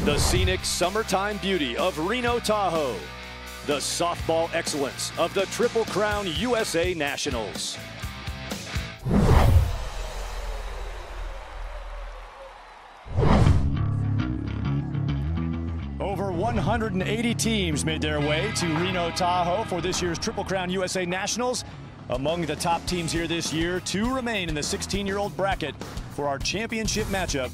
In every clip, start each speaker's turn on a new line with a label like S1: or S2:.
S1: The scenic summertime beauty of Reno, Tahoe. The softball excellence of the Triple Crown USA Nationals. Over 180 teams made their way to Reno, Tahoe for this year's Triple Crown USA Nationals. Among the top teams here this year, 2 remain in the 16-year-old bracket for our championship matchup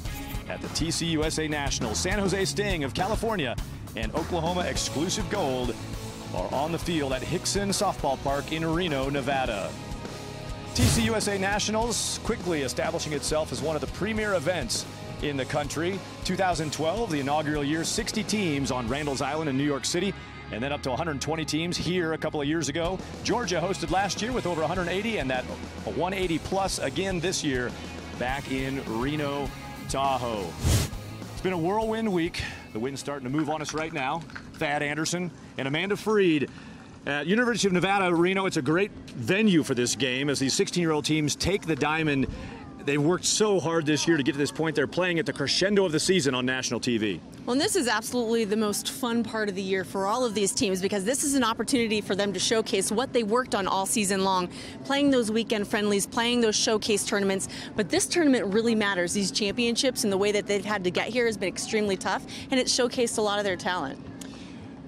S1: at the TCS USA Nationals. San Jose Sting of California and Oklahoma Exclusive Gold are on the field at Hickson Softball Park in Reno, Nevada. TCS USA Nationals quickly establishing itself as one of the premier events in the country. 2012, the inaugural year, 60 teams on Randall's Island in New York City, and then up to 120 teams here a couple of years ago. Georgia hosted last year with over 180, and that 180 plus again this year back in Reno, Tahoe. It's been a whirlwind week. The wind's starting to move on us right now. Thad Anderson and Amanda Freed at University of Nevada, Reno. It's a great venue for this game as these 16-year-old teams take the diamond. They've worked so hard this year to get to this point. They're playing at the crescendo of the season on national TV.
S2: Well, and this is absolutely the most fun part of the year for all of these teams because this is an opportunity for them to showcase what they worked on all season long, playing those weekend friendlies, playing those showcase tournaments. But this tournament really matters. These championships and the way that they've had to get here has been extremely tough, and it's showcased a lot of their talent.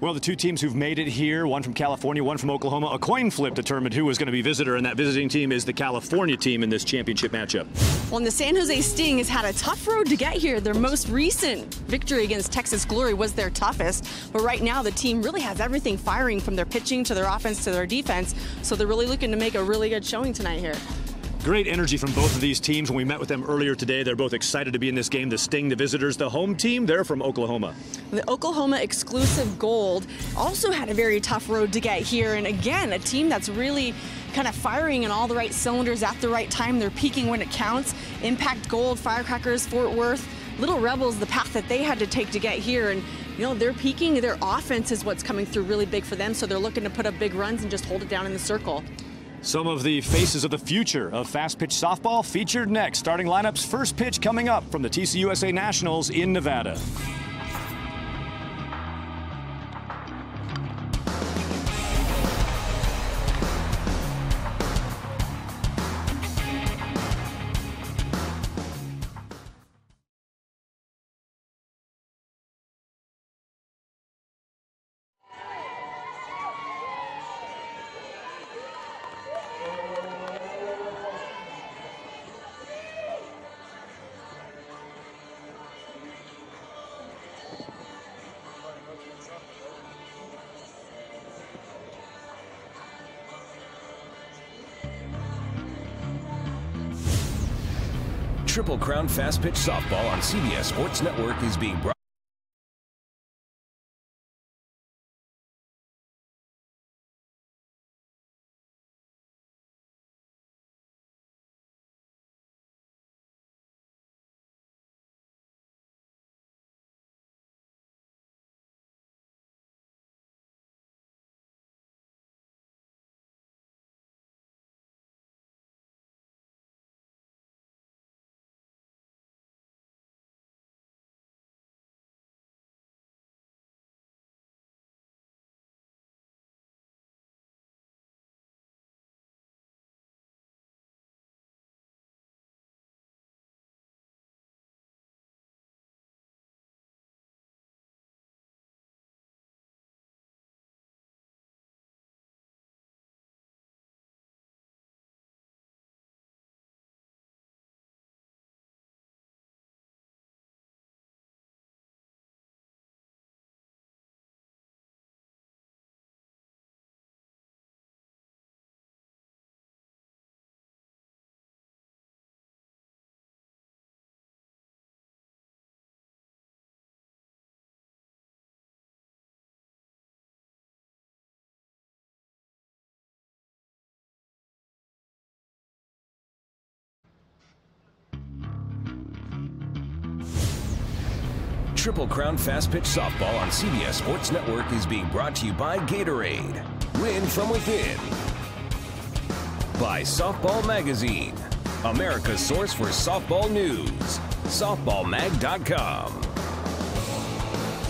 S1: Well, the 2 teams who've made it here, one from California, one from Oklahoma, a coin flip determined who was going to be visitor, and that visiting team is the California team in this championship matchup.
S2: Well, and the San Jose Sting has had a tough road to get here. Their most recent victory against Texas Glory was their toughest, but right now the team really has everything firing from their pitching to their offense to their defense, so they're really looking to make a really good showing tonight here.
S1: Great energy from both of these teams. When we met with them earlier today, they're both excited to be in this game. The Sting, the visitors, the home team, they're from Oklahoma.
S2: The Oklahoma Exclusive Gold also had a very tough road to get here. And again, a team that's really kind of firing in all the right cylinders at the right time. They're peaking when it counts. Impact Gold, Firecrackers, Fort Worth, Little Rebels, the path that they had to take to get here. And you know, they're peaking. Their offense is what's coming through really big for them. So they're looking to put up big runs and just hold it down in the circle.
S1: Some of the faces of the future of fast pitch softball featured next. Starting lineups, first pitch coming up from the TCS USA Nationals in Nevada.
S3: Triple Crown Fast Pitch Softball on CBS Sports Network is being brought. Triple Crown Fast Pitch Softball on CBS Sports Network is being brought to you by Gatorade. Win from within. By Softball Magazine, America's source for softball news. SoftballMag.com.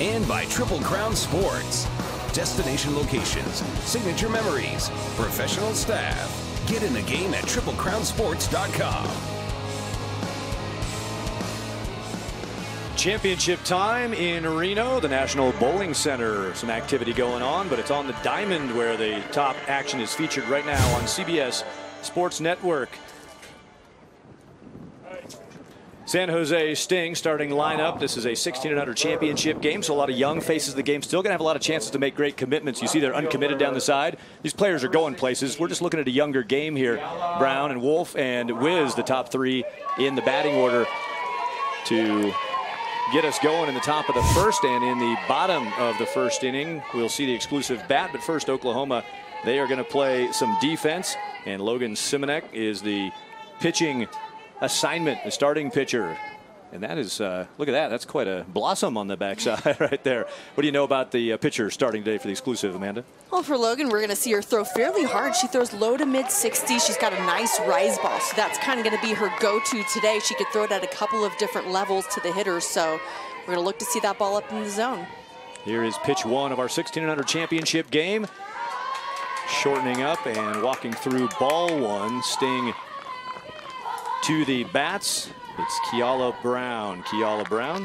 S3: And by Triple Crown Sports. Destination locations, signature memories, professional staff. Get in the game at triplecrownsports.com.
S1: Championship time in Reno, the National Bowling Center. Some activity going on, but it's on the diamond where the top action is featured right now on CBS Sports Network. San Jose Sting starting lineup. This is a 1600 championship game, so a lot of young faces of the game. Still going to have a lot of chances to make great commitments. You see they're uncommitted down the side. These players are going places. We're just looking at a younger game here. Brown and Wolf and Wiz, the top three in the batting order to get us going in the top of the first. And in the bottom of the first inning, we'll see the exclusive bat. But first, Oklahoma, they are going to play some defense. And Logan Simonek is the pitching assignment, the starting pitcher. And that is, look at that. That's quite a blossom on the backside right there. What do you know about the pitcher starting today for the exclusive, Amanda?
S2: Well, for Logan, we're going to see her throw fairly hard. She throws low to mid 60s. She's got a nice rise ball, so that's kind of going to be her go-to today. She could throw it at a couple of different levels to the hitters, so we're going to look to see that ball up in the zone. Here is pitch one of our 1600 championship game. Shortening up and walking through ball one. Sting to the bats. It's Keala Brown. Keala Brown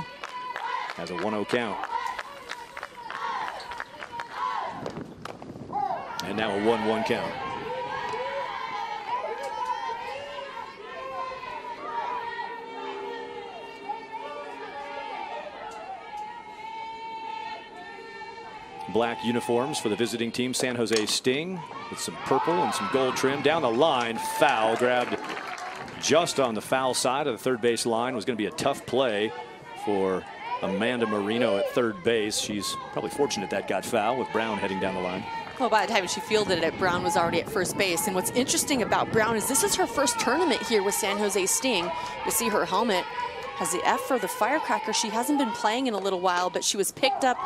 S2: has a 1-0 count. And now a 1-1 count. Black uniforms for the visiting team, San Jose Sting, with some purple and some gold trim. Down the line, foul, grabbed just on the foul side of the third base line. Was going to be a tough play for Amanda Marino at third base. She's probably fortunate that got foul with Brown heading down the line. Well, by the time she fielded it, Brown was already at first base. And what's interesting about Brown is this is her first tournament here with San Jose Sting. You see her helmet has the F for the firecracker. She hasn't been playing in a little while, but she was picked up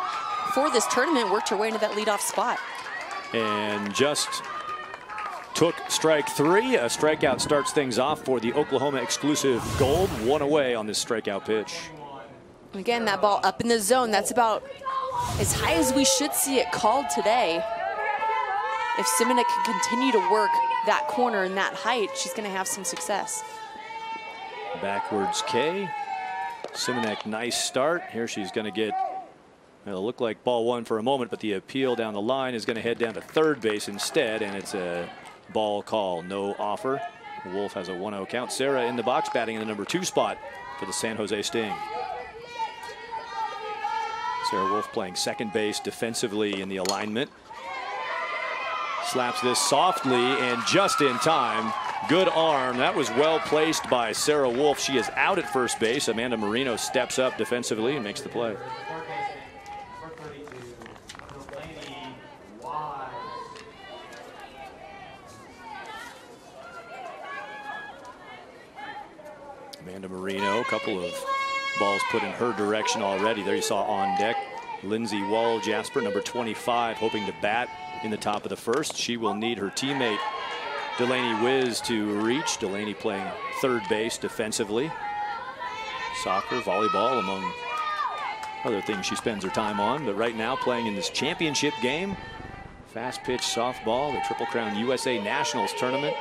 S2: for this tournament, worked her way into that leadoff spot. And just took strike three. A strikeout starts things off for the Oklahoma exclusive Gold. One away on this strikeout pitch. Again, that ball up in the zone. That's about as high as we should see it called today. If Simonek can continue to work that corner and that height, she's going to have some success. Backwards K. Simonek, nice start. Here she's going to get, it'll look like ball one for a moment, but the appeal down the line is going to head down to third base instead, and it's a ball call, no offer. Wolf has a 1-0 count. Sarah in the box batting in the number 2 spot for the San Jose Sting. Sarah Wolf playing second base defensively in the alignment. Slaps this softly and just in time. Good arm. That was well placed by Sarah Wolf. She is out at first base. Amanda Marino steps up defensively and makes the play. Amanda Marino, a couple of balls put in her direction already. There you saw on deck Lindsey Wall Jasper, number 25, hoping to bat in the top of the first. She will need her teammate Delaney Wiz to reach. Delaney playing third base defensively. Soccer, volleyball, among other things she spends her time on. But right now playing in this championship game. Fast pitch softball, the Triple Crown USA Nationals tournament.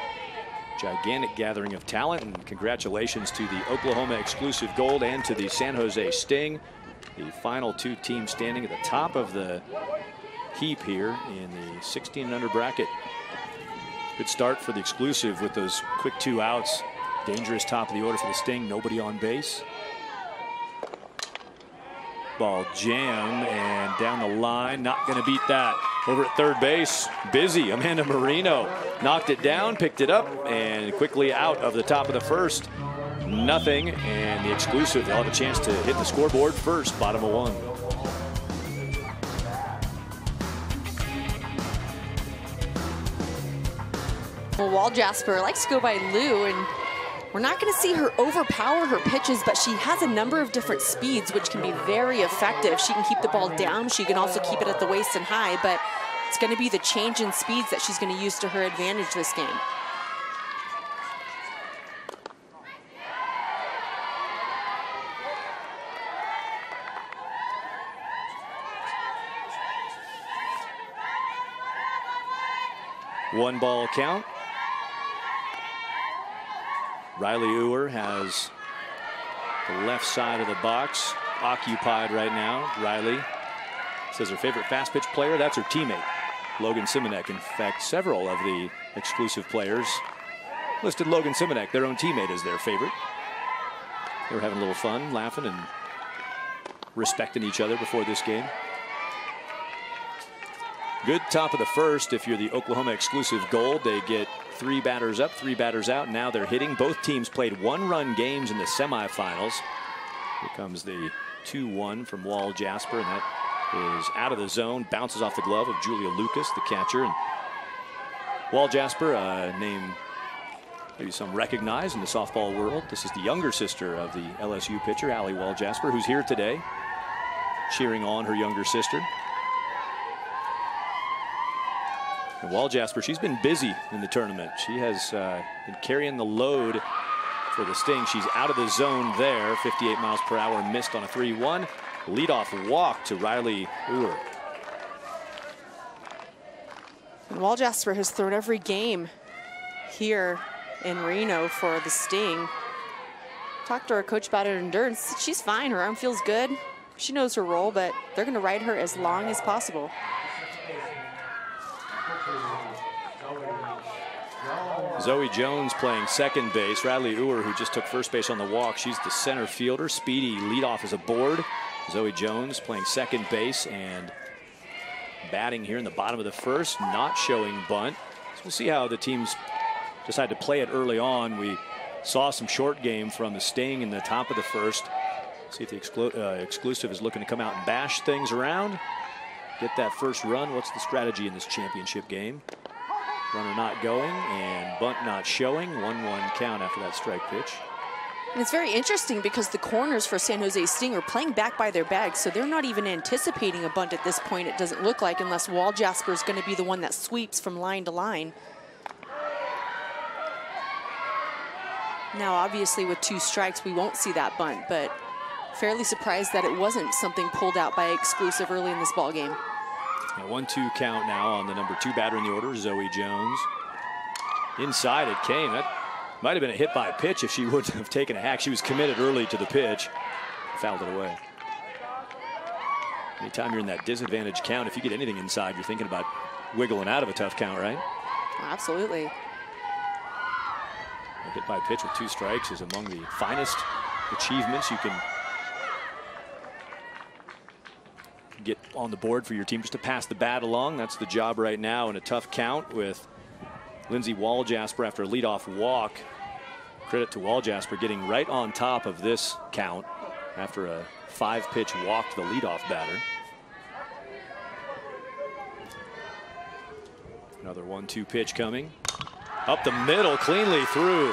S2: Gigantic gathering of talent, and congratulations to the Oklahoma exclusive Gold and to the San Jose Sting. The final two teams standing at the top of the heap here in the 1600 bracket. Good start for the exclusive with those quick 2 outs. Dangerous top of the order for the Sting. Nobody on base. Ball jam and down the line. Not going to beat that. Over at third base, busy. Amanda Marino knocked it down, picked it up, and quickly out of the top of the first. Nothing, and the exclusive, they'll have a chance to hit the scoreboard first, bottom of 1. Well, Wall Jasper likes to go by Lou, and we're not going to see her overpower her pitches, but she has a number of different speeds, which can be very effective. She can keep the ball down. She can also keep it at the waist and high, but it's going to be the change in speeds that she's going to use to her advantage this game.
S1: 1-ball count. Riley Uher has the left side of the box occupied right now. Riley says her favorite fast pitch player, that's her teammate, Logan Simonek. In fact, several of the exclusive players listed Logan Simonek, their own teammate, as their favorite. They were having a little fun, laughing and respecting each other before this game. Good top of the first. If you're the Oklahoma exclusive Gold, they get 3 batters up, 3 batters out. Now they're hitting. Both teams played 1-run games in the semifinals. Here comes the 2-1 from Wall Jasper, and that is out of the zone. Bounces off the glove of Julia Lucas, the catcher. And Wall Jasper, a name maybe some recognize in the softball world. This is the younger sister of the LSU pitcher, Allie Wall Jasper, who's here today, cheering on her younger sister. And Wall Jasper, she's been busy in the tournament. She has been carrying the load for the Sting. She's out of the zone there. 58 miles per hour, missed on a 3-1. Leadoff walk to Riley Uher.
S2: And Wall Jasper has thrown every game here in Reno for the Sting. Talked to our coach about her endurance. She's fine. Her arm feels good. She knows her role, but they're going to ride her as long as possible.
S1: Zoe Jones playing second base. Riley Uher, who just took first base on the walk, she's the center fielder. Speedy leadoff is aboard. Zoe Jones playing second base and batting here in the bottom of the first, not showing bunt. So we'll see how the teams decide to play it early on. We saw some short game from the Sting in the top of the first. See if the exclusive is looking to come out and bash things around. Get that first run. What's the strategy in this championship game? Runner not going and bunt not showing. 1-1 count after that strike pitch.
S2: And it's very interesting because the corners for San Jose Sting are playing back by their bag, so they're not even anticipating a bunt at this point, it doesn't look like, unless Wall Jasper is going to be the one that sweeps from line to line. Now, obviously, with 2 strikes, we won't see that bunt, but fairly surprised that it wasn't something pulled out by exclusive early in this ball game.
S1: A 1-2 count now on the number 2 batter in the order, Zoe Jones. Inside it came. That might have been a hit by pitch if she wouldn't have taken a hack. She was committed early to the pitch. Fouled it away. Anytime you're in that disadvantage count, if you get anything inside, you're thinking about wiggling out of a tough count, right?
S2: Absolutely.
S1: A hit by pitch with 2 strikes is among the finest achievements you can get on the board for your team, just to pass the bat along. That's the job right now in a tough count with Lindsey Wall Jasper after a leadoff walk. Credit to Wall Jasper getting right on top of this count after a 5-pitch walk to the leadoff batter. Another 1-2 pitch coming. Up the middle, cleanly through.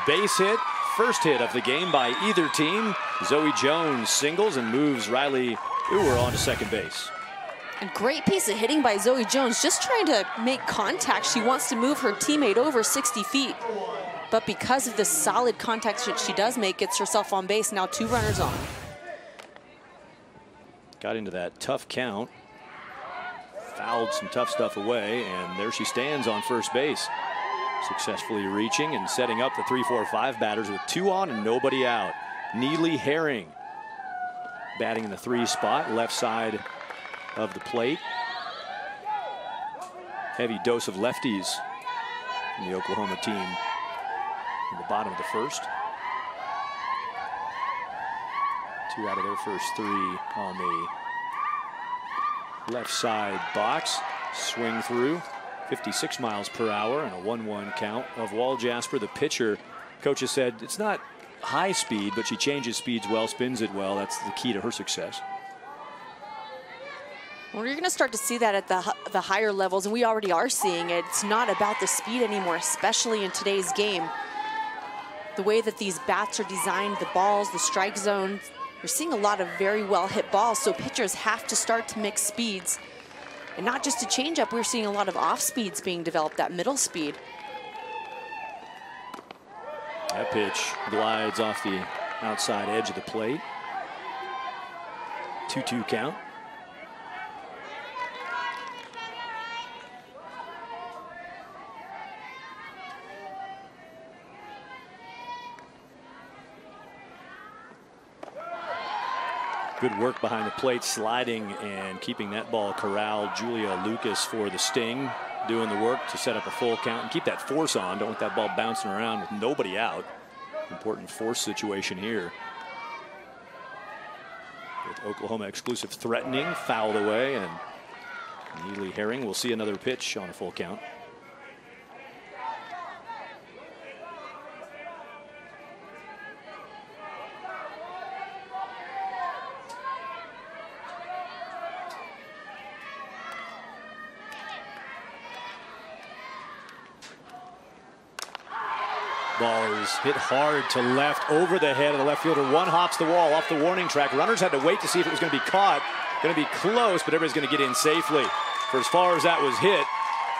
S1: Base hit, first hit of the game by either team. Zoe Jones singles and moves Riley Uher on to second base.
S2: A great piece of hitting by Zoe Jones, just trying to make contact. She wants to move her teammate over 60 feet. But because of the solid contact that she does make, gets herself on base. Now 2 runners on.
S1: Got into that tough count. Fouled some tough stuff away, and there she stands on first base. Successfully reaching and setting up the 3-4-5 batters with 2 on and nobody out. Neely Herring batting in the 3 spot, left side of the plate. Heavy dose of lefties in the Oklahoma team in the bottom of the first. 2 out of their first 3 on the left side box. Swing through, 56 miles per hour and a 1-1 count of Wall Jasper, the pitcher. Coaches said it's not high speed, but she changes speeds well, spins it well. That's the key to her success.
S2: Well, you're going to start to see that at the higher levels, and we already are seeing it. It's not about the speed anymore, especially in today's game. The way that these bats are designed, the balls, the strike zone, you're seeing a lot of very well hit balls, so pitchers have to start to mix speeds. And not just a changeup, we're seeing a lot of off speeds being developed, that middle speed.
S1: That pitch glides off the outside edge of the plate. 2-2 count. Good work behind the plate, sliding and keeping that ball corralled. Julia Lucas for the Sting, doing the work to set up a full count and keep that force on. Don't want that ball bouncing around with nobody out. Important force situation here. With Oklahoma exclusive threatening, fouled away, and Neely Herring will see another pitch on a full count. Ball is hit hard to left, over the head of the left fielder. One hops the wall off the warning track. Runners had to wait to see if it was going to be caught. Going to be close, but everybody's going to get in safely. For as far as that was hit,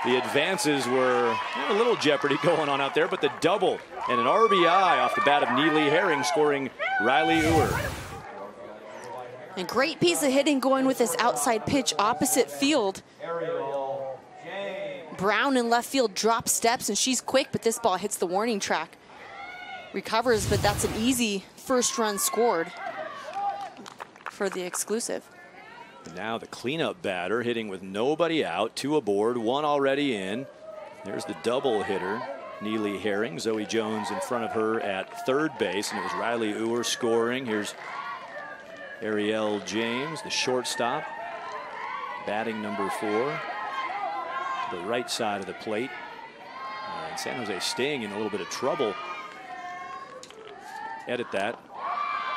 S1: the advances were a little jeopardy going on out there, but the double and an RBI off the bat of Neely Herring, scoring Riley Uhr.
S2: A great piece of hitting going with this outside pitch opposite field. Brown in left field drop steps, and she's quick, but this ball hits the warning track. Recovers, but that's an easy first run scored for the exclusive.
S1: And now the cleanup batter hitting with nobody out, 2 aboard, 1 already in. There's the double hitter, Neely Herring. Zoe Jones in front of her at third base, and it was Riley Uhr scoring. Here's Ariel James, the shortstop, batting number 4. The right side of the plate. And San Jose Sting in a little bit of trouble. Edit that.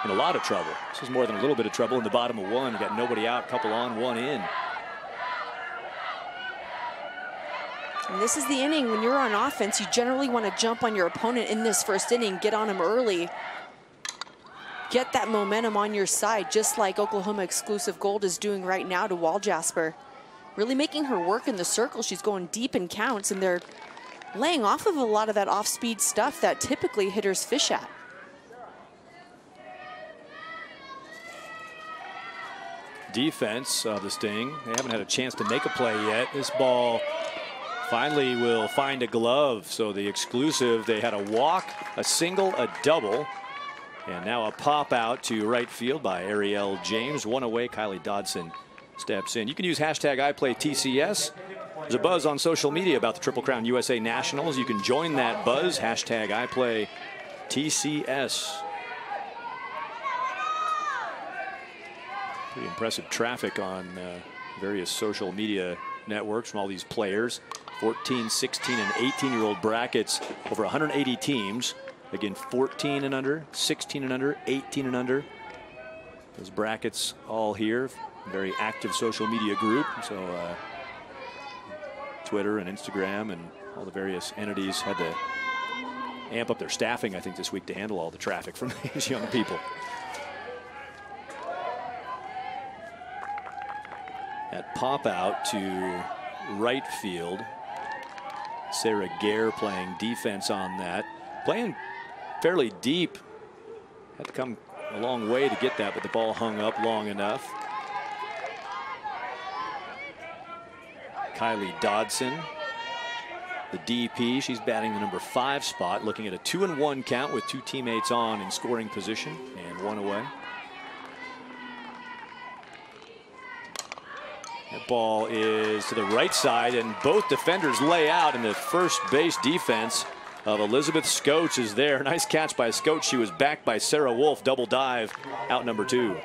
S1: In a lot of trouble. This is more than a little bit of trouble in the bottom of 1. You got nobody out, couple on, 1 in.
S2: And this is the inning when you're on offense, you generally want to jump on your opponent in this first inning, get on him early. Get that momentum on your side, just like Oklahoma exclusive Gold is doing right now to Wall Jasper. Really making her work in the circle. She's going deep in counts, and they're laying off of a lot of that off-speed stuff that typically hitters fish at.
S1: Defense of the Sting. They haven't had a chance to make a play yet. This ball finally will find a glove. So the exclusive, they had a walk, a single, a double, and now a pop out to right field by Ariel James. 1 away. Kylie Dodson steps in. You can use hashtag #IPlayTCS. There's a buzz on social media about the Triple Crown USA Nationals. You can join that buzz, hashtag #IPlayTCS. Pretty impressive traffic on various social media networks from all these players. 14, 16, and 18-year-old brackets, over 180 teams. Again, 14 and under, 16 and under, 18 and under. Those brackets all here. Very active social media group. So Twitter and Instagram and all the various entities had to amp up their staffing, I think, this week to handle all the traffic from these young people. That pop out to right field. Sarah Gare playing defense on that. Playing fairly deep. Had to come a long way to get that, but the ball hung up long enough. Kylie Dodson, the DP, she's batting the number 5 spot, looking at a 2-1 count with 2 teammates on in scoring position and 1 away. That ball is to the right side, and both defenders lay out, and the first base defense of Elizabeth Scoach is there. Nice catch by Scoach. She was backed by Sarah Wolf. Double dive, out number 2.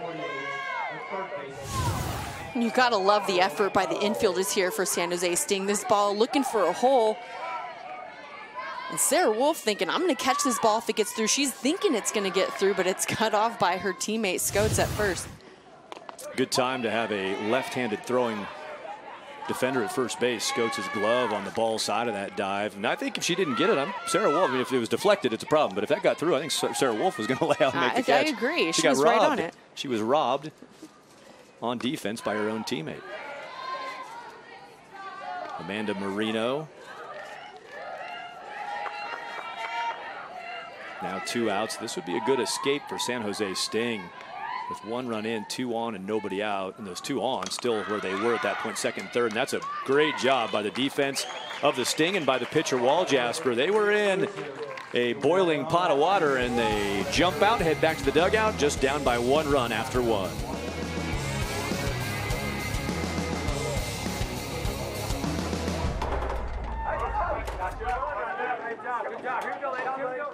S2: You gotta love the effort by the infielders here for San Jose Sting. This ball looking for a hole. And Sarah Wolf thinking, I'm gonna catch this ball if it gets through. She's thinking it's gonna get through, but it's cut off by her teammate Scoats at first.
S1: Good time to have a left-handed throwing defender at first base. Scoats' glove on the ball side of that dive. And I think if she didn't get it, Sarah Wolf, I mean, if it was deflected, it's a problem. But if that got through, I think Sarah Wolf was going to lay out and make the catch.
S2: I agree.
S1: She was
S2: right on it.
S1: She was robbed on defense by her own teammate. Amanda Marino. Now 2 outs. This would be a good escape for San Jose Sting. With 1 run in, 2 on, and nobody out. And those 2 on still where they were at that point, second, third. And that's a great job by the defense of the Sting and by the pitcher, Wall Jasper. They were in a boiling pot of water, and they jump out, head back to the dugout, just down by 1 run after 1.
S4: Good job. Here we go, ladies. Here we go.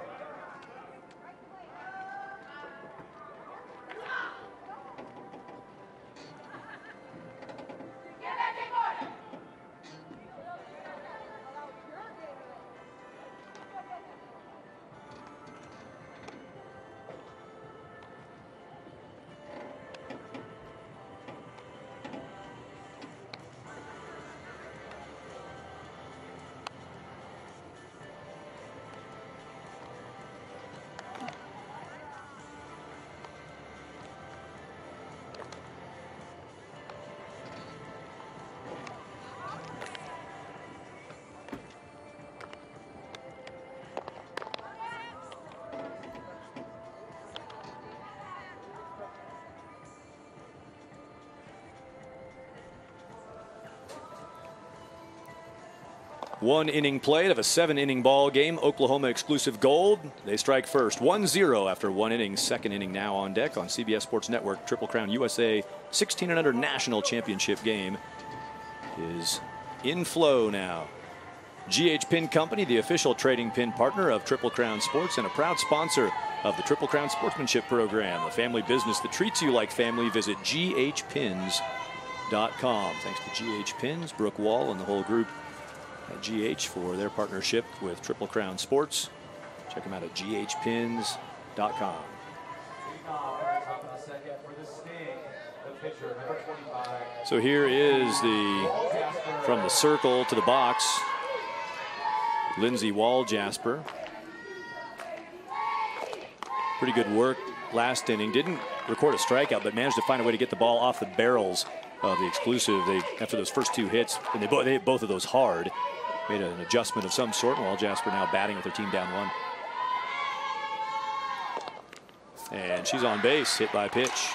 S1: One inning played of a 7-inning ball game. Oklahoma exclusive gold. They strike first. 1-0 after 1 inning. Second inning now on deck on CBS Sports Network. Triple Crown USA 16 and under National Championship game is in flow now. GH Pin Company, the official trading pin partner of Triple Crown Sports and a proud sponsor of the Triple Crown Sportsmanship Program, a family business that treats you like family. Visit ghpins.com. Thanks to GH Pins, Brooke Wall, and the whole group at GH for their partnership with Triple Crown Sports. Check them out at ghpins.com. So here is from the circle to the box, Lindsey Wall-Jasper. Pretty good work last inning. Didn't record a strikeout, but managed to find a way to get the ball off the barrels of the exclusive. After those first 2 hits, and they hit both of those hard, made an adjustment of some sort. Wall-Jasper now batting with their team down 1. And she's on base, hit by pitch.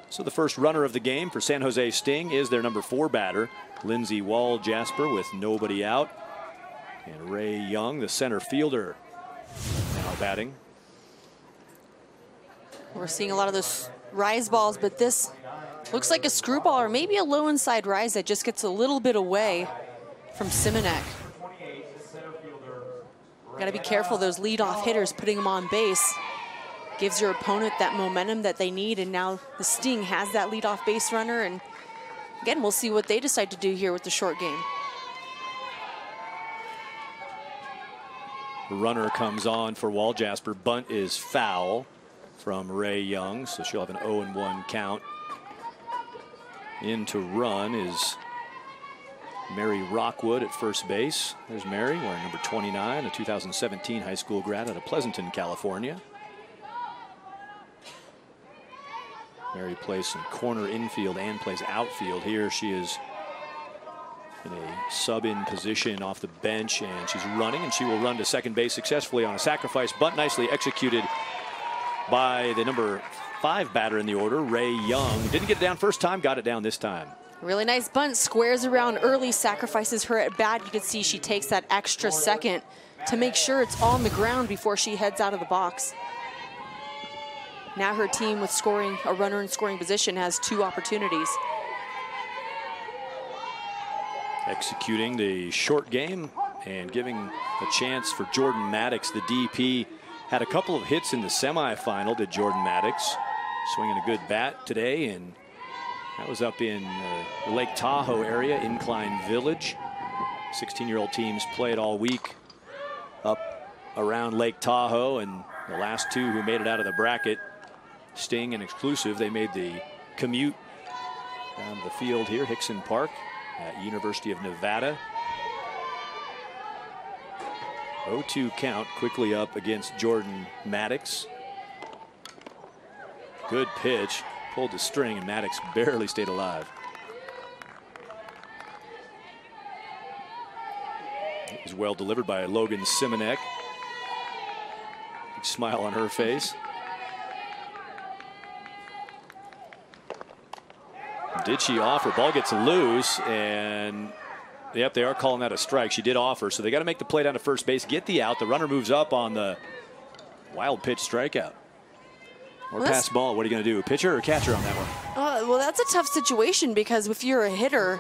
S1: So the first runner of the game for San Jose Sting is their number 4 batter, Lindsey Wall-Jasper, with nobody out. And Ray Young, the center fielder, now batting.
S2: We're seeing a lot of those rise balls, but this looks like a screwball or maybe a low inside rise that just gets a little bit away from Simonek. Got to be careful, those leadoff hitters, putting them on base gives your opponent that momentum that they need, and now the Sting has that leadoff base runner, and again, we'll see what they decide to do here with the short game.
S1: Runner comes on for Wall-Jasper. Bunt is foul from Ray Young, so she'll have an 0-1 count. In to run is Mary Rockwood at first base. There's Mary, wearing number 29, a 2017 high school grad out of Pleasanton, California. Mary plays some corner infield and plays outfield. Here she is in a sub-in position off the bench, and she's running, and she will run to second base successfully on a sacrifice bunt, nicely executed by the number 5 batter in the order, Ray Young. Didn't get it down first time, got it down this time.
S2: Really nice bunt, squares around early, sacrifices her at bat. You can see she takes that extra second to make sure it's on the ground before she heads out of the box. Now her team with scoring, a runner in scoring position, has 2 opportunities.
S1: Executing the short game and giving a chance for Jordan Maddox, the DP. Had a couple of hits in the semifinal, did Jordan Maddox. Swinging a good bat today, and that was up in the Lake Tahoe area, Incline Village. 16-year-old teams played all week up around Lake Tahoe, and the last 2 who made it out of the bracket, Sting and Exclusive, they made the commute down to the field here, Hickson Park at University of Nevada. 0-2 count, quickly up against Jordan Maddox. Good pitch, pulled the string, and Maddox barely stayed alive. It was well delivered by Logan Simonek. Big smile on her face. Did she offer? Ball gets loose, and yep, they are calling that a strike. She did offer, so they got to make the play down to first base, get the out. The runner moves up on the wild pitch strikeout. Or pass ball. What are you going to do? Pitcher or catcher on that one?
S2: Well, that's a tough situation, because if you're a hitter,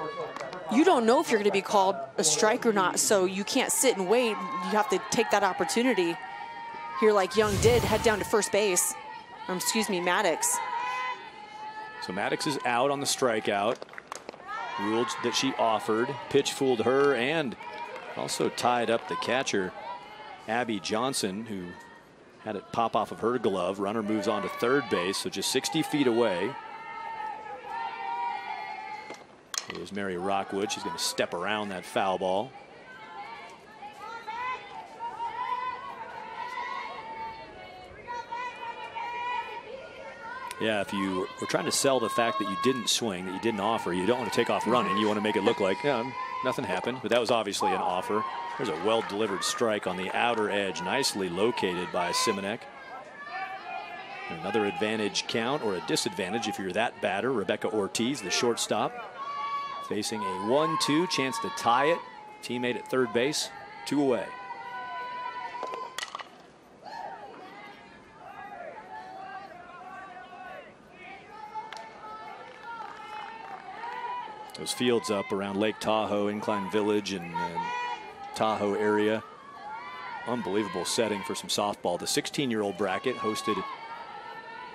S2: you don't know if you're going to be called a strike or not, so you can't sit and wait. You have to take that opportunity here like Young did, head down to first base. Excuse me, Maddox.
S1: So Maddox is out on the strikeout. Ruled that she offered. Pitch fooled her and also tied up the catcher, Abby Johnson, who had it pop off of her glove. Runner moves on to third base, so just 60 feet away. Here's Mary Rockwood. She's going to step around that foul ball. Yeah, if you were trying to sell the fact that you didn't swing, that you didn't offer, you don't want to take off running. You want to make it look like, yeah, nothing happened. But that was obviously an offer. There's a well-delivered strike on the outer edge, nicely located by Simonek. Another advantage count, or a disadvantage if you're that batter. Rebecca Ortiz, the shortstop, facing a 1-2, chance to tie it. Teammate at third base, 2 away. Those fields up around Lake Tahoe, Incline Village, and Tahoe area. Unbelievable setting for some softball. The 16-year-old bracket hosted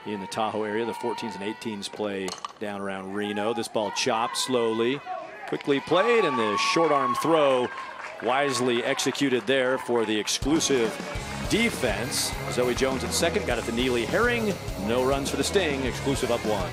S1: in the Tahoe area. The 14s and 18s play down around Reno. This ball chopped slowly, quickly played, and the short arm throw wisely executed there for the exclusive defense. Zoe Jones at second, got it to Neely Herring. No runs for the Sting. Exclusive up 1.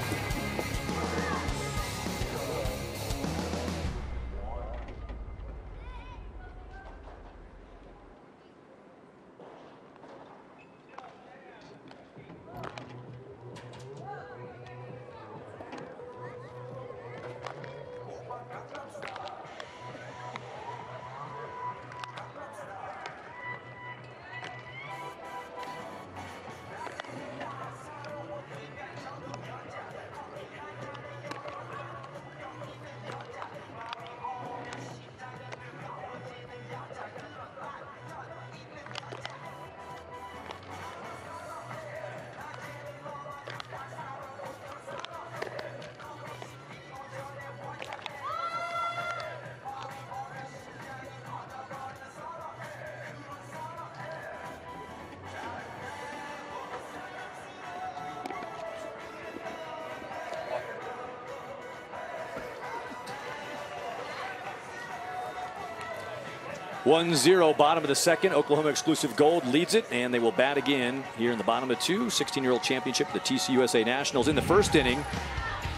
S1: (1-0) bottom of the second. Oklahoma exclusive Gold leads it, and they will bat again here in the bottom of 2. 16-year-old championship of the TCUSA Nationals. In the first inning,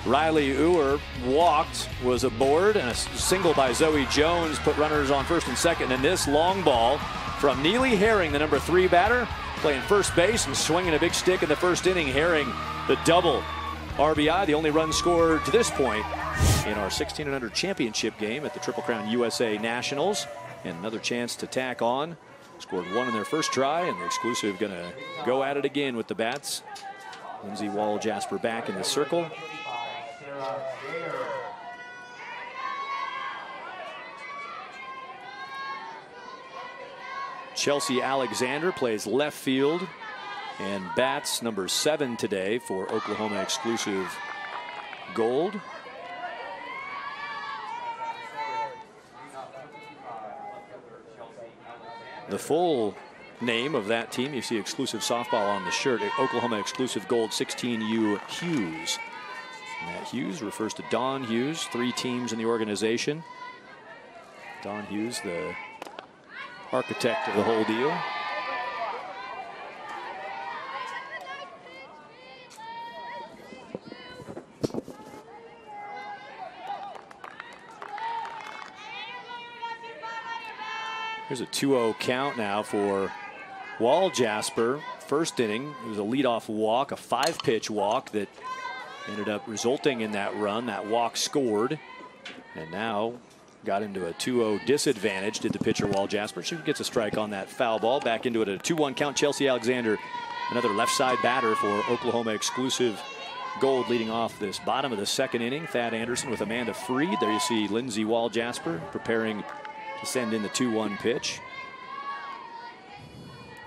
S1: Riley Uhr walked, was aboard, and a single by Zoe Jones put runners on first and second. And this long ball from Neely Herring, the number 3 batter, playing first base and swinging a big stick in the first inning. Herring, the double RBI, the only run scored to this point in our 1600 championship game at the Triple Crown USA Nationals. And another chance to tack on. Scored 1 in their first try, and the exclusive going to go at it again with the bats. Lindsey Wall-Jasper back in the circle. Chelsea Alexander plays left field and bats number 7 today for Oklahoma exclusive Gold. The full name of that team, you see exclusive softball on the shirt, Oklahoma exclusive Gold 16U Hughes. And that Hughes refers to Don Hughes, 3 teams in the organization. Don Hughes, the architect of the whole deal. Here's a 2-0 count now for Wall-Jasper. First inning, it was a leadoff walk, a 5-pitch walk that ended up resulting in that run. That walk scored, and now got into a 2-0 disadvantage, did the pitcher Wall-Jasper. She gets a strike on that foul ball. Back into it at a 2-1 count. Chelsea Alexander, another left side batter for Oklahoma exclusive Gold, leading off this bottom of the second inning. Thad Anderson with Amanda Freed. There you see Lindsey Wall-Jasper preparing to send in the 2-1 pitch.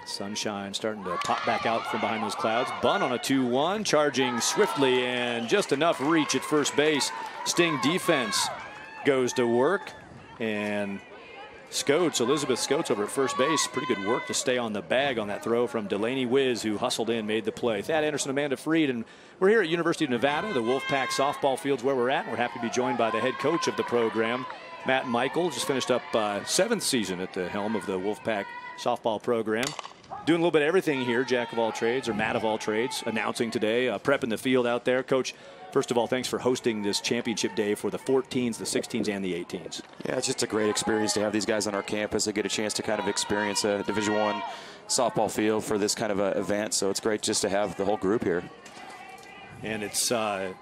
S1: Sunshine starting to pop back out from behind those clouds. Bunt on a 2-1, charging swiftly and just enough reach at first base. Sting defense goes to work, and Elizabeth Scoats over at first base. Pretty good work to stay on the bag on that throw from Delaney Wiz, who hustled in, made the play. Thad Anderson, Amanda Freed, and we're here at University of Nevada. The Wolfpack softball field's where we're at. We're happy to be joined by the head coach of the program, Matt Michael. Just finished up 7th season at the helm of the Wolfpack softball program. Doing a little bit of everything here, jack of all trades, or Matt of all trades, announcing today, prepping the field out there. Coach, first of all, thanks for hosting this championship day for the 14s, the 16s, and the 18s.
S5: Yeah, it's just a great experience to have these guys on our campus. They get a chance to kind of experience a Division I softball field for this kind of a event, so it's great just to have the whole group here.
S1: And it's a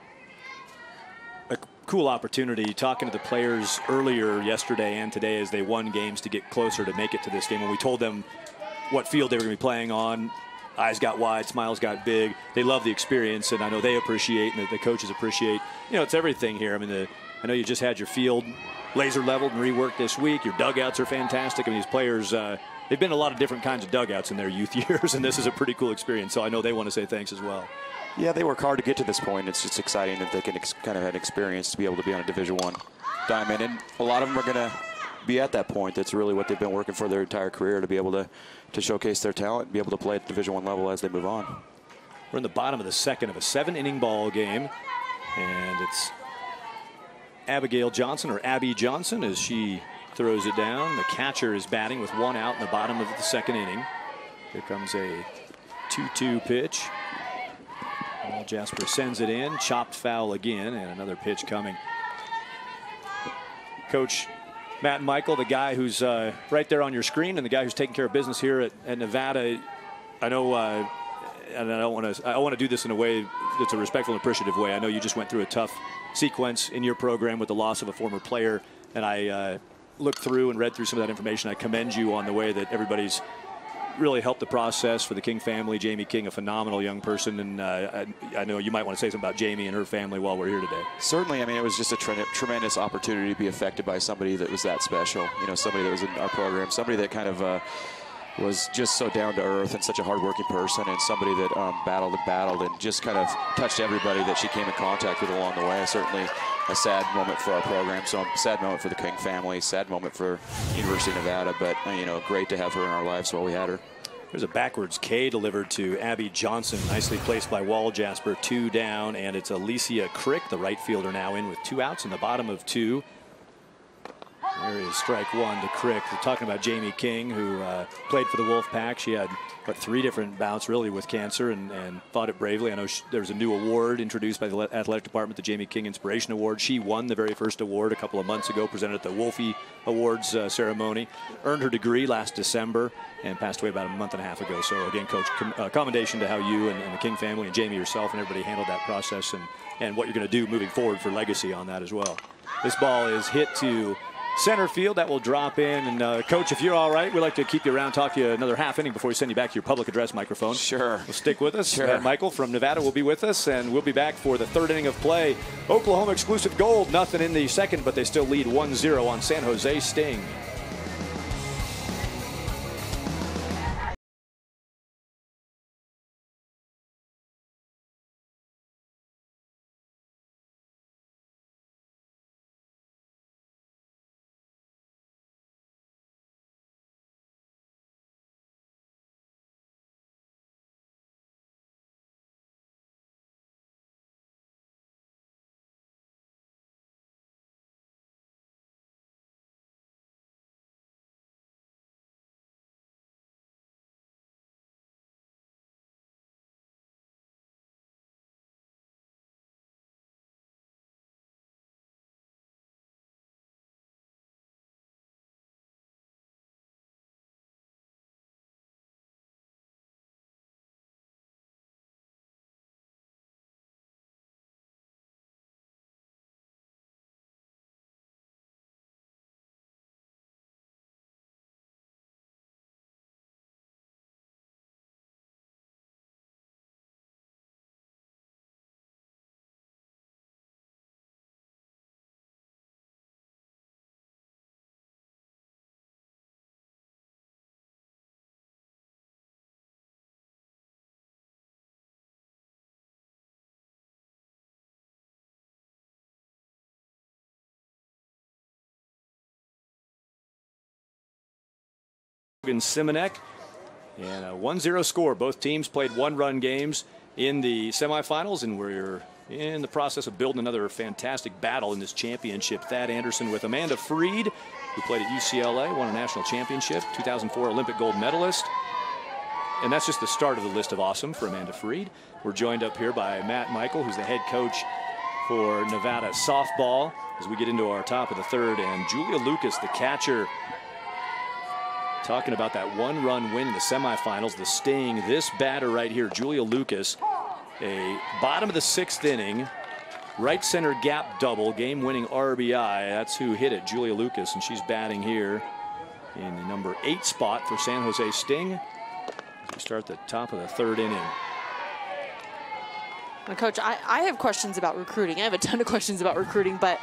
S1: cool opportunity, talking to the players earlier yesterday and today as they won games to get closer to make it to this game. When we told them what field they were going to be playing on, eyes got wide, smiles got big. They love the experience, and I know they appreciate, and the coaches appreciate. You know, it's everything here. I mean, I know you just had your field laser leveled and reworked this week. Your dugouts are fantastic. I mean, these players, they've been in a lot of different kinds of dugouts in their youth years, and this is a pretty cool experience. So I know they want to say thanks as well.
S5: Yeah, they work hard to get to this point. It's just exciting that they can kind of have an experience to be able to be on a Division I diamond, and a lot of them are going to be at that point. That's really what they've been working for their entire career, to be able to showcase their talent and be able to play at Division I level as they move on.
S1: We're in the bottom of the second of a 7-inning ball game, and it's Abigail Johnson, or Abby Johnson, as she throws it down. The catcher is batting with 1 out in the bottom of the second inning. Here comes a 2-2 pitch. Wall Jasper sends it in, chopped foul again, and another pitch coming. Coach Matt Michael, the guy who's right there on your screen, and the guy who's taking care of business here at Nevada. I know, and I want to do this in a way that's a respectful and appreciative way. I know you just went through a tough sequence in your program with the loss of a former player, and I looked through and read through some of that information. I commend you on the way that everybody's really helped the process for the King family. Jamie King, a phenomenal young person, and I know you might want to say something about Jamie and her family while we're here today.
S5: Certainly. I mean, it was just a tremendous opportunity to be affected by somebody that was that special. You know, somebody that was in our program, somebody that kind of was just so down to earth and such a hardworking person, and somebody that battled and just kind of touched everybody that she came in contact with along the way. Certainly a sad moment for our program, so a sad moment for the King family, sad moment for University of Nevada, but you know, great to have her in our lives while we had her.
S1: There's a backwards K delivered to Abby Johnson, nicely placed by Wall Jasper, 2 down, and it's Alicia Crick, the right fielder, now in with 2 outs in the bottom of 2. There is strike 1 to Crick. We're talking about Jamie King, who played for the Wolfpack. She had 3 different bouts really with cancer and fought it bravely. I know there was a new award introduced by the athletic department, the Jamie King Inspiration Award. She won the very first award a couple of months ago, presented at the Wolfie Awards ceremony. Earned her degree last December and passed away about a month and a half ago. So again, Coach, commendation to how you and the King family and Jamie yourself and everybody handled that process, and what you're going to do moving forward for legacy on that as well. This ball is hit to center field. That will drop in. And Coach, if you're all right, we'd like to keep you around, talk to you another half inning before we send you back to your public address microphone.
S5: Sure.
S1: Well, stick with us.
S5: Sure.
S1: Michael from Nevada will be with us, and we'll be back for the 3rd inning of play. Oklahoma exclusive gold, nothing in the second, but they still lead 1-0 on San Jose Sting. Simonek. And a 1-0 score. Both teams played one-run games in the semifinals, and we're in the process of building another fantastic battle in this championship. Thad Anderson with Amanda Freed, who played at UCLA, won a national championship, 2004 Olympic gold medalist. And that's just the start of the list of awesome for Amanda Freed. We're joined up here by Matt Michael, who's the head coach for Nevada softball, as we get into our top of the third, and Julia Lucas, the catcher, talking about that one-run win in the semifinals. The Sting, this batter right here, Julia Lucas, a bottom of the 6th inning, right center gap double, game-winning RBI. That's who hit it, Julia Lucas, and she's batting here in the number 8 spot for San Jose Sting as we start the top of the 3rd inning.
S6: Well, Coach, I have questions about recruiting. I have a ton of questions about recruiting, but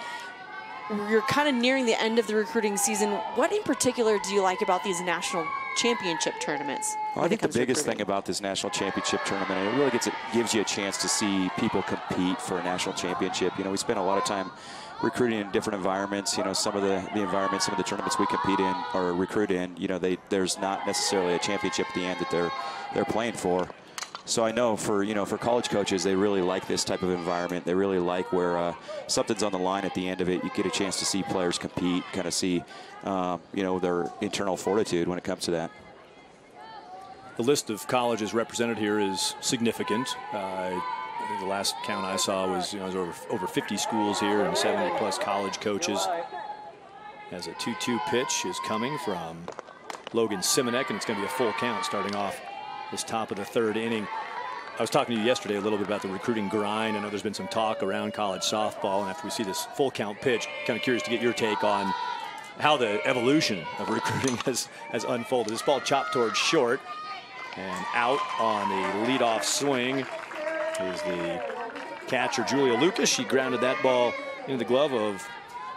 S6: you're kind of nearing the end of the recruiting season. What in particular do you like about these national championship tournaments?
S5: Well, I think the biggest thing about this national championship tournament, it really gives you a chance to see people compete for a national championship. You know, we spend a lot of time recruiting in different environments. You know, some of the environments, some of the tournaments we compete in or recruit in, you know, there's not necessarily a championship at the end that they're playing for. So I know for college coaches, they really like this type of environment. They really like where something's on the line at the end of it. You get a chance to see players compete, kind of see, you know, their internal fortitude when it comes to that.
S1: The list of colleges represented here is significant. I think the last count I saw was, you know, there was over 50 schools here and 70+ college coaches. As a 2-2 pitch is coming from Logan Simonek, and it's going to be a full count starting off this top of the 3rd inning. I was talking to you yesterday a little bit about the recruiting grind. I know there's been some talk around college softball, and after we see this full count pitch, kind of curious to get your take on how the evolution of recruiting has unfolded. This ball chopped towards short, and out on the leadoff swing is the catcher Julia Lucas. She grounded that ball into the glove of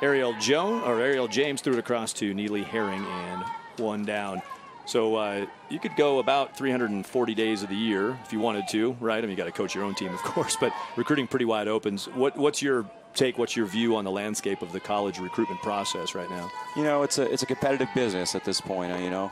S1: Ariel James, threw it across to Neely Herring, and 1 down. So you could go about 340 days of the year if you wanted to, right? I mean, you got to coach your own team, of course, but recruiting pretty wide opens. What's your take? What's your view on the landscape of the college recruitment process right now? You know, it's a competitive business at this point. You know,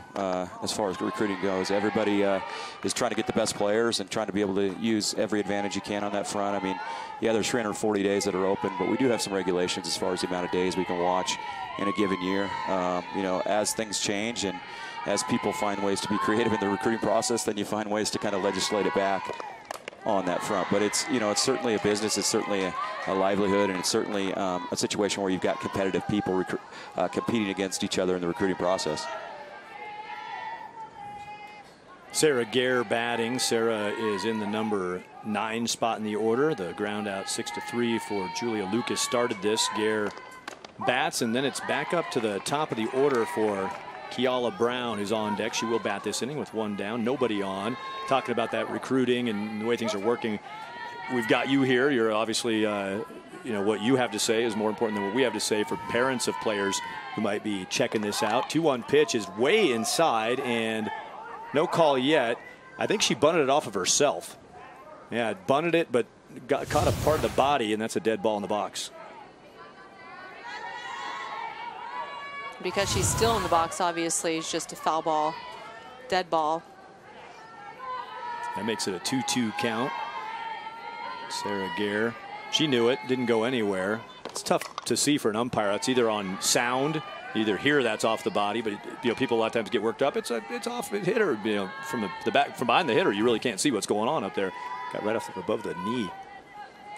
S1: as far as recruiting goes, everybody is trying to get the best players and trying to be able to use every advantage you can on that front. I mean, yeah, there's 340 days that are open, but we do have some regulations as far as the amount of days we can watch in a given year. You know, as things change and as people find ways to be creative in the recruiting process, then you find ways to kind of legislate it back on that front. But it's, you know, it's certainly a business, it's certainly a livelihood, and it's certainly a situation where you've got competitive people competing against each other in the recruiting process. Sarah Gare batting. Sarah is in the number 9 spot in the order. The ground out 6-3 for Julia Lucas started this. Gare bats, and then it's back up to the top of the order for Kiala Brown, who's on deck. She will bat this inning with 1 down, nobody on. Talking about that recruiting and the way things are working, we've got you here. You're obviously, you know, what you have to say is more important than what we have to say for parents of players who might be checking this out. 2-1 pitch is way inside and no call yet. I think she bunted it off of herself. Yeah, bunted it, but caught a part of the body, and that's a dead ball in the box.
S6: Because she's still in the box, obviously, it's just a foul ball, dead ball.
S1: That makes it a 2-2 count. Sarah Gare, she knew it, didn't go anywhere. It's tough to see for an umpire. It's either on sound, either hear that's off the body, but you know, people a lot of times get worked up. It's off the hitter, you know, from the back, from behind the hitter. You really can't see what's going on up there. Got right off above the knee.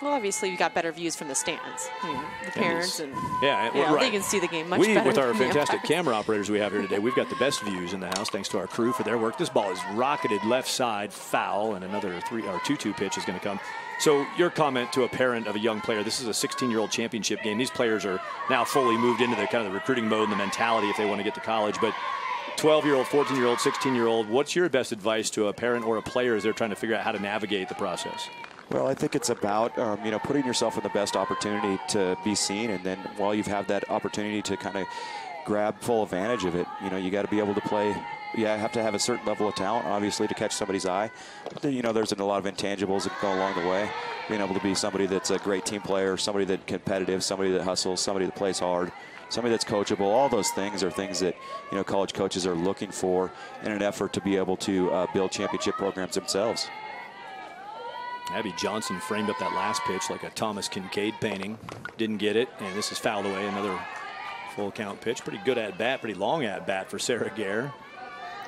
S6: Well, obviously, you got better views from the stands. I mean, the parents and
S1: right.
S6: They can see the game much better.
S1: With our fantastic camera operators we have here today, we've got the best views in the house, thanks to our crew for their work. This ball is rocketed left side, foul, and another 2-2 pitch is going to come. So your comment to a parent of a young player, this is a 16-year-old championship game. These players are now fully moved into the kind of the recruiting mode and the mentality if they want to get to college. But 12-year-old, 14-year-old, 16-year-old, what's your best advice to a parent or a player as they're trying to figure out how to navigate the process?
S5: Well, I think it's about, you know, putting yourself in the best opportunity to be seen. And then while you've had that opportunity to kind of grab full advantage of it, you know, you got to be able to play. Yeah, have to have a certain level of talent, obviously, to catch somebody's eye. But then, you know, there's a lot of intangibles that go along the way. Being able to be somebody that's a great team player, somebody that's competitive, somebody that hustles, somebody that plays hard, somebody that's coachable. All those things are things that, you know, college coaches are looking for in an effort to be able to build championship programs themselves.
S1: Abby Johnson framed up that last pitch like a Thomas Kincaid painting. Didn't get it, and this is fouled away. Another full count pitch. Pretty good at bat, pretty long at bat for Sarah Gare.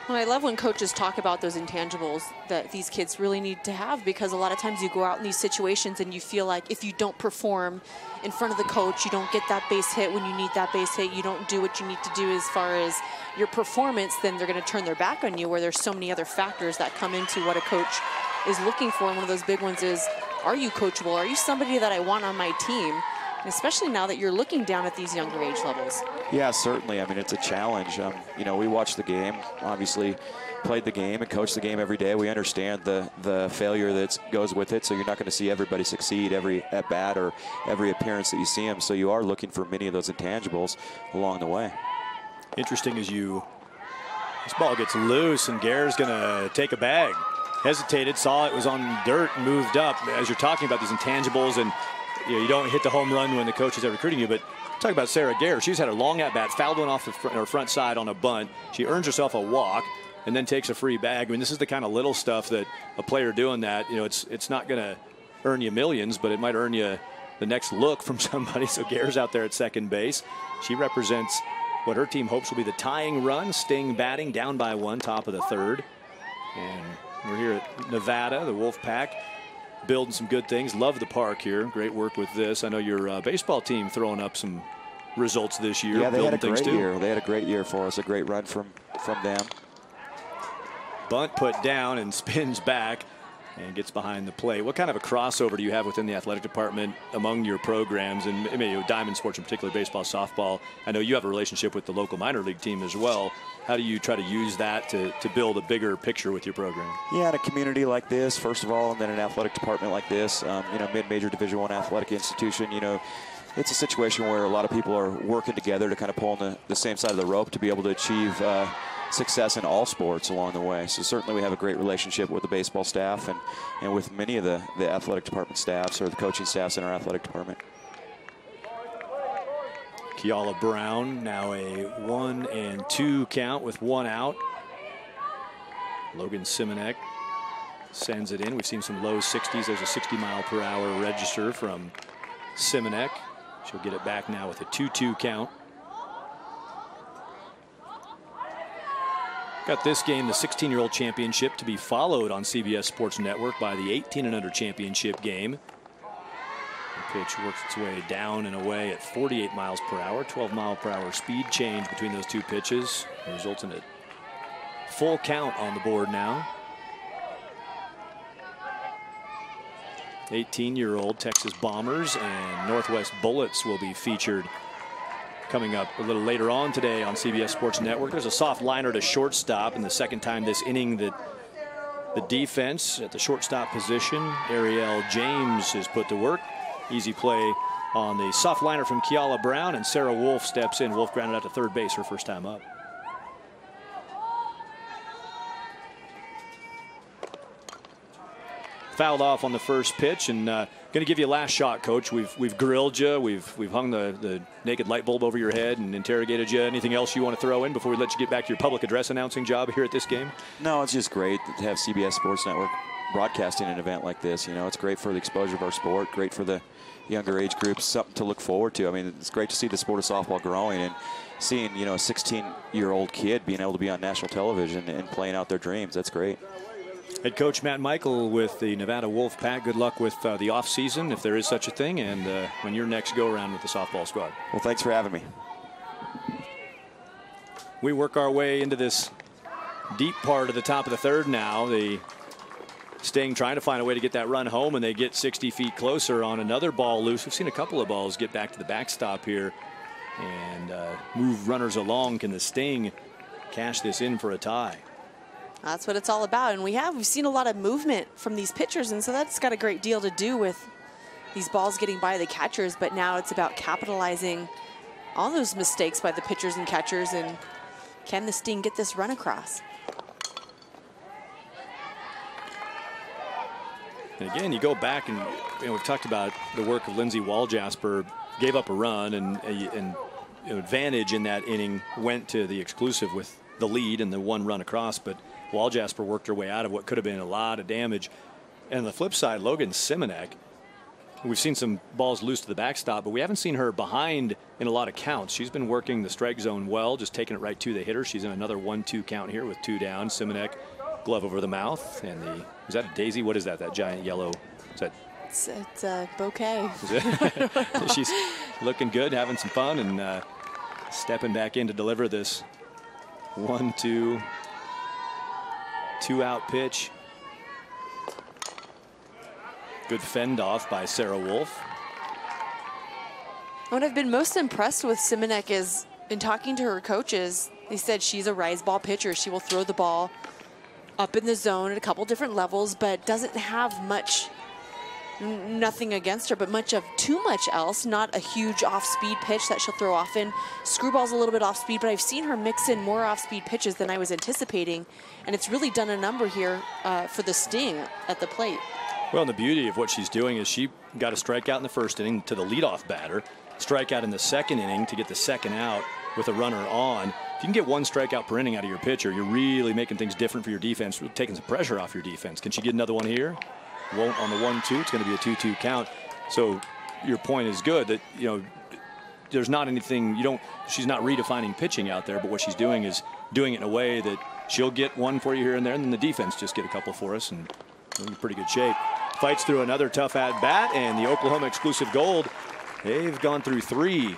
S6: Well, I love when coaches talk about those intangibles that these kids really need to have, because a lot of times you go out in these situations and you feel like if you don't perform in front of the coach, you don't get that base hit when you need that base hit, you don't do what you need to do as far as your performance, then they're going to turn their back on you, where there's so many other factors that come into what a coach is looking for. And one of those big ones is, are you coachable? Are you somebody that I want on my team? Especially now that you're looking down at these younger age levels.
S5: Yeah, certainly. I mean, it's a challenge. You know, we watch the game, obviously played the game and coached the game every day. We understand the failure that goes with it, so you're not going to see everybody succeed every at bat or every appearance that you see them. So you are looking for many of those intangibles along the way.
S1: Interesting as this ball gets loose and Gare's going to take a bag. Hesitated, saw it was on dirt, moved up. As you're talking about these intangibles, and you don't hit the home run when the coach is recruiting you, but talk about Sarah Gare. She's had a long at-bat, fouled one off her front side on a bunt. She earns herself a walk and then takes a free bag. I mean, this is the kind of little stuff that a player doing that, you know, it's not going to earn you millions, but it might earn you the next look from somebody. So Gare's out there at second base. She represents what her team hopes will be the tying run. Sting batting, down by 1, top of the third. And we're here at Nevada, the Wolfpack, building some good things. Love the park here. Great work with this. I know your baseball team throwing up some results this year.
S5: Yeah, they had a
S1: things
S5: great
S1: too.
S5: year. They had a great year for us. A great run from them.
S1: Bunt put down and spins back and gets behind the plate. What kind of a crossover do you have within the athletic department among your programs, and maybe diamond sports in particular, baseball, softball? I know you have a relationship with the local minor league team as well. How do you try to use that to build a bigger picture with your program?
S5: Yeah, in a community like this, first of all, and then an athletic department like this, you know, mid-major Division I athletic institution, you know, it's a situation where a lot of people are working together to kind of pull on the same side of the rope to be able to achieve success in all sports along the way. So certainly we have a great relationship with the baseball staff and with many of the athletic department staffs or the coaching staffs in our athletic department.
S1: Kiala Brown now a 1-2 count with 1 out. Logan Simonek sends it in. We've seen some low 60s. There's a 60-mile-per-hour register from Simonek. She'll get it back now with a 2-2 count. Got this game, the 16-year-old championship, to be followed on CBS Sports Network by the 18 and under championship game. The pitch works its way down and away at 48 miles per hour, 12-mile-per-hour speed change between those two pitches. It results in a full count on the board now. 18-year-old Texas Bombers and Northwest Bullets will be featured coming up a little later on today on CBS Sports Network. There's a soft liner to shortstop, and the second time this inning that the defense at the shortstop position, Ariel James, is put to work. Easy play on the soft liner from Kiala Brown, and Sarah Wolf steps in. Wolf grounded out to third base her first time up. Fouled off on the first pitch, and going to give you a last shot, Coach. We've grilled you. We've hung the naked light bulb over your head and interrogated you. Anything else you want to throw in before we let you get back to your public address announcing job here at this game?
S5: No, it's just great to have CBS Sports Network broadcasting an event like this. You know, it's great for the exposure of our sport, great for the younger age groups, something to look forward to. I mean, it's great to see the sport of softball growing and seeing, you know, a 16-year-old kid being able to be on national television and playing out their dreams. That's great.
S1: Head coach Matt Michael with the Nevada Wolfpack. Good luck with the off season, if there is such a thing, and when your next go around with the softball squad.
S5: Well, thanks for having me.
S1: We work our way into this deep part of the top of the third now. The Sting trying to find a way to get that run home, and they get 60 feet closer on another ball loose. We've seen a couple of balls get back to the backstop here and move runners along. Can the Sting cash this in for a tie?
S6: That's what it's all about, and we've seen a lot of movement from these pitchers, and so that's got a great deal to do with these balls getting by the catchers. But now it's about capitalizing on those mistakes by the pitchers and catchers, and can the Sting get this run across?
S1: And again, you go back and we've talked about the work of Lindsay Waljasper. Gave up a run and advantage in that inning went to the exclusive with the lead and the 1 run across, but Waljasper worked her way out of what could have been a lot of damage. And on the flip side, Logan Simonek, we've seen some balls loose to the backstop, but we haven't seen her behind in a lot of counts. She's been working the strike zone well, just taking it right to the hitter. She's in another 1-2 count here with 2 down. Simonek, glove over the mouth, and is that a daisy? What is that? That giant yellow? Is that?
S6: It's a bouquet.
S1: She's looking good, having some fun, and stepping back in to deliver this 1-2, 2-out pitch. Good fend off by Sarah Wolf.
S6: What I've been most impressed with Simonek is, in talking to her coaches, they said she's a rise ball pitcher. She will throw the ball up in the zone at a couple different levels, but doesn't have much, nothing against her, but too much else. Not a huge off-speed pitch that she'll throw often. Screwball's a little bit off-speed, but I've seen her mix in more off-speed pitches than I was anticipating, and it's really done a number here for the Sting at the plate.
S1: Well, and the beauty of what she's doing is she got a strikeout in the first inning to the leadoff batter, strikeout in the second inning to get the second out with a runner on. If you can get 1 strikeout per inning out of your pitcher, you're really making things different for your defense, taking some pressure off your defense. Can she get another one here? Won't on the 1-2. It's going to be a 2-2 count. So your point is good that, you know, there's not anything she's not redefining pitching out there, but what she's doing is doing it in a way that she'll get 1 for you here and there, and then the defense just get a couple for us, and we're in pretty good shape. Fights through another tough at bat, and the Oklahoma exclusive Gold, they've gone through 3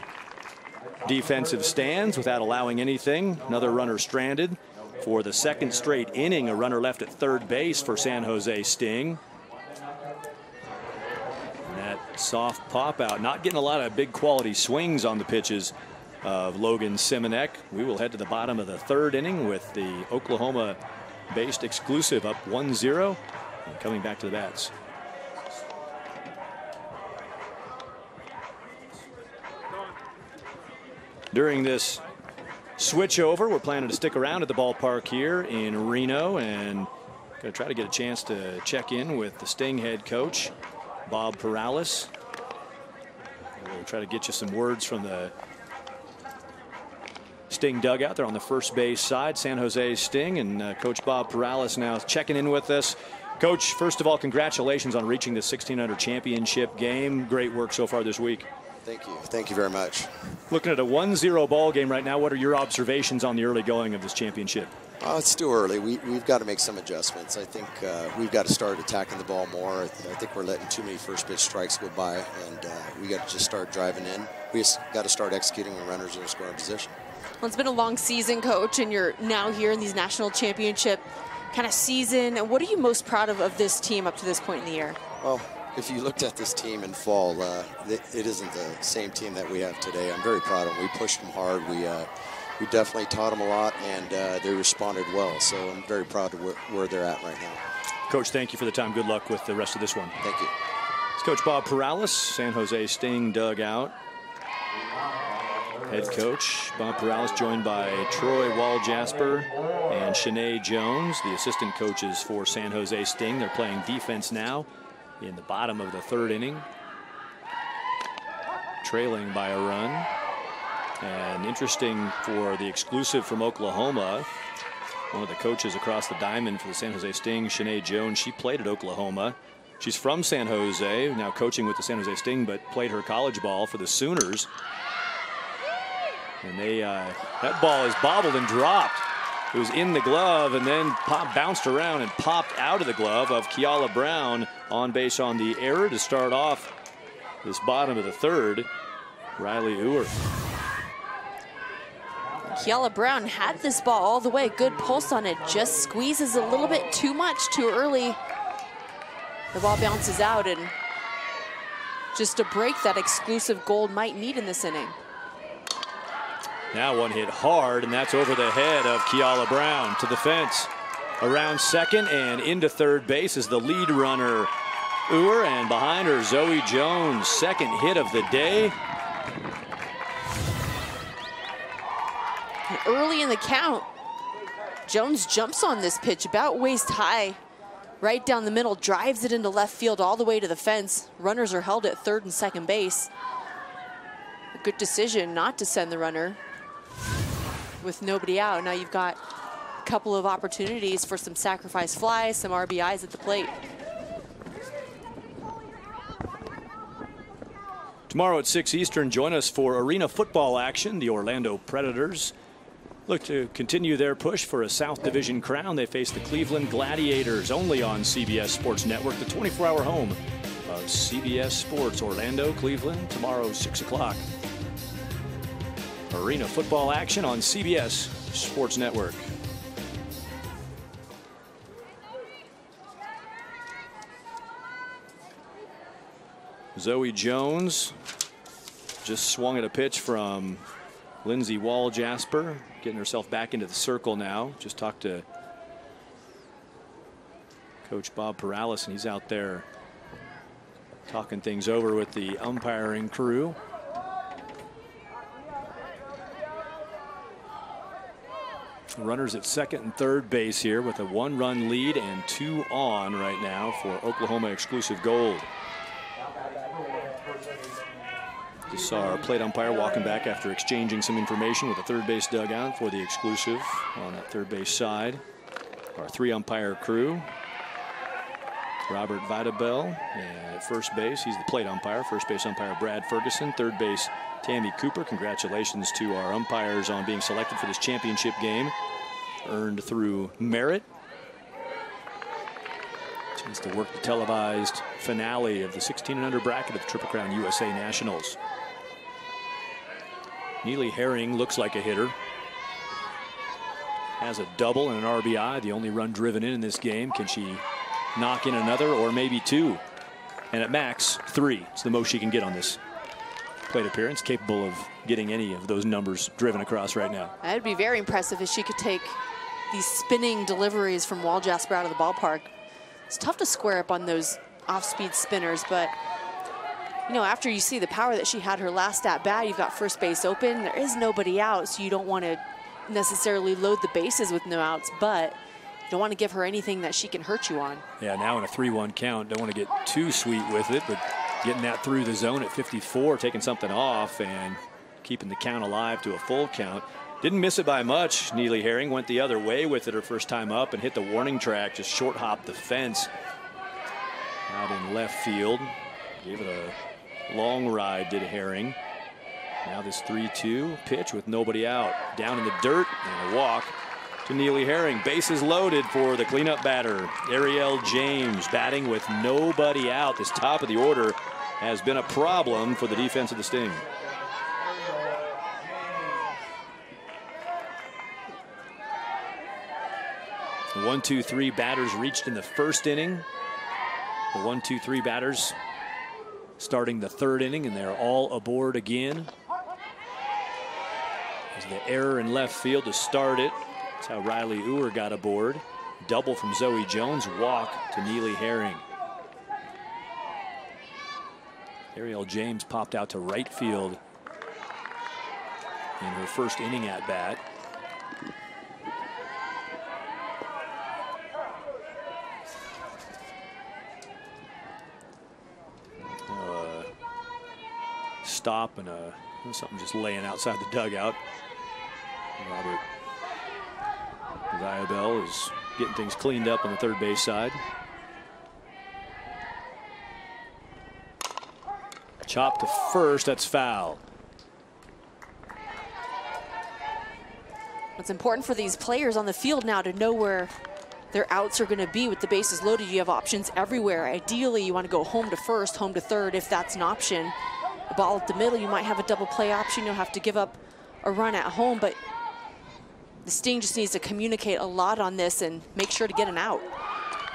S1: defensive stands without allowing anything. Another runner stranded for the 2nd straight inning. A runner left at third base for San Jose Sting. And that soft pop out, not getting a lot of big quality swings on the pitches of Logan Simonek. We will head to the bottom of the 3rd inning with the Oklahoma based exclusive up 1-0 and coming back to the bats. During this switch over, we're planning to stick around at the ballpark here in Reno and going to try to get a chance to check in with the Sting head coach, Bob Perales. We'll try to get you some words from the Sting dugout there on the first base side, San Jose Sting, and Coach Bob Perales now checking in with us. Coach, first of all, congratulations on reaching the 1600 championship game. Great work so far this week.
S7: Thank you. Thank you very much.
S1: Looking at a 1-0 ball game right now, what are your observations on the early going of this championship?
S7: It's still early. We've got to make some adjustments. I think we've got to start attacking the ball more. I think we're letting too many first pitch strikes go by, and we got to just start driving in. We just got to start executing when runners in a scoring position.
S6: Well, it's been a long season, Coach, and you're now here in these national championship kind of season. What are you most proud of this team up to this point in the year? Well,
S7: if you looked at this team in fall, it isn't the same team that we have today. I'm very proud of them. We pushed them hard. We definitely taught them a lot, and they responded well. So I'm very proud of where they're at right now.
S1: Coach, thank you for the time. Good luck with the rest of this one.
S7: Thank you.
S1: It's Coach Bob Perales, San Jose Sting dugout. Head coach Bob Perales, joined by Troy Waljasper and Shanae Jones, the assistant coaches for San Jose Sting. They're playing defense now in the bottom of the 3rd inning, trailing by a run. And interesting for the exclusive from Oklahoma, one of the coaches across the diamond for the San Jose Sting, Shanae Jones, she played at Oklahoma. She's from San Jose, now coaching with the San Jose Sting, but played her college ball for the Sooners. And that ball is bobbled and dropped. It was in the glove and then bounced around and popped out of the glove of Kiala Brown, on base on the error to start off this bottom of the 3rd. Riley Uhr.
S6: Kiala Brown had this ball all the way. Good pulse on it. Just squeezes a little bit too much too early. The ball bounces out, and just a break that exclusive Gold might need in this inning.
S1: Now one hit hard, and that's over the head of Kiala Brown to the fence. Around second and into third base is the lead runner, Uhr, and behind her, Zoe Jones. Second hit of the day.
S6: And early in the count, Jones jumps on this pitch about waist high, right down the middle, drives it into left field all the way to the fence. Runners are held at 3rd and 2nd base. good decision not to send the runner with nobody out. Now you've got a couple of opportunities for some sacrifice flies, some RBIs at the plate.
S1: Tomorrow at 6 Eastern, join us for arena football action. The Orlando Predators look to continue their push for a South Division crown. They face the Cleveland Gladiators, only on CBS Sports Network, the 24-hour home of CBS Sports. Orlando, Cleveland, tomorrow 6 o'clock. Arena football action on CBS Sports Network. Zoe Jones just swung at a pitch from Lindsey Wall-Jasper, getting herself back into the circle now. Just talked to Coach Bob Perales, and he's out there talking things over with the umpiring crew. Runners at second and third base here with a 1-run lead and 2 on right now for Oklahoma exclusive gold. Just saw our plate umpire walking back after exchanging some information with the third base dugout for the exclusive on that third base side. Our 3 umpire crew. Robert Vidabell at first base. He's the plate umpire. First base umpire Brad Ferguson. Third base Tammy Cooper. Congratulations to our umpires on being selected for this championship game. Earned through merit. Chance to work the televised finale of the 16 and under bracket of the Triple Crown USA Nationals. Neely Herring looks like a hitter. Has a double and an RBI, the only run driven in this game. Can she knock in another or maybe 2? And at max 3. It's the most she can get on this plate appearance. Capable of getting any of those numbers driven across right now.
S6: That'd be very impressive if she could take these spinning deliveries from Wall-Jasper out of the ballpark. It's tough to square up on those off-speed spinners, but you know, after you see the power that she had her last at bat, you've got first base open. There is nobody out, so you don't want to necessarily load the bases with no outs, but you don't want to give her anything that she can hurt you on.
S1: Yeah, now in a 3-1 count, don't want to get too sweet with it, but getting that through the zone at 54, taking something off and keeping the count alive to a full count. Didn't miss it by much. Neely Herring went the other way with it her first time up and hit the warning track, just short hopped the fence out in left field. Gave it a long ride, did Herring. Now this 3-2 pitch with nobody out. Down in the dirt and a walk to Neely Herring. Bases loaded for the cleanup batter. Ariel James batting with nobody out. This top of the order has been a problem for the defense of the Sting. The 1-2-3 batters reached in the first inning. The 1-2-3 batters starting the third inning, and they're all aboard again. As the error in left field to start it. That's how Riley Uhr got aboard. Double from Zoe Jones, walk to Neely Herring. Ariel James popped out to right field in her first inning at bat. Stop and something just laying outside the dugout. Robert Viabel is getting things cleaned up on the third base side. Chop to first, that's foul.
S6: It's important for these players on the field now to know where their outs are going to be with the bases loaded. You have options everywhere. Ideally, you want to go home to first, home to third, if that's an option. The ball at the middle, you might have a double play option. You'll have to give up a run at home, but the Sting just needs to communicate a lot on this and make sure to get an out.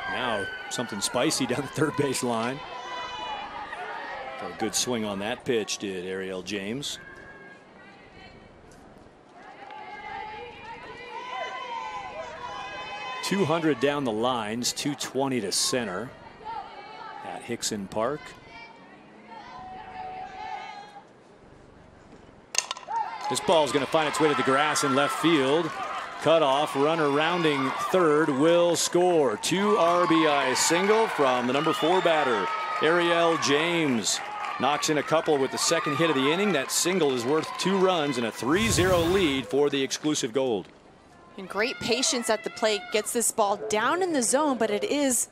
S1: Now something spicy down the third base line. A good swing on that pitch did Ariel James. .200 down the lines, 220 to center at Hickson Park. This ball is going to find its way to the grass in left field. Cut off, runner rounding third will score. 2 RBI single from the number 4 batter, Ariel James. knocks in a couple with the second hit of the inning. That single is worth 2 runs and a 3-0 lead for the exclusive gold.
S6: And great patience at the plate. Gets this ball down in the zone, but it is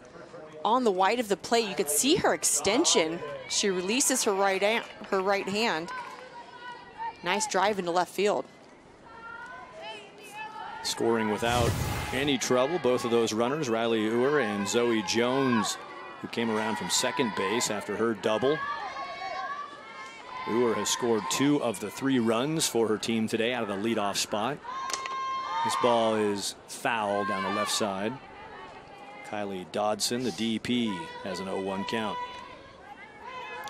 S6: on the wide of the plate. You could see her extension. She releases her right hand. Nice drive into left field.
S1: Scoring without any trouble, both of those runners, Riley Uhr and Zoe Jones, who came around from second base after her double. Uhr has scored 2 of the 3 runs for her team today out of the leadoff spot. This ball is foul down the left side. Kylie Dodson, the DP, has an 0-1 count.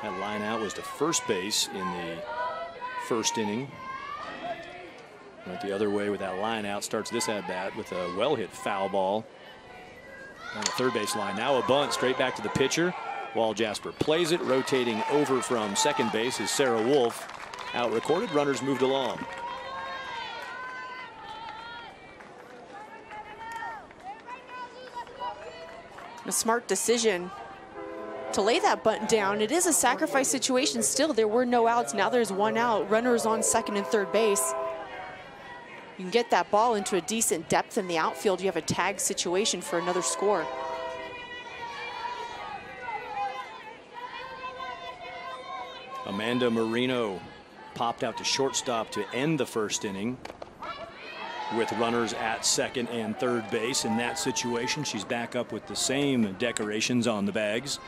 S1: That line out was to first base in the first inning. Went the other way with that line out. Starts this at bat with a well-hit foul ball on the third base line. Now a bunt straight back to the pitcher. Wall Jasper plays it. Rotating over from second base is Sarah Wolf. Out recorded. Runners moved along.
S6: A smart decision to lay that bunt down. It is a sacrifice situation still. There were no outs. Now there's 1 out. Runners on second and third base. You can get that ball into a decent depth in the outfield. You have a tag situation for another score.
S1: Amanda Marino popped out to shortstop to end the first inning with runners at second and third base. In that situation, she's back up with the same decorations on the bags.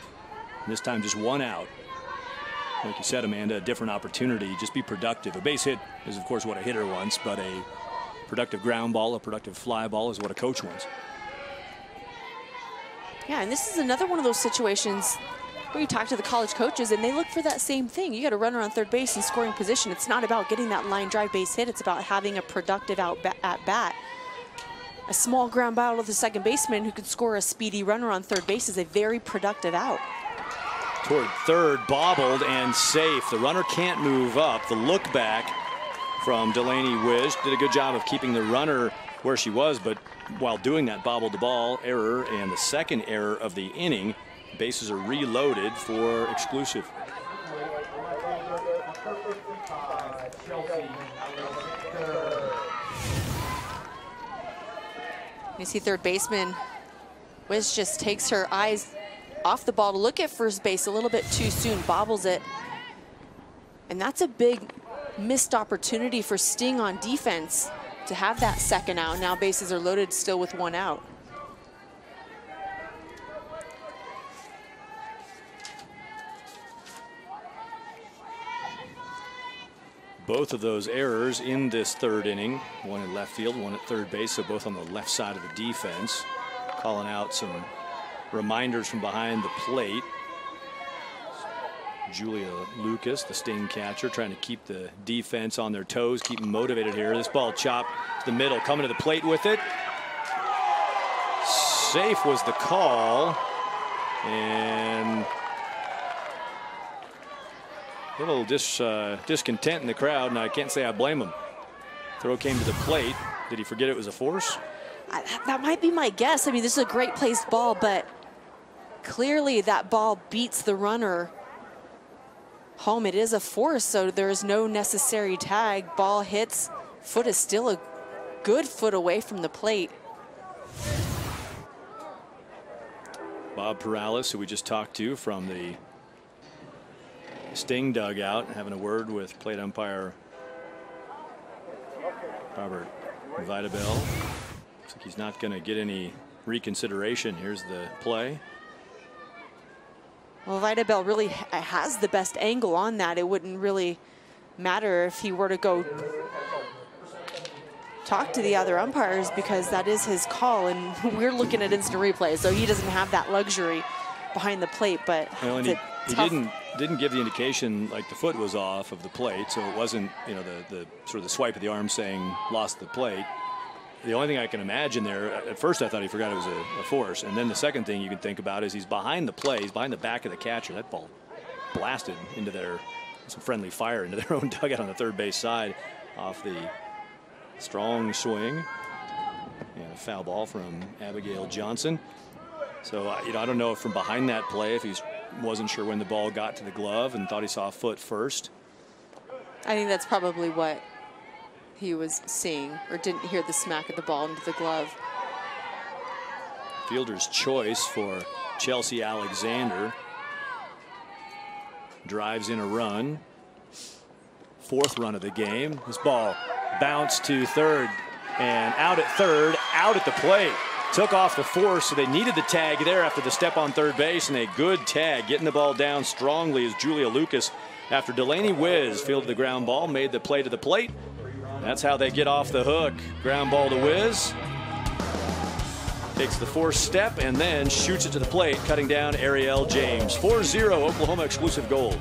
S1: This time just 1 out. Like you said, Amanda, a different opportunity. Just be productive. A base hit is, of course, what a hitter wants, but a productive ground ball, a productive fly ball is what a coach wants.
S6: Yeah, and this is another one of those situations where you talk to the college coaches and they look for that same thing. You got a runner on third base in scoring position. It's not about getting that line drive base hit. It's about having a productive at bat. A small ground ball to the second baseman who could score a speedy runner on third base is a very productive out.
S1: Toward third, bobbled and safe. The runner can't move up. The look back from Delaney Wish did a good job of keeping the runner where she was, but while doing that, bobbled the ball. Error, and the second error of the inning. Bases are reloaded for exclusive.
S6: You see third baseman Wiz just takes her eyes off the ball to look at first base a little bit too soon, bobbles it. And that's a big missed opportunity for Sting on defense to have that second out. Now bases are loaded still with 1 out.
S1: Both of those errors in this third inning, one in left field, one at third base, so both on the left side of the defense. Calling out some reminders from behind the plate. Julia Lucas, the Sting catcher, trying to keep the defense on their toes, keep them motivated here. This ball chopped to the middle, coming to the plate with it. Safe was the call, and a little discontent in the crowd, and I can't say I blame him. Throw came to the plate. Did he forget it was a force?
S6: That might be my guess. I mean, this is a great placed ball, but clearly that ball beats the runner home. It is a force, so there is no necessary tag. Ball hits. Foot is still a good foot away from the plate.
S1: Bob Perales, who we just talked to from the Sting dugout, having a word with plate umpire Robert Vidabell. Looks like he's not going to get any reconsideration. Here's the play.
S6: Well, Vidabell really has the best angle on that. It wouldn't really matter if he were to go talk to the other umpires, because that is his call, and we're looking at instant replay, so he doesn't have that luxury behind the plate. But
S1: well, and he didn't give the indication like the foot was off of the plate, so it wasn't, you know, the sort of the swipe of the arm saying lost the plate. The only thing I can imagine there, at first I thought he forgot it was a force, and then the second thing you can think about is he's behind the play, he's behind the back of the catcher. That ball blasted into some friendly fire into their own dugout on the third base side off the strong swing, and a foul ball from Abigail Johnson. So I don't know if from behind that play, if he's wasn't sure when the ball got to the glove and thought he saw a foot first.
S6: I think that's probably what he was seeing, or didn't hear the smack of the ball into the glove.
S1: Fielder's choice for Chelsea Alexander. Drives in a run. 4th run of the game. This ball bounced to third and out at third, out at the plate. Took off the force, so they needed the tag there after the step on third base, and a good tag. Getting the ball down strongly is Julia Lucas after Delaney Wiz fielded the ground ball, made the play to the plate. That's how they get off the hook. Ground ball to Wiz. Takes the forced step and then shoots it to the plate, cutting down Ariel James. 4-0 Oklahoma exclusive gold.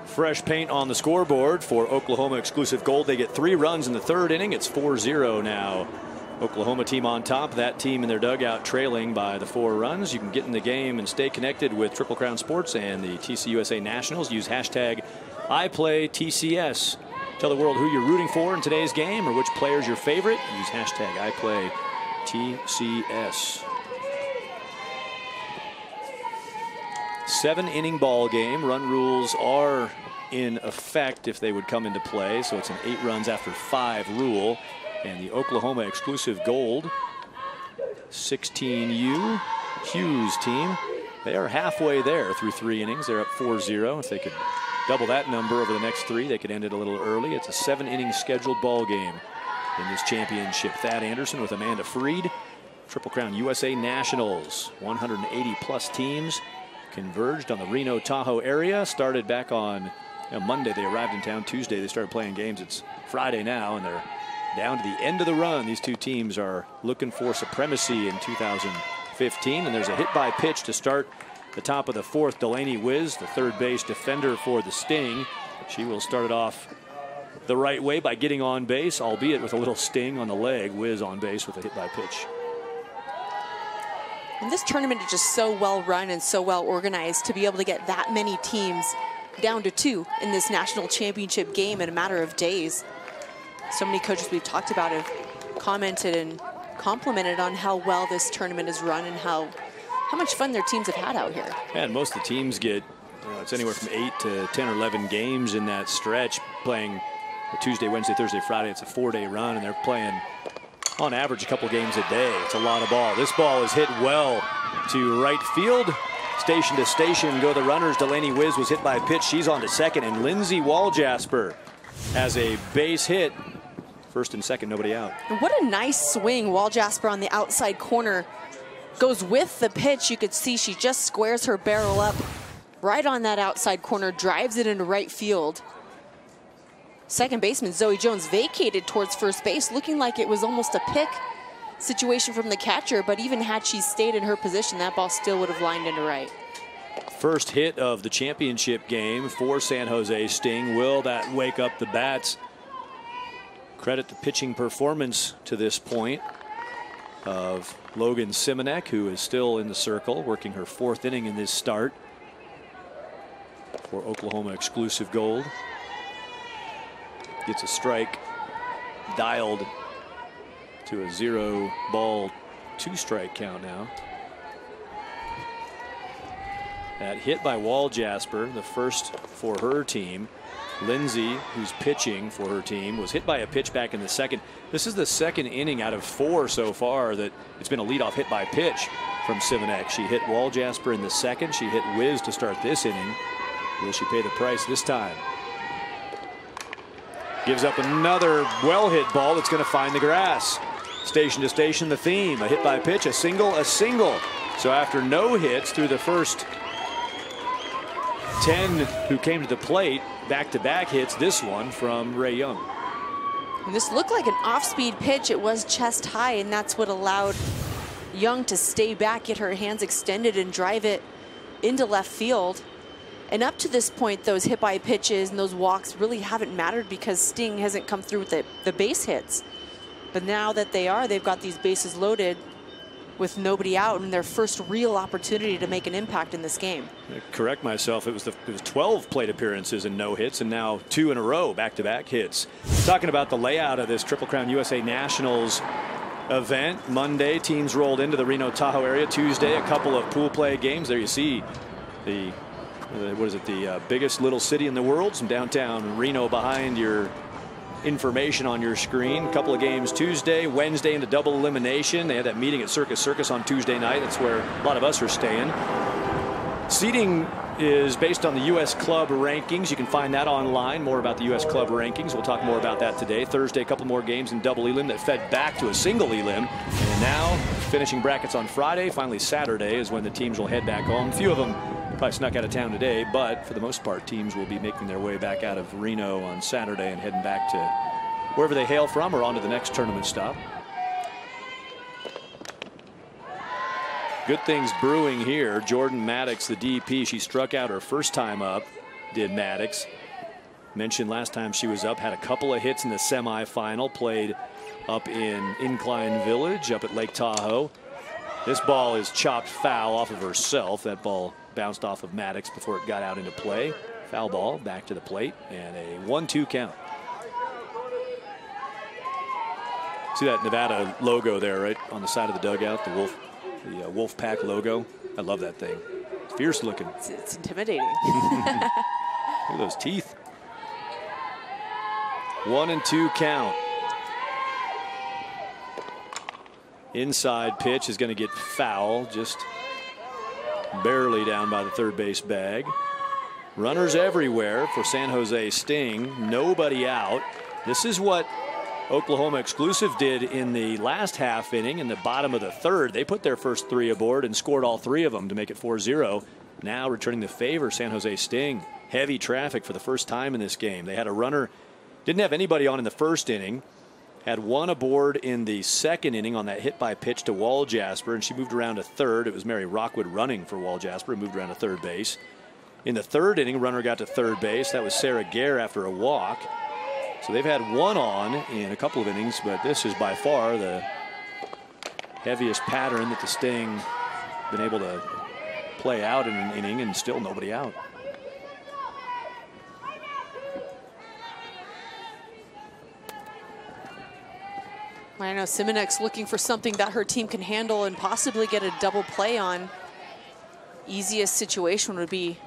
S1: Fresh paint on the scoreboard for Oklahoma exclusive gold. They get 3 runs in the 3rd inning. It's 4-0 now. Oklahoma team on top. That team in their dugout trailing by the 4 runs. You can get in the game and stay connected with Triple Crown Sports and the TCUSA Nationals. Use hashtag IPlayTCS. Tell the world who you're rooting for in today's game or which player's your favorite. Use hashtag IPlayTCS. 7-inning ball game. Run rules are in effect if they would come into play. So it's an 8 runs after 5 rule. And the Oklahoma exclusive gold 16U Hughes team, they are halfway there through 3 innings. They're up 4-0. If they could double that number over the next 3, they could end it a little early. It's a 7-inning scheduled ball game in this championship. Thad Anderson with Amanda Freed. Triple Crown USA Nationals. 180 plus teams converged on the Reno Tahoe area. Started back on Monday. They arrived in town Tuesday. They started playing games. It's Friday now, and they're down to the end of the run. These 2 teams are looking for supremacy in 2015. And there's a hit by pitch to start the top of the 4th. Delaney Wiz, the 3rd base defender for the Sting. She will start it off the right way by getting on base, albeit with a little sting on the leg. Wiz on base with a hit by pitch.
S6: And this tournament is just so well run and so well organized to be able to get that many teams down to 2 in this national championship game in a matter of days. So many coaches we've talked about have commented and complimented on how well this tournament is run and how much fun their teams have had out here.
S1: Yeah, and most of the teams get, it's anywhere from 8 to 10 or 11 games in that stretch, playing Tuesday, Wednesday, Thursday, Friday. It's a 4-day run, and they're playing on average a couple games a day. It's a lot of ball. This ball is hit well to right field. Station to station go the runners. Delaney Wiz was hit by a pitch. She's on to second, and Lindsey Waljasper has a base hit. First and second, nobody out.
S6: And what a nice swing. Waljasper on the outside corner goes with the pitch. You could see she just squares her barrel up right on that outside corner, drives it into right field. second baseman Zoe Jones vacated towards first base, looking like it was almost a pick situation from the catcher, but even had she stayed in her position, that ball still would have lined into right.
S1: First hit of the championship game for San Jose Sting. Will that wake up the bats? Credit the pitching performance to this point of Logan Simonek, who is still in the circle, working her 4th inning in this start for Oklahoma exclusive gold. Gets a strike, dialed to a 0-ball 2-strike count now. That hit by Wall Jasper, the first for her team. Lindsay, who's pitching for her team, was hit by a pitch back in the second. This is the second inning out of 4 so far that it's been a leadoff hit by pitch from Simonek. She hit Wall Jasper in the second. She hit Wiz to start this inning. Will she pay the price this time? Gives up another well-hit ball that's going to find the grass. Station to station, the theme. A hit by pitch, a single, a single. So after no hits through the first 10 who came to the plate, back-to-back hits, this one from Ray Young.
S6: And this looked like an off-speed pitch. It was chest high, and that's what allowed Young to stay back, get her hands extended, and drive it into left field. And up to this point, those hit by pitches and those walks really haven't mattered because Sting hasn't come through with the base hits. But now that they are, they've got these bases loaded with nobody out, and their first real opportunity to make an impact in this game.
S1: Correct myself. It was 12 plate appearances and no hits, and now 2 in a row, back-to-back hits. Talking about the layout of this Triple Crown USA Nationals event. Monday, teams rolled into the Reno Tahoe area. Tuesday, a couple of pool play games. There you see the what is it, the biggest little city in the world, some downtown Reno behind your information on your screen. A couple of games Tuesday, Wednesday into double elimination. They had that meeting at Circus on Tuesday night. That's where a lot of us are staying. Seating is based on the U.S. Club rankings. You can find that online. More about the U.S. Club rankings. We'll talk more about that today. Thursday, a couple more games in double elim that fed back to a single elim. And now finishing brackets on Friday. Finally Saturday is when the teams will head back home. A few of them probably snuck out of town today, but for the most part, teams will be making their way back out of Reno on Saturday and heading back to wherever they hail from or on to the next tournament stop. Good things brewing here. Jordan Maddox, the DP, she struck out her first time up, did Maddox. Mentioned last time she was up, had a couple of hits in the semifinal, played up in Incline Village, up at Lake Tahoe. This ball is chopped foul off of herself. That ball bounced off of Maddox before it got out into play. Foul ball back to the plate and a 1-2 count. See that Nevada logo there right on the side of the dugout, the Wolf Pack logo. I love that thing. It's fierce looking.
S6: It's intimidating.
S1: Look at those teeth. 1-2 count. Inside pitch is going to get foul, just barely down by the third base bag. Runners everywhere for San Jose Sting. Nobody out. This is what Oklahoma exclusive did in the last half inning in the bottom of the third. They put their first 3 aboard and scored all 3 of them to make it 4-0. Now returning the favor, San Jose Sting. Heavy traffic for the first time in this game. They had a runner, didn't have anybody on in the first inning. Had 1 aboard in the second inning on that hit by pitch to Wall Jasper, and she moved around to third. It was Mary Rockwood running for Wall Jasper and moved around to third base. In the third inning, runner got to third base. That was Sarah Gare after a walk. So they've had 1 on in a couple of innings, but this is by far the heaviest pattern that the Sting been able to play out in an inning, and still nobody out.
S6: I know Simonek's looking for something that her team can handle and possibly get a double play on. Easiest situation would be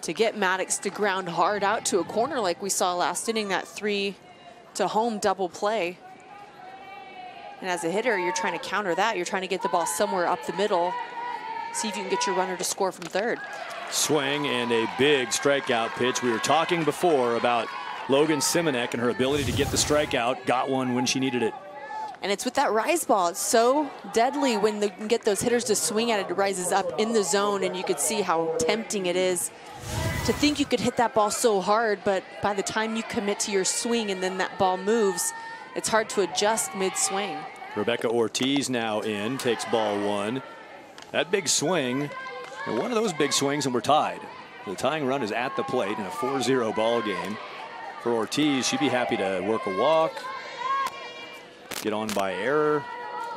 S6: to get Maddox to ground hard out to a corner like we saw last inning, that 3 to home double play. And as a hitter, you're trying to counter that. You're trying to get the ball somewhere up the middle. See if you can get your runner to score from third.
S1: Swing and a big strikeout pitch. We were talking before about Logan Simonek and her ability to get the strikeout. Got one when she needed it.
S6: And it's with that rise ball. It's so deadly when they can get those hitters to swing at it. It rises up in the zone, and you could see how tempting it is to think you could hit that ball so hard, but by the time you commit to your swing and then that ball moves, it's hard to adjust mid-swing.
S1: Rebecca Ortiz now in, takes ball 1. That big swing, and one of those big swings, and we're tied. The tying run is at the plate in a 4-0 ball game. For Ortiz, she'd be happy to work a walk, get on by error,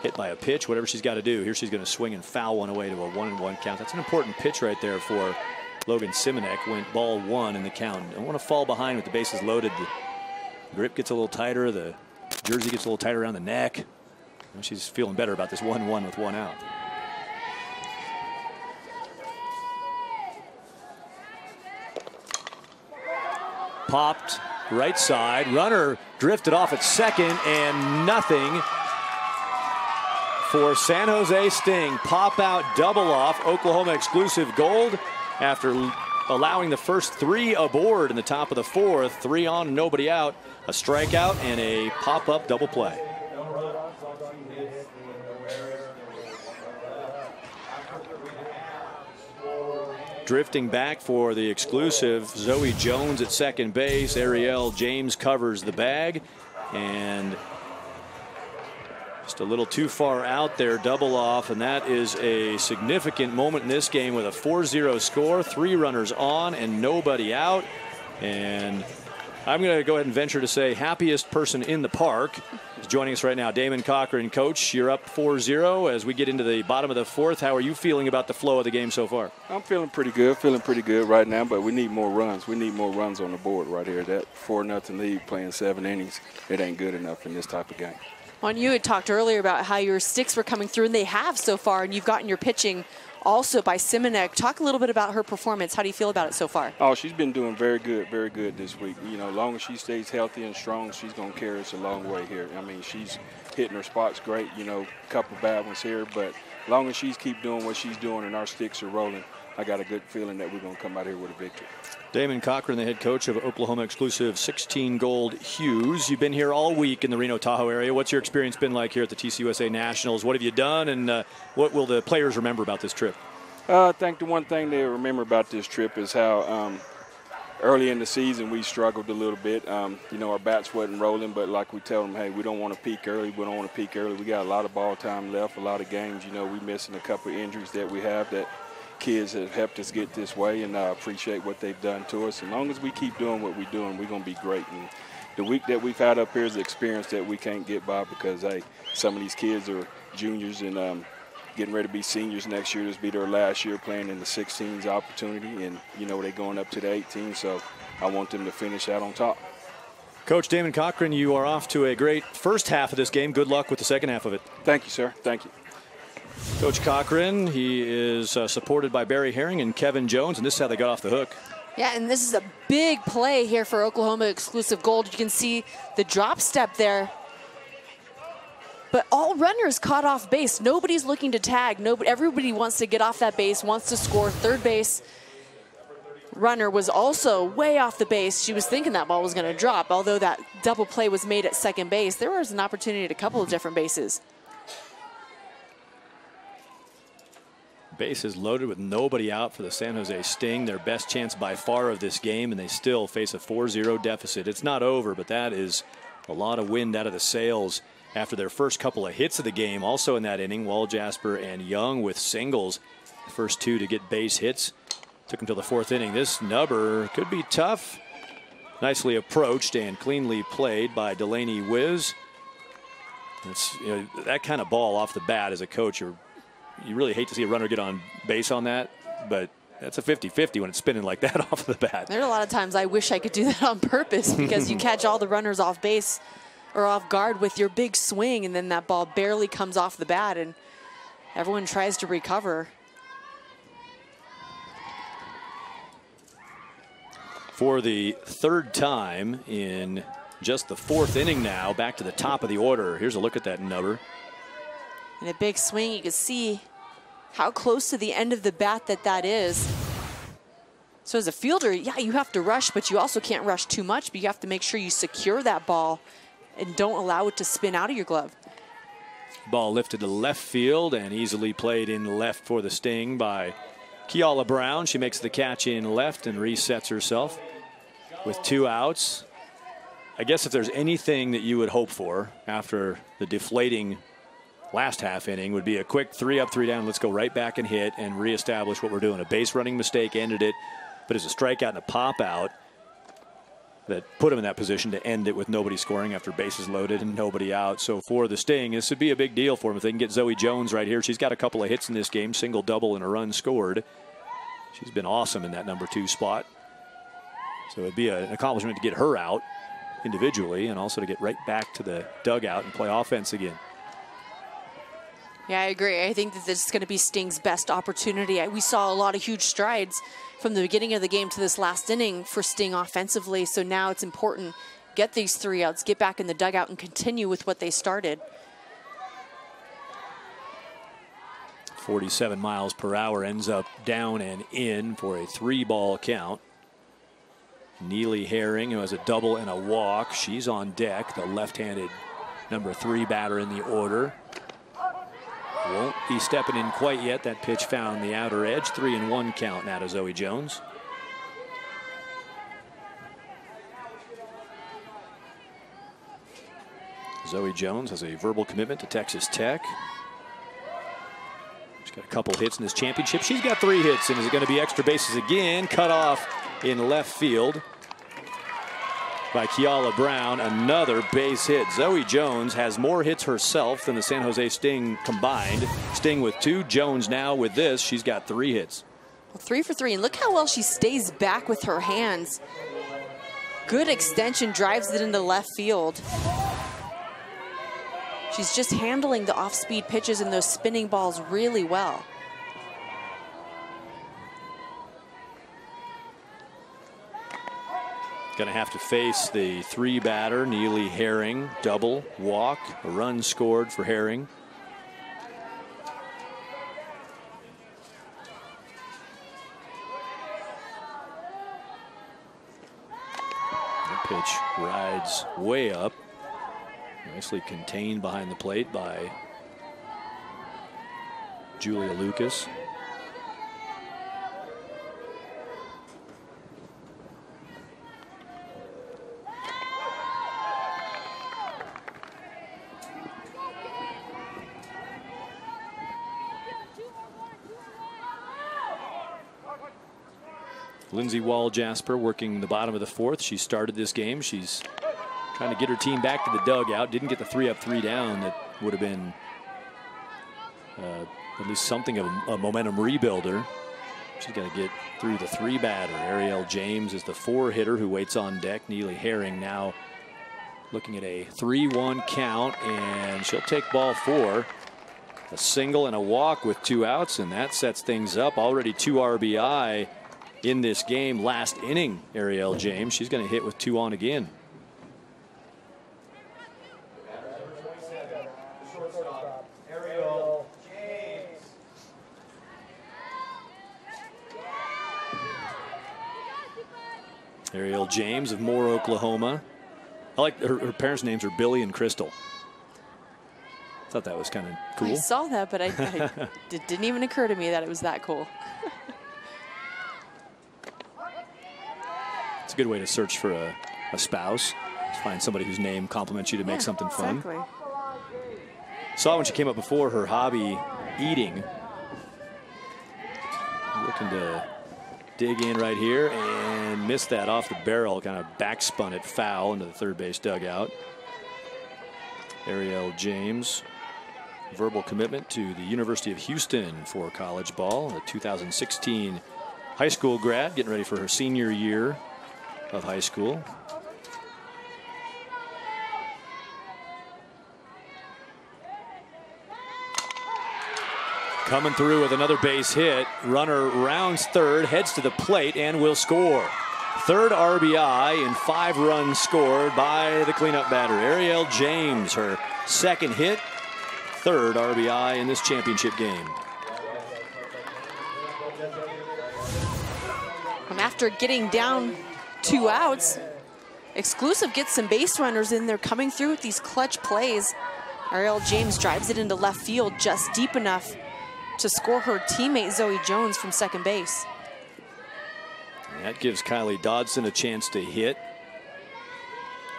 S1: hit by a pitch, whatever she's got to do. Here she's going to swing and foul one away to a 1-1 count. That's an important pitch right there for Logan Simonek. Went ball 1 in the count. Don't want to fall behind with the bases loaded. The grip gets a little tighter. The jersey gets a little tighter around the neck. And she's feeling better about this 1-1 with 1 out. Popped right side. Runner drifted off at second, and nothing for San Jose Sting. Pop out, double off. Oklahoma exclusive gold after allowing the first 3 aboard in the top of the 4th. 3 on, nobody out. A strikeout and a pop-up double play. Drifting back for the exclusive, Zoe Jones at second base. Ariel James covers the bag, and just a little too far out there, double off, and that is a significant moment in this game with a 4-0 score, 3 runners on and nobody out. And I'm going to go ahead and venture to say happiest person in the park is joining us right now. Damon Cochran. Coach, you're up 4-0 as we get into the bottom of the 4th. How are you feeling about the flow of the game so far?
S8: I'm feeling pretty good right now, but we need more runs. We need more runs on the board right here. That 4-0 lead playing 7 innings, it ain't good enough in this type of game.
S6: Well, you had talked earlier about how your sticks were coming through, and they have so far, and you've gotten your pitching also by Simonek. Talk a little bit about her performance. How do you feel about it so far?
S8: Oh, she's been doing very good this week. You know, as long as she stays healthy and strong, she's going to carry us a long way here. I mean, she's hitting her spots great, you know, a couple bad ones here, but as long as she's keep doing what she's doing and our sticks are rolling, I got a good feeling that we're going to come out here with a victory.
S1: Damon Cochran, the head coach of Oklahoma exclusive 16 Gold Hughes. You've been here all week in the Reno Tahoe area. What's your experience been like here at the TCUSA Nationals? What have you done, and what will the players remember about this trip?
S8: I think the one thing they remember about this trip is how early in the season we struggled a little bit. You know, our bats wasn't rolling, but like we tell them, hey, we don't want to peak early. We don't want to peak early. We got a lot of ball time left, a lot of games. You know, we missing a couple of injuries that we have that kids have helped us get this way, and I appreciate what they've done to us. As long as we keep doing what we're doing, we're going to be great. And the week that we've had up here is the experience that we can't get by because, hey, some of these kids are juniors and getting ready to be seniors next year. This will be their last year playing in the 16s opportunity, and, you know, they're going up to the 18, so I want them to finish out on top.
S1: Coach Damon Cochran, you are off to a great first half of this game. Good luck with the second half of it.
S8: Thank you, sir. Thank you.
S1: Coach Cochran, he is supported by Barry Herring and Kevin Jones, and this is how they got off the hook.
S6: Yeah, and this is a big play here for Oklahoma exclusive gold. You can see the drop step there. But all runners caught off base. Nobody's looking to tag. Everybody wants to get off that base, wants to score. Third base runner was also way off the base. She was thinking that ball was going to drop. Although that double play was made at second base, there was an opportunity at a couple of different bases.
S1: Bases loaded with nobody out for the San Jose Sting. Their best chance by far of this game, and they still face a 4-0 deficit. It's not over, but that is a lot of wind out of the sails after their first couple of hits of the game. Also in that inning, Walljasper and Young with singles. The first 2 to get base hits. Took them till the 4th inning. This nubber could be tough. Nicely approached and cleanly played by Delaney Wiz. It's, you know, that kind of ball off the bat as a coach, you really hate to see a runner get on base on that, but that's a 50-50 when it's spinning like that off the bat.
S6: There are a lot of times I wish I could do that on purpose because you catch all the runners off base or off guard with your big swing, and then that ball barely comes off the bat, and everyone tries to recover.
S1: For the 3rd time in just the 4th inning now, back to the top of the order. Here's a look at that nubber.
S6: And a big swing, you can see how close to the end of the bat that is. So as a fielder, yeah, you have to rush, but you also can't rush too much, but you have to make sure you secure that ball and don't allow it to spin out of your glove.
S1: Ball lifted to left field and easily played in left for the Sting by Keala Brown, she makes the catch in left and resets herself with 2 outs. I guess if there's anything that you would hope for after the deflating last half inning would be a quick 3 up, 3 down. Let's go right back and hit and reestablish what we're doing. A base running mistake ended it, but it's a strikeout and a pop out that put him in that position to end it with nobody scoring after bases loaded and nobody out. So for the Sting, this would be a big deal for them if they can get Zoe Jones right here. She's got a couple of hits in this game, single, double, and a run scored. She's been awesome in that number 2 spot. So it'd be an accomplishment to get her out individually and also to get right back to the dugout and play offense again.
S6: Yeah, I agree. I think that this is going to be Sting's best opportunity. We saw a lot of huge strides from the beginning of the game to this last inning for Sting offensively. So now it's important, get these 3 outs, get back in the dugout and continue with what they started.
S1: 47 miles per hour ends up down and in for a 3-ball count. Neely Herring, who has a double and a walk. She's on deck, the left-handed number 3 batter in the order. Won't be stepping in quite yet. That pitch found the outer edge. 3-1 count now to Zoe Jones. Zoe Jones has a verbal commitment to Texas Tech. She's got a couple hits in this championship. She's got 3 hits, and is it going to be extra bases again? Cut off in left field by Keala Brown. Another base hit. Zoe Jones has more hits herself than the San Jose Sting combined. Sting with 2, Jones now with this. She's got 3 hits.
S6: Well, 3 for 3, and look how well she stays back with her hands. Good extension, drives it into left field. She's just handling the off-speed pitches and those spinning balls really well.
S1: Going to have to face the 3 batter, Neely Herring. Double, walk, a run scored for Herring. The pitch rides way up. Nicely contained behind the plate by Julia Lucas. Lindsey Wall-Jasper working the bottom of the 4th. She started this game. She's trying to get her team back to the dugout. Didn't get the 3 up, 3 down. That would have been at least something of a momentum rebuilder. She's got to get through the 3 batter. Ariel James is the 4 hitter who waits on deck. Neely Herring now looking at a 3-1 count, and she'll take ball 4. A single and a walk with 2 outs, and that sets things up. Already 2 RBI in this game. Last inning, Ariel James. She's going to hit with 2 on again. Ariel James of Moore, Oklahoma. I like her parents' names are Billy and Crystal. Thought that was kind of cool.
S6: I saw that, but it didn't even occur to me that it was that cool.
S1: It's a good way to search for a spouse. Just find somebody whose name compliments you to make something fun.
S6: Exactly.
S1: Saw when she came up before her hobby, eating. Looking to dig in right here and missed that off the barrel. Kind of backspun it foul into the 3rd base dugout. Ariel James, verbal commitment to the University of Houston for college ball. A 2016 high school grad, getting ready for her senior year of high school. Coming through with another base hit. Runner rounds 3rd, heads to the plate, and will score. 3rd RBI and 5 runs scored by the cleanup batter, Ariel James. Her 2nd hit, 3rd RBI in this championship game.
S6: After getting down 2 outs, Exclusive gets some base runners in there coming through with these clutch plays. Ariel James drives it into left field just deep enough to score her teammate Zoe Jones from second base.
S1: And that gives Kylie Dodson a chance to hit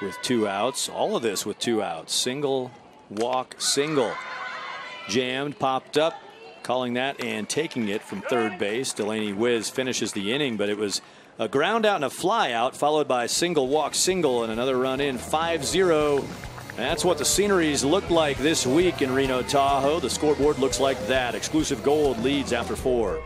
S1: with 2 outs. All of this with 2 outs. Single, walk, single. Jammed, popped up, calling that and taking it from third base. Delaney Wiz finishes the inning, but it was a ground out and a fly out, followed by a single, walk, single, and another run in. 5-0. That's what the sceneries look like this week in Reno, Tahoe. The scoreboard looks like that. Exclusive Gold leads after 4.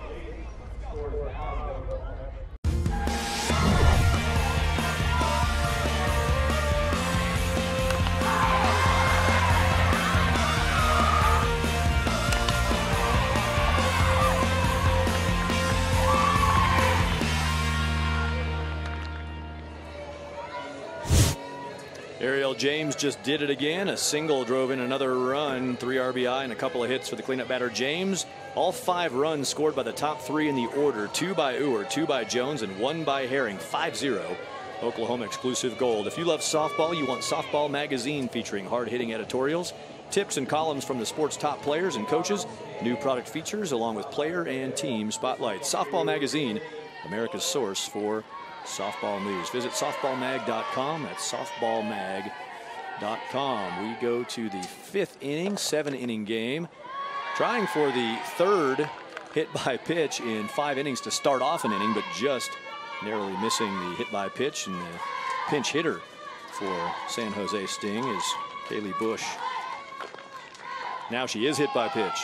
S1: Ariel James just did it again. A single drove in another run, 3 RBI and a couple of hits for the cleanup batter James. All 5 runs scored by the top 3 in the order. 2 by Ewert, 2 by Jones, and 1 by Herring. 5-0. Oklahoma Exclusive Gold. If you love softball, you want Softball Magazine featuring hard-hitting editorials, tips and columns from the sport's top players and coaches, new product features, along with player and team spotlights. Softball Magazine, America's source for softball news. Visit softballmag.com. That's softballmag.com. We go to the 5th inning, 7-inning game. Trying for the 3rd hit by pitch in 5 innings to start off an inning, but just narrowly missing the hit by pitch. And the pinch hitter for San Jose Sting is Kaylee Bush. Now she is hit by pitch.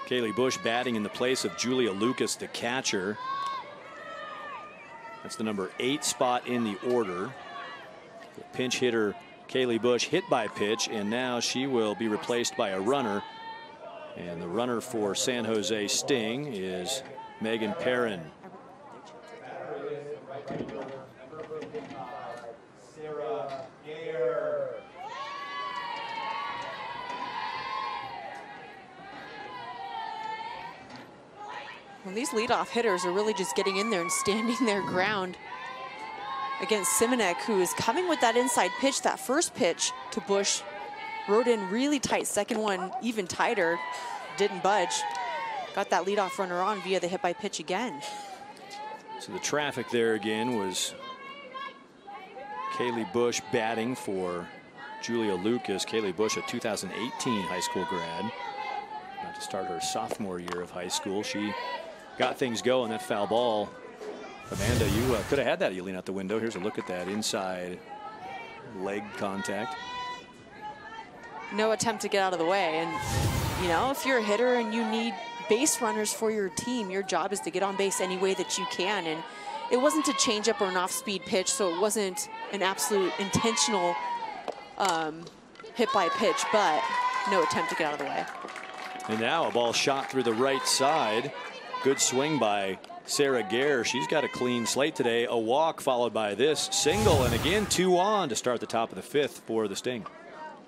S1: Kaylee Bush batting in the place of Julia Lucas, the catcher. That's the number 8 spot in the order. The pinch hitter Kaylee Bush hit by pitch, and now she will be replaced by a runner. And the runner for San Jose Sting is Megan Perrin.
S6: Well, these leadoff hitters are really just getting in there and standing their ground against Simonek, who is coming with that inside pitch. That first pitch to Bush rode in really tight. Second one even tighter, didn't budge. Got that leadoff runner on via the hit by pitch again.
S1: So the traffic there again was Kaylee Bush batting for Julia Lucas. Kaylee Bush, a 2018 high school grad, about to start her sophomore year of high school. She got things going. That foul ball, Amanda, you could have had that. You lean out the window. Here's a look at that inside leg contact.
S6: No attempt to get out of the way. And, you know, if you're a hitter and you need base runners for your team, your job is to get on base any way that you can. And it wasn't a changeup or an off-speed pitch, so it wasn't an absolute intentional hit by pitch, but no attempt to get out of the way.
S1: And now a ball shot through the right side. Good swing by Sarah Gare. She's got a clean slate today. A walk followed by this single, and again 2 on to start the top of the 5th for the Sting.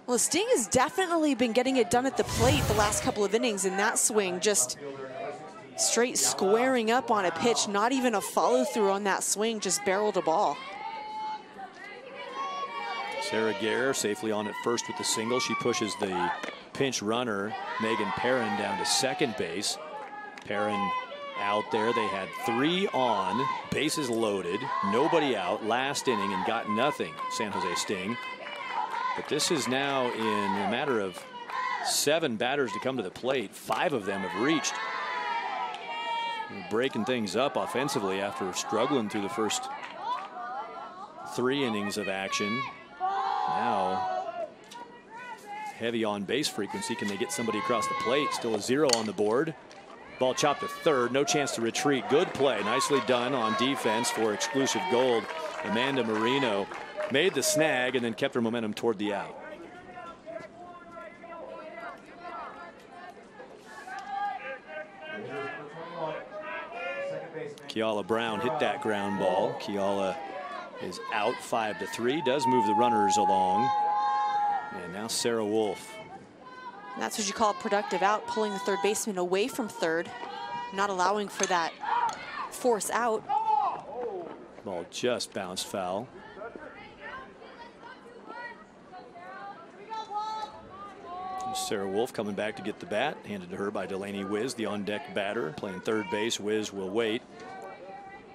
S6: Well, Sting has definitely been getting it done at the plate the last couple of innings, and that swing just straight squaring up on a pitch, not even a follow through on that swing, just barreled a ball.
S1: Sarah Gare safely on at first with the single. She pushes the pinch runner Megan Perrin down to second base. Perrin out there. They had 3 on, bases loaded, nobody out, last inning, and got nothing, San Jose Sting. But this is now in a matter of 7 batters to come to the plate. 5 of them have reached. Breaking things up offensively after struggling through the first 3 innings of action. Now heavy on base frequency. Can they get somebody across the plate? Still a 0 on the board. Ball chopped to third. No chance to retreat. Good play. Nicely done on defense for Exclusive Gold. Amanda Marino made the snag and then kept her momentum toward the out. Kiala Brown hit that ground ball. Kiala is out 5-3. Does move the runners along. And now Sarah Wolf.
S6: That's what you call a productive out, pulling the third baseman away from third, not allowing for that force out.
S1: Ball just bounced foul. Sarah Wolf coming back to get the bat, handed to her by Delaney Wiz, the on-deck batter, playing third base. Wiz will wait.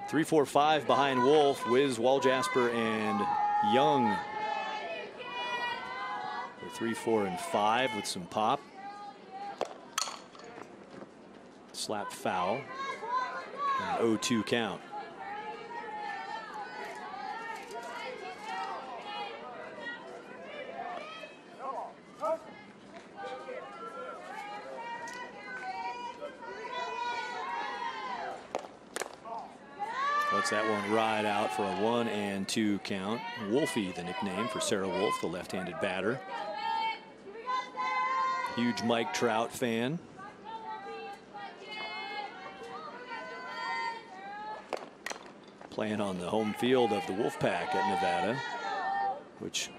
S1: 3, 4, 5 behind Wolf. Wiz, Waljasper, and Young. 3, 4, and 5 with some pop. Slap foul. An 0-2 count. Lets that one ride out for a 1-2 count. Wolfie, the nickname for Sarah Wolf, the left-handed batter. Huge Mike Trout fan. Playing on the home field of the Wolfpack at Nevada, which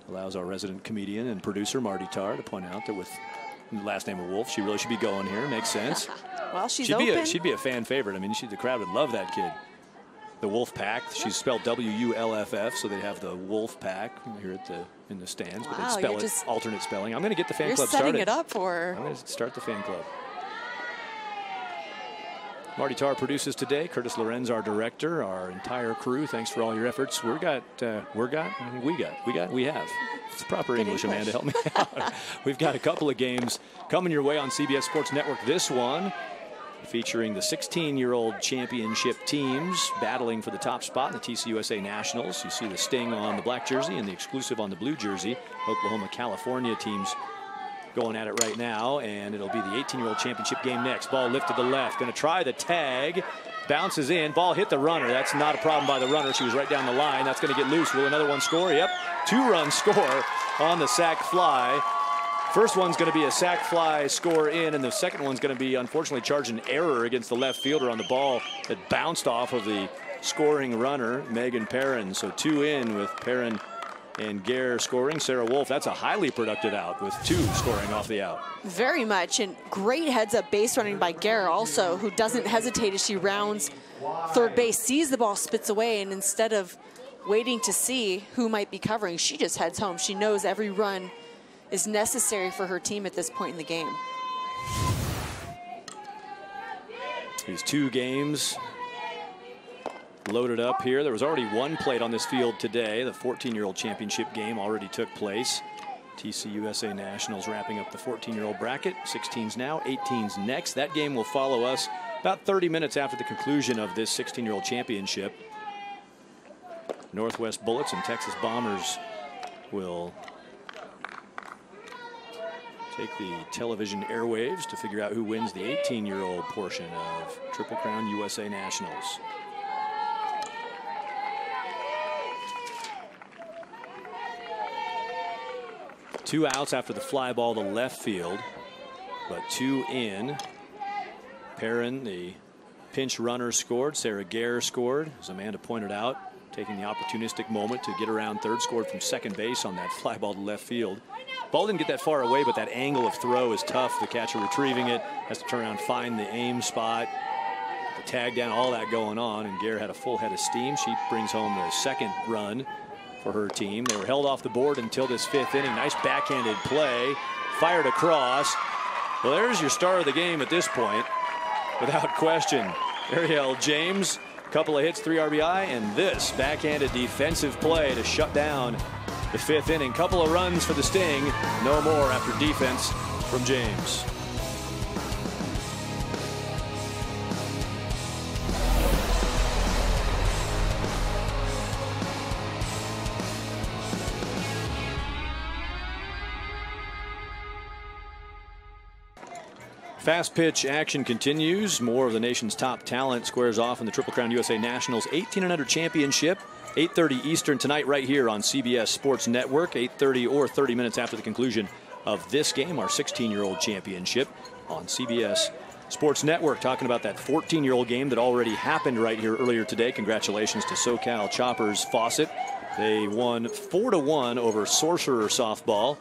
S1: allows our resident comedian and producer Marty Tarr to point out that with the last name of Wolf, she really should be going here. Makes sense.
S2: Well, she'd be
S1: a fan favorite. I mean, the crowd would love that kid. The Wolfpack. She's spelled W-U-L-F-F, so they have the Wolfpack here in the stands, but they spell it alternate spelling. I'm going to get the fan club started.
S2: You're setting it up for her.
S1: I'm going to start the fan club. Marty Tarr produces today. Curtis Lorenz, our director, our entire crew. Thanks for all your efforts. We have. It's proper English, Amanda. Help me out. We've got a couple of games coming your way on CBS Sports Network. This one featuring the 16-year-old championship teams battling for the top spot in the TCUSA Nationals. You see the Sting on the black jersey and the Exclusive on the blue jersey. Oklahoma, California teams going at it right now, and it'll be the 18-year-old championship game next. Ball lifted to left. Going to try the tag. Bounces in. Ball hit the runner. That's not a problem by the runner. She was right down the line. That's going to get loose. Will another one score? Yep. 2-run score on the sac fly. First one's going to be a sac fly score in, and the second one's going to be, unfortunately, charged an error against the left fielder on the ball that bounced off of the scoring runner, Megan Perrin. So 2 in with Perrin and Gare scoring. Sarah Wolf, that's a highly productive out with 2 scoring off the out.
S6: Very much, and great heads-up base running by Gare also, who doesn't hesitate as she rounds third base, sees the ball, spits away, and instead of waiting to see who might be covering, she just heads home. She knows every run is necessary for her team at this point in the game.
S1: These 2 games loaded up here. There was already 1 played on this field today. The 14-year-old championship game already took place. TCUSA Nationals wrapping up the 14-year-old bracket. 16s now, 18s next. That game will follow us about 30 minutes after the conclusion of this 16-year-old championship. Northwest Bullets and Texas Bombers will take the television airwaves to figure out who wins the 18-year-old portion of Triple Crown USA Nationals. Two outs after the fly ball to left field, but 2 in. Perrin, the pinch runner, scored. Sarah Gare scored, as Amanda pointed out, taking the opportunistic moment to get around third, scored from second base on that fly ball to left field. Ball didn't get that far away, but that angle of throw is tough. The catcher retrieving it has to turn around, find the aim spot, the tag down, all that going on, and Gare had a full head of steam. She brings home the second run for her team. They were held off the board until this 5th inning. Nice backhanded play, fired across. Well, there's your star of the game at this point, without question. Ariel James, couple of hits, 3 RBI, and this backhanded defensive play to shut down the 5th inning. Couple of runs for the Sting. No more after defense from James. Fast pitch action continues. More of the nation's top talent squares off in the Triple Crown USA Nationals 18 and under championship. 8:30 Eastern tonight right here on CBS Sports Network. 8:30 or 30 minutes after the conclusion of this game, our 16-year-old championship on CBS Sports Network. Talking about that 14-year-old game that already happened right here earlier today. Congratulations to SoCal Choppers Fawcett. They won 4-1 over Sorcerer Softball.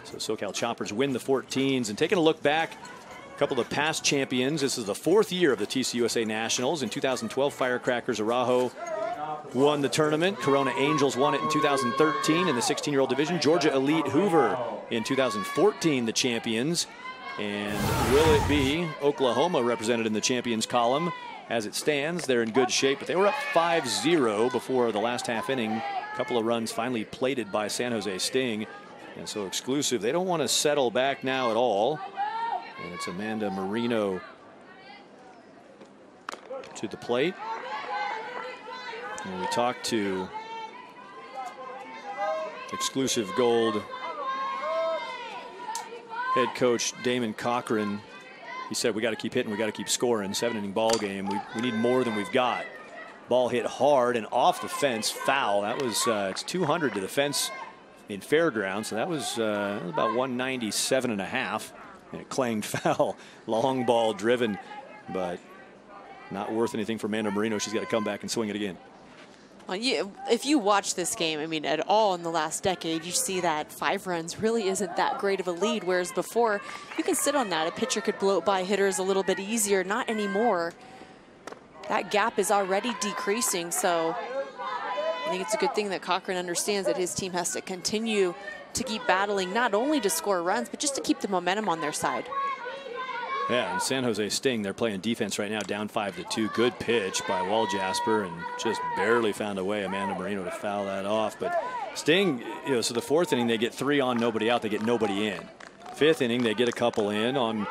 S1: So SoCal Choppers win the 14s. And taking a look back, a couple of past champions. This is the 4th year of the TCUSA Nationals. In 2012, Firecrackers Arajo won the tournament. Corona Angels won it in 2013 in the 16-year-old division. Georgia Elite Hoover in 2014, the champions. And will it be Oklahoma represented in the champions column? As it stands, they're in good shape, but they were up 5-0 before the last half inning. A couple of runs finally plated by San Jose Sting. And so Exclusive, they don't want to settle back now at all. And it's Amanda Marino to the plate. And we talked to Exclusive Gold head coach Damon Cochran. He said, we got to keep hitting, we got to keep scoring. 7-inning ball game. We need more than we've got. Ball hit hard and off the fence, foul. That was, it's 200 to the fence in Fairgrounds. So that was about 197.5. And it claimed foul. Long ball driven, but not worth anything for Amanda Marino. She's got to come back and swing it again.
S6: Well, if you watch this game, I mean, at all in the last decade, you see that 5 runs really isn't that great of a lead, whereas before, you can sit on that. A pitcher could blow it by hitters a little bit easier. Not anymore. That gap is already decreasing, so I think it's a good thing that Cochran understands that his team has to continue to keep battling, not only to score runs, but just to keep the momentum on their side.
S1: Yeah, and San Jose Sting, they're playing defense right now, down 5-2. Good pitch by Wall Jasper, and just barely found a way, Amanda Marino, to foul that off. But Sting, so the 4th inning, they get 3 on, nobody out. They get nobody in. 5th inning, they get a couple in on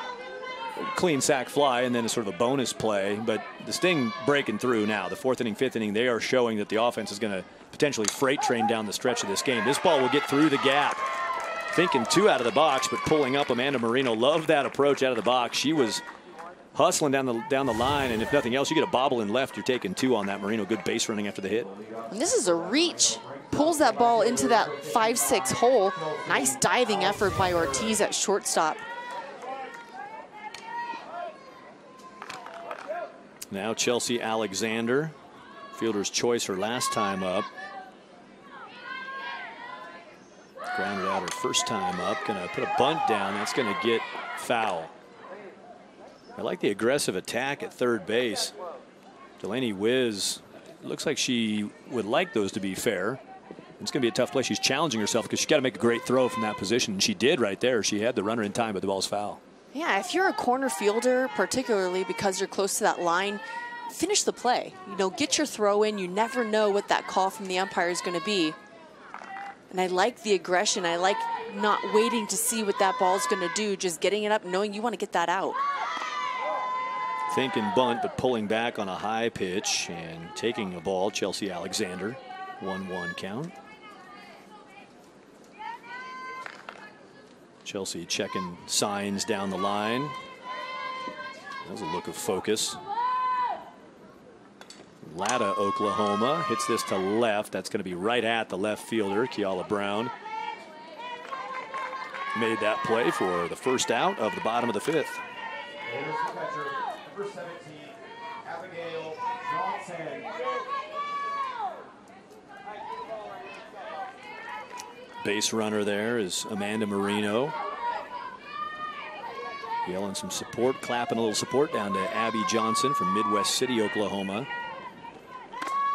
S1: clean sack fly, and then a sort of a bonus play. But the Sting breaking through now. The 4th inning, 5th inning, they are showing that the offense is going to potentially freight train down the stretch of this game. This ball will get through the gap. Thinking 2 out of the box, but pulling up Amanda Marino. Loved that approach out of the box. She was hustling down the line, and if nothing else, you get a bobble in left, you're taking 2 on that. Marino, good base running after the hit.
S6: And this is a reach. Pulls that ball into that 5-6 hole. Nice diving effort by Ortiz at shortstop.
S1: Now Chelsea Alexander, fielder's choice her last time up. Grounded out her first time up. Going to put a bunt down. That's going to get foul. I like the aggressive attack at third base. Delaney Wiz looks like she would like those to be fair. It's going to be a tough play. She's challenging herself because she's got to make a great throw from that position. And she did right there. She had the runner in time, but the ball's foul.
S6: Yeah, if you're a corner fielder, particularly because you're close to that line, finish the play. Get your throw in. You never know what that call from the umpire is going to be. And I like the aggression. I like not waiting to see what that ball's going to do, just getting it up, knowing you want to get that out.
S1: Thinking bunt, but pulling back on a high pitch and taking a ball, Chelsea Alexander. 1-1 count. Chelsea checking signs down the line. That was a look of focus. Latta, Oklahoma, hits this to left. That's going to be right at the left fielder, Kiala Brown. Made that play for the first out of the bottom of the 5th. Base runner there is Amanda Marino. Yelling some support, clapping a little support down to Abby Johnson from Midwest City, Oklahoma.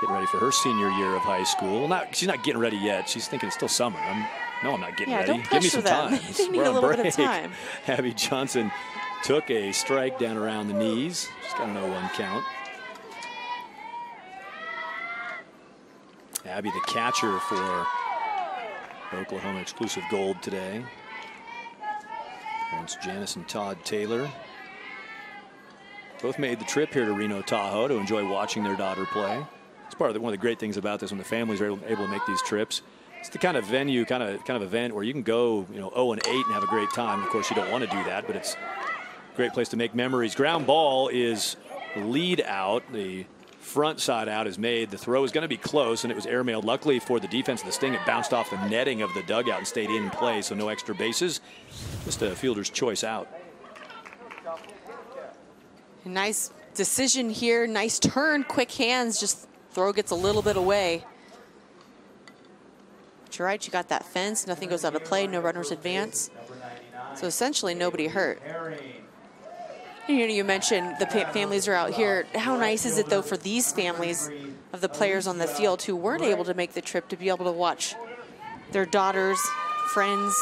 S1: Getting ready for her senior year of high school. She's not getting ready yet. She's thinking it's still summer. I'm not getting ready.
S6: Don't
S1: Give me some
S6: them.
S1: time.
S6: They need a little bit of time.
S1: Abby Johnson took a strike down around the knees. She's got an 0-1 count. Abby, the catcher for Oklahoma Exclusive Gold today. Parents Janice and Todd Taylor both made the trip here to Reno, Tahoe to enjoy watching their daughter play. It's part of one of the great things about this when the families are able to make these trips. It's the kind of venue, kind of event where you can go, 0-8 and have a great time. Of course, you don't want to do that, but it's a great place to make memories. Ground ball is lead out. The front side out is made. The throw is going to be close, and it was airmailed. Luckily for the defense of the Sting, it bounced off the netting of the dugout and stayed in play, so no extra bases. Just a fielder's choice out.
S6: Nice decision here. Nice turn, quick hands. Just throw gets a little bit away. But you're right, you got that fence. Nothing goes out of play. No runners advance. So essentially nobody hurt. You mentioned the families are out here. How nice is it, though, for these families of the players on the field who weren't able to make the trip to be able to watch their daughters, friends,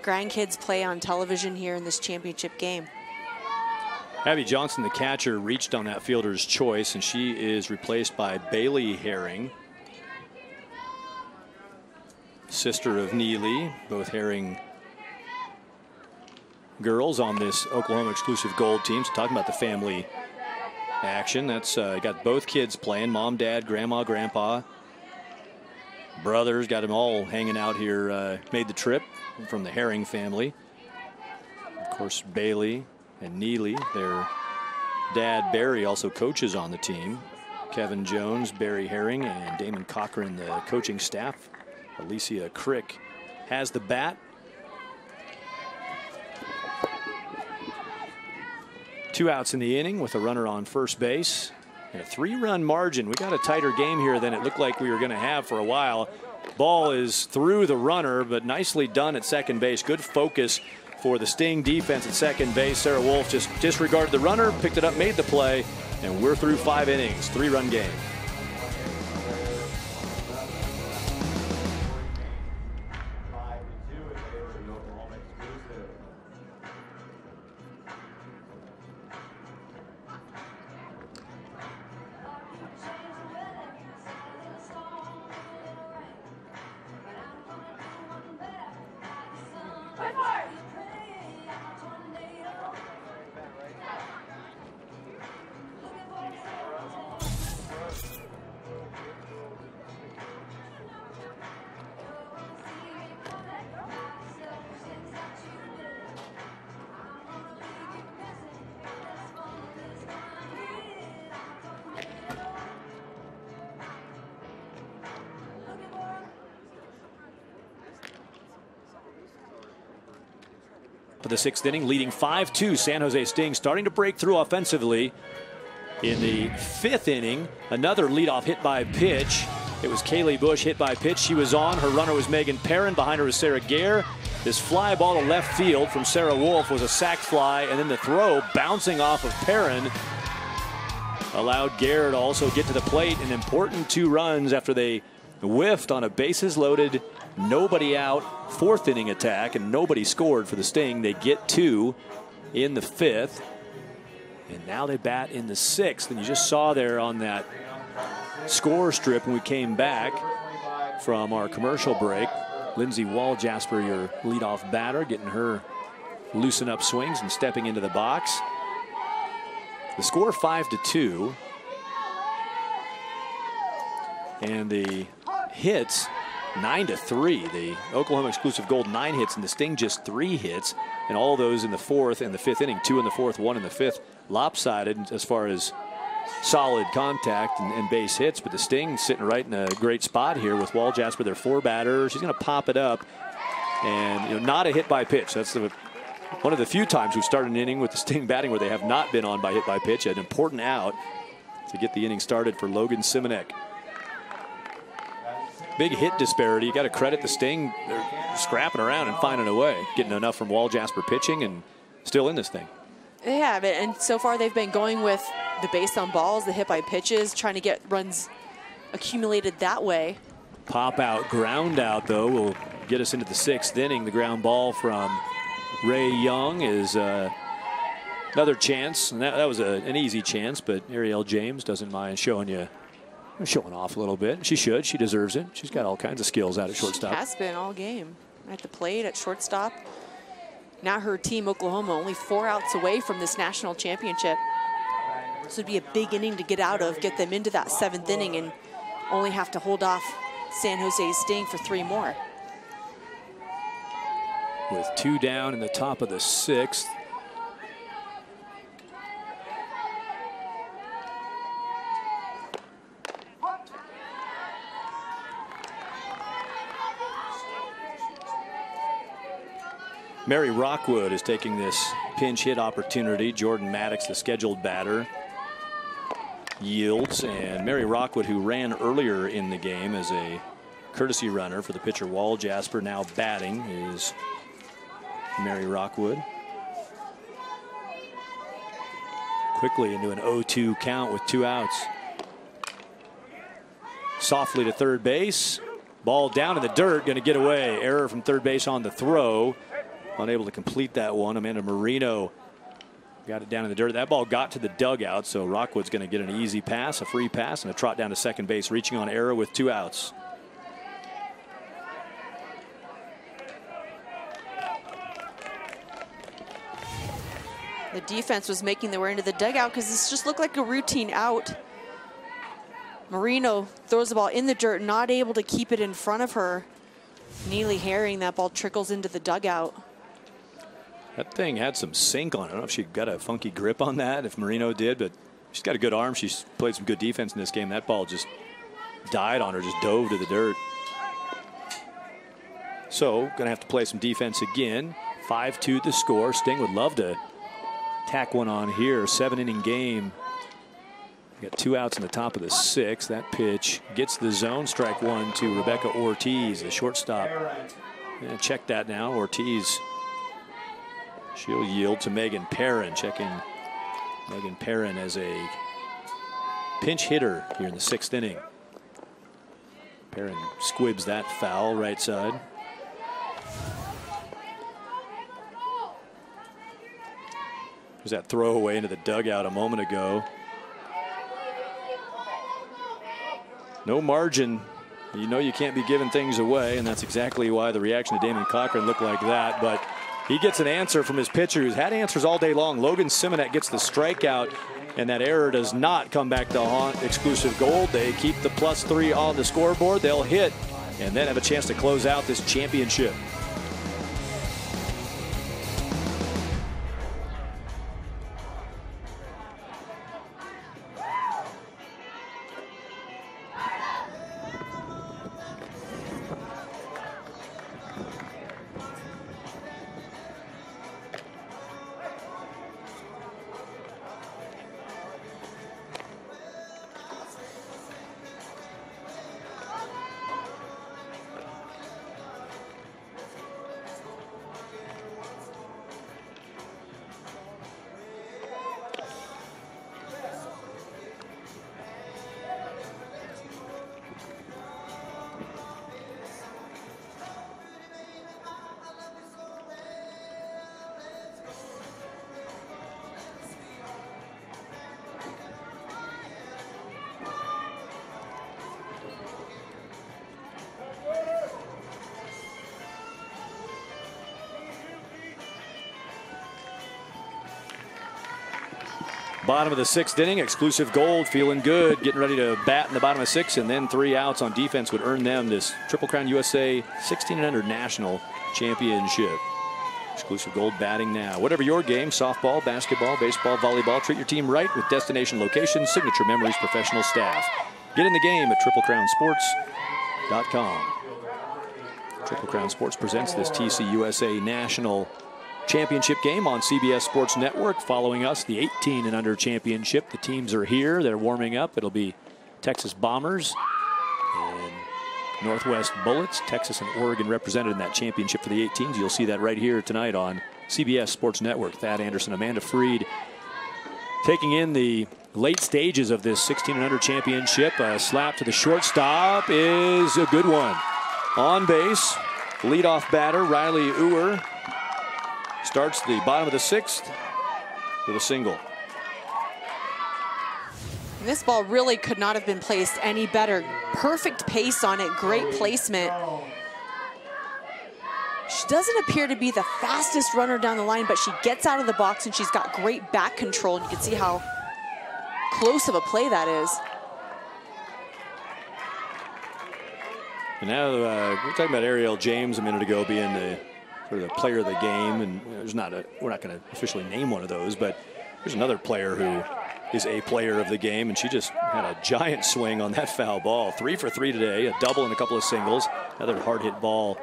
S6: grandkids play on television here in this championship game.
S1: Abby Johnson, the catcher, reached on that fielder's choice, and she is replaced by Bailey Herring, sister of Neely. Both Herring girls on this Oklahoma exclusive gold team. So talking about the family action, that's got both kids playing, mom, dad, grandma, grandpa, brothers, got them all hanging out here. Made the trip from the Herring family. Of course, Bailey and Neely, their dad Barry also coaches on the team. Kevin Jones, Barry Herring, and Damon Cochran, the coaching staff. Alicia Crick has the bat. 2 outs in the inning with a runner on first base. And a 3-run margin. We got a tighter game here than it looked like we were going to have for a while. Ball is through the runner, but nicely done at second base. Good focus for the Sting defense at second base. Sarah Wolf just disregarded the runner, picked it up, made the play, and we're through 5 innings. 3-run game. For the 6th inning, leading 5-2, San Jose Sting starting to break through offensively. In the 5th inning, another leadoff hit by pitch. It was Kaylee Bush hit by pitch. She was on. Her runner was Megan Perrin. Behind her was Sarah Gare. This fly ball to left field from Sarah Wolf was a sac fly, and then the throw bouncing off of Perrin allowed Gare to also get to the plate. An important 2 runs after they whiffed on a bases loaded, nobody out 4th inning attack, and nobody scored for the Sting. They get 2 in the 5th, and now they bat in the 6th. And you just saw there on that score strip when we came back from our commercial break, Lindsey Walljasper, your leadoff batter, getting her loosen up swings and stepping into the box. The score 5-2, and the hits 9-3. The Oklahoma exclusive gold 9 hits, and the Sting just 3 hits, and all those in the 4th and the 5th inning. 2 in the 4th, 1 in the 5th. Lopsided as far as solid contact and base hits, but the Sting sitting right in a great spot here with Walljasper, their 4 batter. She's going to pop it up, and not a hit by pitch. That's one of the few times we've started an inning with the Sting batting where they have not been on by hit by pitch. An important out to get the inning started for Logan Simonek. Big hit disparity. You got to credit the Sting. They're scrapping around and finding a way, getting enough from Walljasper pitching, and still in this thing.
S6: They have it, and so far they've been going with the base on balls, the hit by pitches, trying to get runs accumulated that way.
S1: Pop out, ground out, though, will get us into the 6th inning. The ground ball from Ray Young is another chance, and that was an easy chance, but Ariel James doesn't mind showing off a little bit. She should. She deserves it. She's got all kinds of skills out at shortstop.
S6: She has been all game at the plate, at shortstop. Now her team, Oklahoma, only 4 outs away from this national championship. This would be a big inning to get out of, get them into that 7th inning, and only have to hold off San Jose's Sting for 3 more.
S1: With 2 down in the top of the 6th. Mary Rockwood is taking this pinch hit opportunity. Jordan Maddox, the scheduled batter, yields, and Mary Rockwood, who ran earlier in the game as a courtesy runner for the pitcher Walljasper, now batting, is Mary Rockwood. Quickly into an 0-2 count with 2 outs. softly to third base. Ball down in the dirt, going to get away. Error from third base on the throw. Unable to complete that one. Amanda Marino got it down in the dirt. That ball got to the dugout, so Rockwood's going to get an easy pass, a free pass, and a trot down to second base, reaching on error with 2 outs.
S6: The defense was making their way into the dugout because this just looked like a routine out. Marino throws the ball in the dirt, not able to keep it in front of her. Neely Herring, that ball trickles into the dugout.
S1: That thing had some sink on it. I don't know if she got a funky grip on that, if Marino did, but she's got a good arm. She's played some good defense in this game. That ball just died on her, just dove to the dirt. So, going to have to play some defense again. 5-2 the score. Sting would love to tack one on here. 7-inning game. Got 2 outs in the top of the 6th. That pitch gets the zone. Strike 1 to Rebecca Ortiz, the shortstop. Yeah, check that now. Ortiz, she'll yield to Megan Perrin. Checking Megan Perrin as a pinch hitter here in the 6th inning. Perrin squibs that foul right side. There's that throwaway into the dugout a moment ago. No margin. You know you can't be giving things away, and that's exactly why the reaction to Damon Cochran looked like that. But he gets an answer from his pitcher, who's had answers all day long. Logan Simonet gets the strikeout, and that error does not come back to haunt Exclusive Gold. They keep the +3 on the scoreboard. They'll hit and then have a chance to close out this championship. Bottom of the 6th inning, Exclusive Gold feeling good, getting ready to bat in the bottom of 6, and then 3 outs on defense would earn them this Triple Crown USA 1600 National Championship. Exclusive Gold batting now. Whatever your game, softball, basketball, baseball, volleyball, treat your team right with Destination Locations, Signature Memories, professional staff. Get in the game at TripleCrownSports.com. Triple Crown Sports presents this TCUSA National Championship game on CBS Sports Network. Following us, the 18 and under championship. The teams are here. They're warming up. It'll be Texas Bombers and Northwest Bullets. Texas and Oregon represented in that championship for the 18s. You'll see that right here tonight on CBS Sports Network. Thad Anderson, Amanda Freed taking in the late stages of this 16 and under championship. A slap to the shortstop is a good one. On base, leadoff batter Riley Uhr starts the bottom of the 6th with a single.
S6: This ball really could not have been placed any better. Perfect pace on it, great placement. She doesn't appear to be the fastest runner down the line, but she gets out of the box and she's got great back control. And you can see how close of a play that is.
S1: And now we were talking about Ariel James a minute ago being the sort of the player of the game, and there's not a, we're not going to officially name one of those, but there's another player who is a player of the game, and she just had a giant swing on that foul ball. 3 for 3 today, a double and a couple of singles. Another hard hit ball,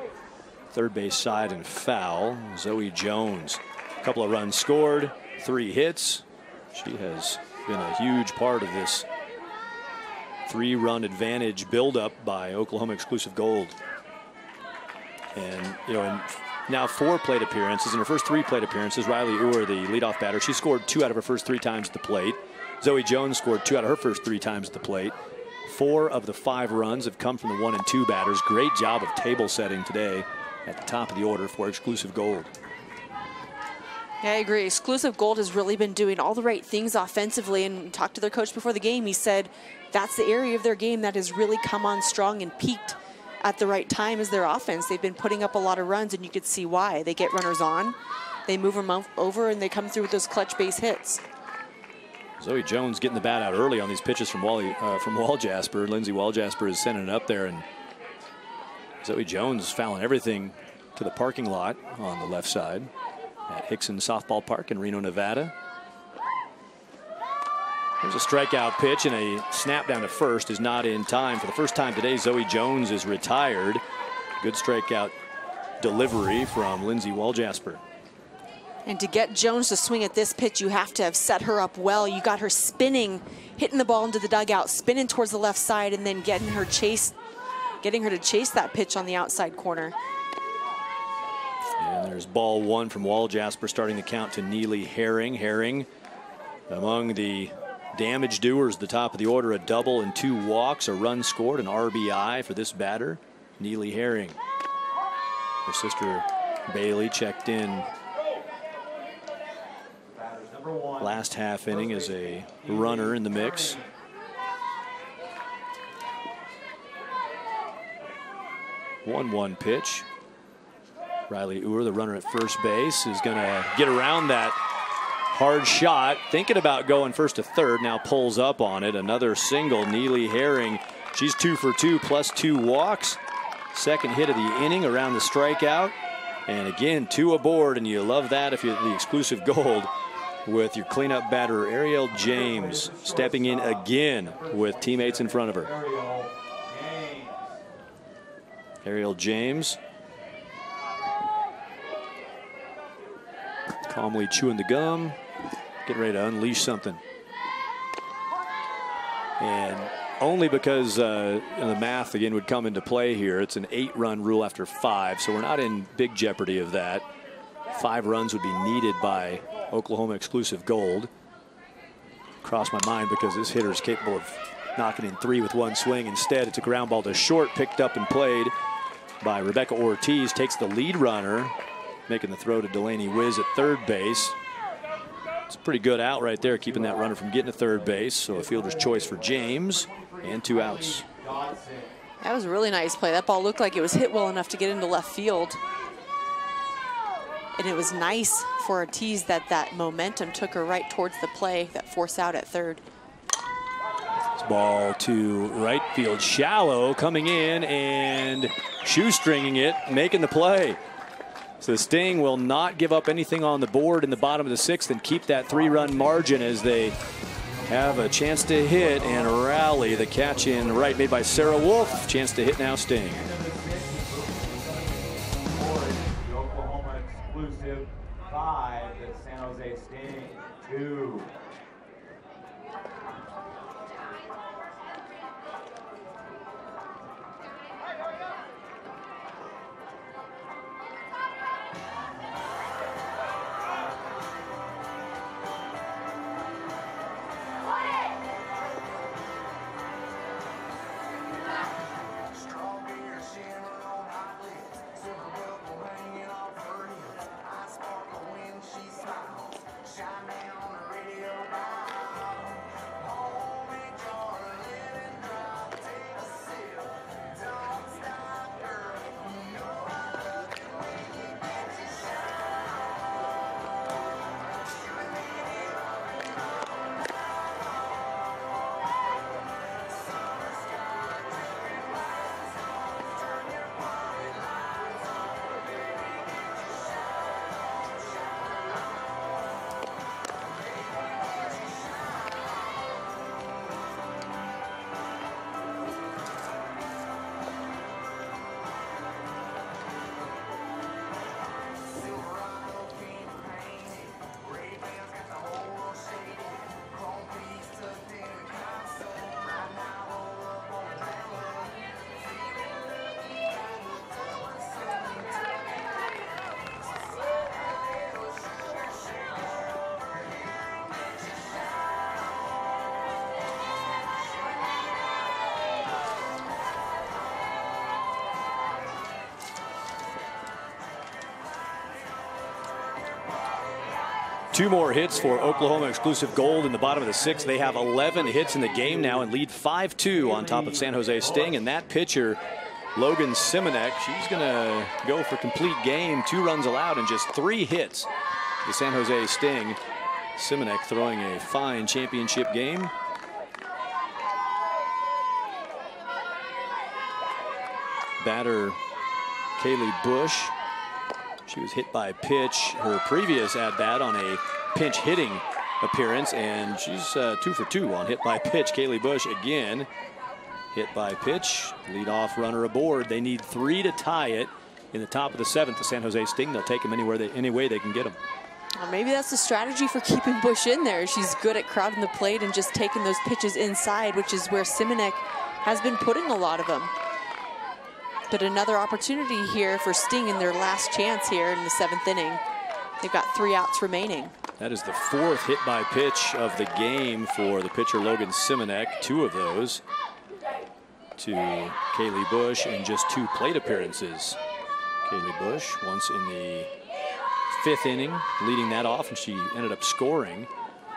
S1: third base side and foul. Zoe Jones, a couple of runs scored, 3 hits. She has been a huge part of this 3-run advantage buildup by Oklahoma Exclusive Gold. And, you know, in now 4 plate appearances. In her first 3 plate appearances, Riley Uhr, the leadoff batter, she scored 2 out of her first 3 times at the plate. Zoe Jones scored 2 out of her first 3 times at the plate. 4 of the 5 runs have come from the 1 and 2 batters. Great job of table setting today at the top of the order for Exclusive Gold.
S6: Yeah, I agree. Exclusive Gold has really been doing all the right things offensively, and talked to their coach before the game. He said that's the area of their game that has really come on strong and peaked at the right time is their offense. They've been putting up a lot of runs, and you could see why. They get runners on, they move them over, and they come through with those clutch base hits.
S1: Zoe Jones getting the bat out early on these pitches from Waljasper. Lindsey Waljasper is sending it up there, and Zoe Jones fouling everything to the parking lot on the left side at Hickson Softball Park in Reno, Nevada. There's a strikeout pitch, and a snap down to first is not in time. For the first time today, Zoe Jones is retired. Good strikeout delivery from Lindsey Waljasper.
S6: And to get Jones to swing at this pitch, you have to have set her up well. You got her spinning, hitting the ball into the dugout, spinning towards the left side, and then getting her to chase that pitch on the outside corner.
S1: And there's ball 1 from Waljasper, starting the count to Neely Herring. Herring among the damage doers at the top of the order, a double and 2 walks, a run scored, an RBI for this batter, Neely Herring. Her sister Bailey checked in last half inning as a runner in the mix. One pitch. Riley Uhr, the runner at first base, is going to get around that hard shot, thinking about going first to third, now pulls up on it. Another single, Neely Herring. She's 2 for 2 plus 2 walks. Second hit of the inning around the strikeout. And again, 2 aboard, and you love that if you're the Exclusive Gold with your cleanup batter, Ariel James, stepping in again with teammates in front of her. Ariel James calmly chewing the gum, getting ready to unleash something. And only because the math again would come into play here. It's an 8-run rule after 5, so we're not in big jeopardy of that. 5 runs would be needed by Oklahoma Exclusive Gold. Crossed my mind because this hitter is capable of knocking in 3 with 1 swing. Instead, it's a ground ball to short, picked up and played by Rebecca Ortiz. Takes the lead runner, making the throw to Delaney Wiz at third base. It's a pretty good out right there, keeping that runner from getting to third base. So a fielder's choice for James, and 2 outs.
S6: That was a really nice play. That ball looked like it was hit well enough to get into left field. And it was nice for Ortiz that momentum took her right towards the play, that force out at third.
S1: This ball to right field, shallow, coming in and shoestringing it, making the play. So the Sting will not give up anything on the board in the bottom of the 6th and keep that 3-run margin as they have a chance to hit and rally. The catch in right made by Sarah Wolf. Chance to hit now, Sting.
S4: The Oklahoma Exclusive 5, the San Jose Sting 2. Shine on the radio.
S1: 2 more hits for Oklahoma exclusive gold in the bottom of the 6th. They have 11 hits in the game now and lead 5-2 on top of San Jose Sting. And that pitcher, Logan Simonek, she's going to go for complete game. 2 runs allowed and just 3 hits. The San Jose Sting. Simonek throwing a fine championship game. Batter Kaylee Bush. She was hit by pitch her previous at-bat on a pinch hitting appearance, and she's 2 for 2 on hit by pitch. Kaylee Bush again hit by pitch. Leadoff runner aboard. They need 3 to tie it in the top of the 7th. The San Jose Sting, they'll take them any way they can get them.
S6: Well, maybe that's the strategy for keeping Bush in there. She's good at crowding the plate and just taking those pitches inside, which is where Simonek has been putting a lot of them. But another opportunity here for Sting in their last chance here in the 7th inning. They've got 3 outs remaining.
S1: That is the 4th hit by pitch of the game for the pitcher Logan Simonek. 2 of those to Kaylee Bush in just 2 plate appearances. Kaylee Bush once in the 5th inning, leading that off, and she ended up scoring.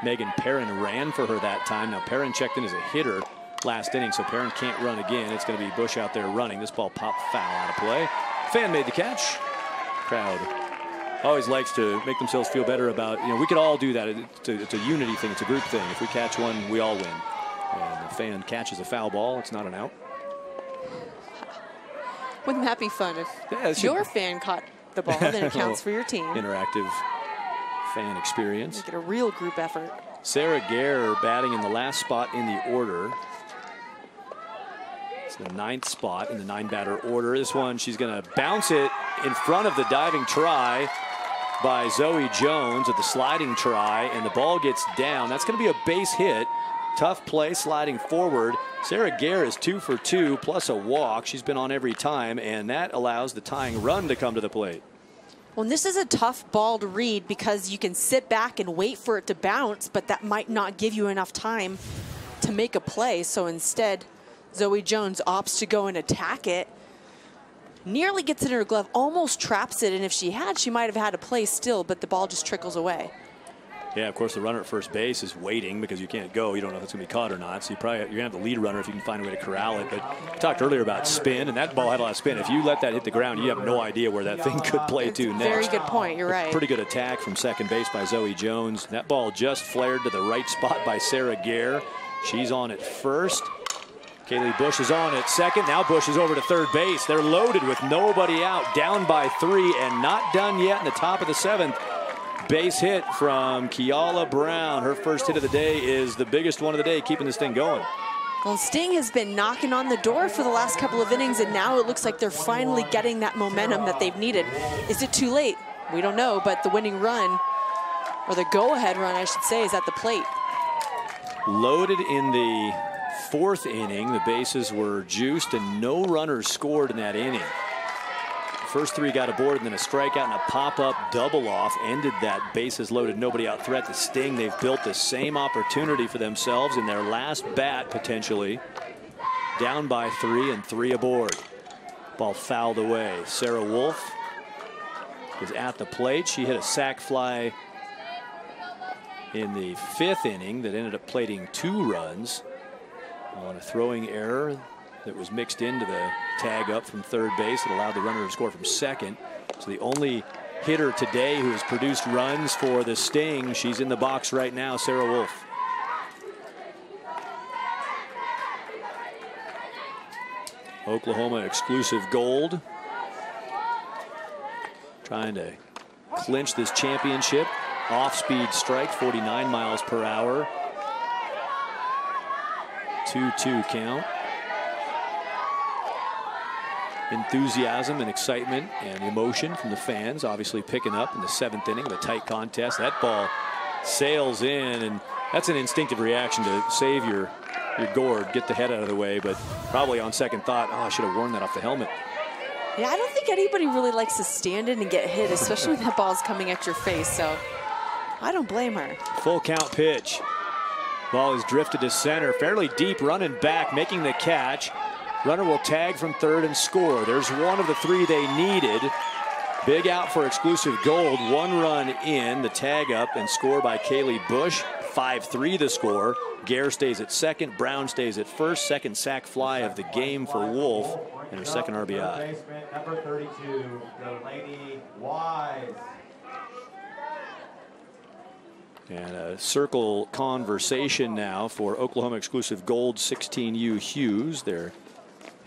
S1: Megan Perrin ran for her that time. Now Perrin checked in as a hitter last inning, so Perrin can't run again. It's going to be Bush out there running. This ball popped foul out of play. Fan made the catch. Crowd always likes to make themselves feel better about, we could all do that. It's a unity thing. It's a group thing. If we catch one, we all win. And the fan catches a foul ball. It's not an out.
S6: Wouldn't that be fun if your fan caught the ball, then it counts for your team.
S1: Interactive fan experience.
S6: Make it a real group effort.
S1: Sarah Gare batting in the last spot in the order. It's the 9th spot in the 9-batter order. This one, she's going to bounce it in front of the diving try by Zoe Jones at the sliding try, and the ball gets down. That's going to be a base hit. Tough play sliding forward. Sarah Gare is 2 for 2 plus a walk. She's been on every time, and that allows the tying run to come to the plate.
S6: Well, and this is a tough ball to read because you can sit back and wait for it to bounce, but that might not give you enough time to make a play. So instead, Zoe Jones opts to go and attack it. Nearly gets it in her glove, almost traps it, and if she had, she might have had a play still, but the ball just trickles away.
S1: Yeah, of course, the runner at first base is waiting because you can't go. You don't know if it's going to be caught or not. So you're going to have the lead runner if you can find a way to corral it. But we talked earlier about spin, and that ball had a lot of spin. If you let that hit the ground, you have no idea where that thing could play to next.
S6: Very good point. You're right.
S1: Pretty good attack from second base by Zoe Jones. That ball just flared to the right spot by Sarah Gare. She's on at first. Kaylee Bush is on at second. Now Bush is over to third base. They're loaded with nobody out, down by 3, and not done yet in the top of the 7th. Base hit from Kiala Brown. Her first hit of the day is the biggest one of the day, keeping this thing going.
S6: Well, Sting has been knocking on the door for the last couple of innings, and now it looks like they're finally getting that momentum that they've needed. Is it too late? We don't know, but the winning run, or the go-ahead run, I should say, is at the plate.
S1: Loaded in the 4th inning. The bases were juiced, and no runners scored in that inning. First 3 got aboard, and then a strikeout and a pop-up double-off ended that bases loaded, nobody out threat. The Sting, they've built the same opportunity for themselves in their last bat, potentially. Down by 3 and 3 aboard. Ball fouled away. Sarah Wolf is at the plate. She hit a sac fly in the 5th inning that ended up plating 2 runs on a throwing error that was mixed into the tag up from third base. It allowed the runner to score from second. So the only hitter today who has produced runs for the Sting, she's in the box right now, Sarah Wolf. Oklahoma exclusive gold. Trying to clinch this championship. Off-speed strike, 49 miles per hour. 2-2 count. Enthusiasm and excitement and emotion from the fans obviously picking up in the 7th inning of a tight contest. That ball sails in, and that's an instinctive reaction to save your gourd, get the head out of the way, but probably on second thought, oh, I should have worn that off the helmet.
S6: Yeah, I don't think anybody really likes to stand in and get hit, especially when that ball's coming at your face, so I don't blame her.
S1: Full count pitch. Ball is drifted to center, fairly deep, running back, making the catch. Runner will tag from third and score. There's one of the 3 they needed. Big out for Exclusive Gold. 1 run in, the tag up and score by Kaylee Bush. 5-3 the score. Gare stays at second. Brown stays at first. Second sack fly of the game for Wolf and her second RBI.
S4: Number 32, Delaney Wise.
S1: And a circle conversation now for Oklahoma Exclusive Gold 16U Hughes. Their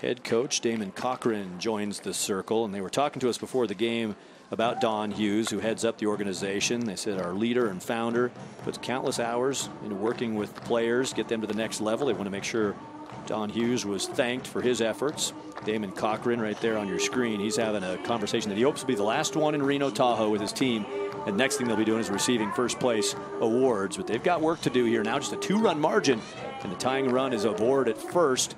S1: head coach, Damon Cochran, joins the circle. And they were talking to us before the game about Dawn Hughes, who heads up the organization. They said our leader and founder puts countless hours into working with players, get them to the next level. They want to make sure Dawn Hughes was thanked for his efforts. Damon Cochran right there on your screen. He's having a conversation that he hopes to be the last one in Reno, Tahoe with his team. And next thing they'll be doing is receiving first place awards. But they've got work to do here now, just a 2-run margin. And the tying run is aboard at first.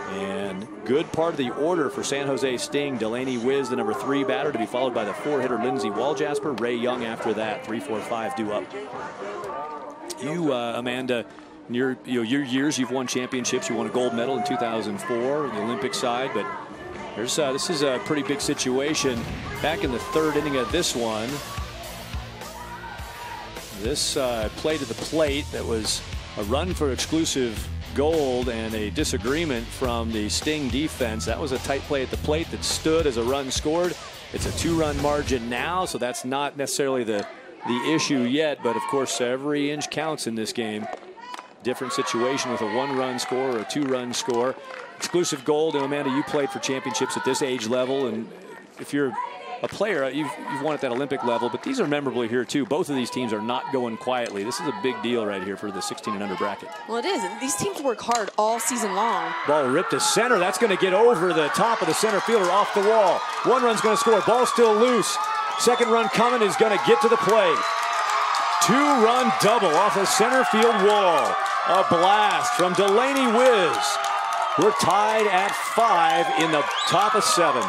S1: And good part of the order for San Jose Sting. Delaney Wiz, the number 3 batter, to be followed by the 4-hitter Lindsey Waljasper. Ray Young after that. 3, 4, 5 due up. You, Amanda, in your years, you've won championships. You won a gold medal in 2004 on the Olympic side. But there's, this is a pretty big situation. Back in the 3rd inning of this one, this play to the plate that was a run for Exclusive Gold and a disagreement from the Sting defense. That was a tight play at the plate that stood as a run scored. It's a 2-run margin now, so that's not necessarily the issue yet. But of course, every inch counts in this game. Different situation with a 1-run score or a 2-run score. Exclusive Gold, and Amanda, you played for championships at this age level, and if you're a player, you've won at that Olympic level, but these are memorable here too. Both of these teams are not going quietly. This is a big deal right here for the 16 and under bracket.
S6: Well, it is. And these teams work hard all season long.
S1: Ball ripped to center. That's going to get over the top of the center fielder off the wall. 1 run's going to score. Ball still loose. Second run coming is going to get to the plate. 2-run double off the center field wall. A blast from Delaney Wiz. We're tied at 5 in the top of 7.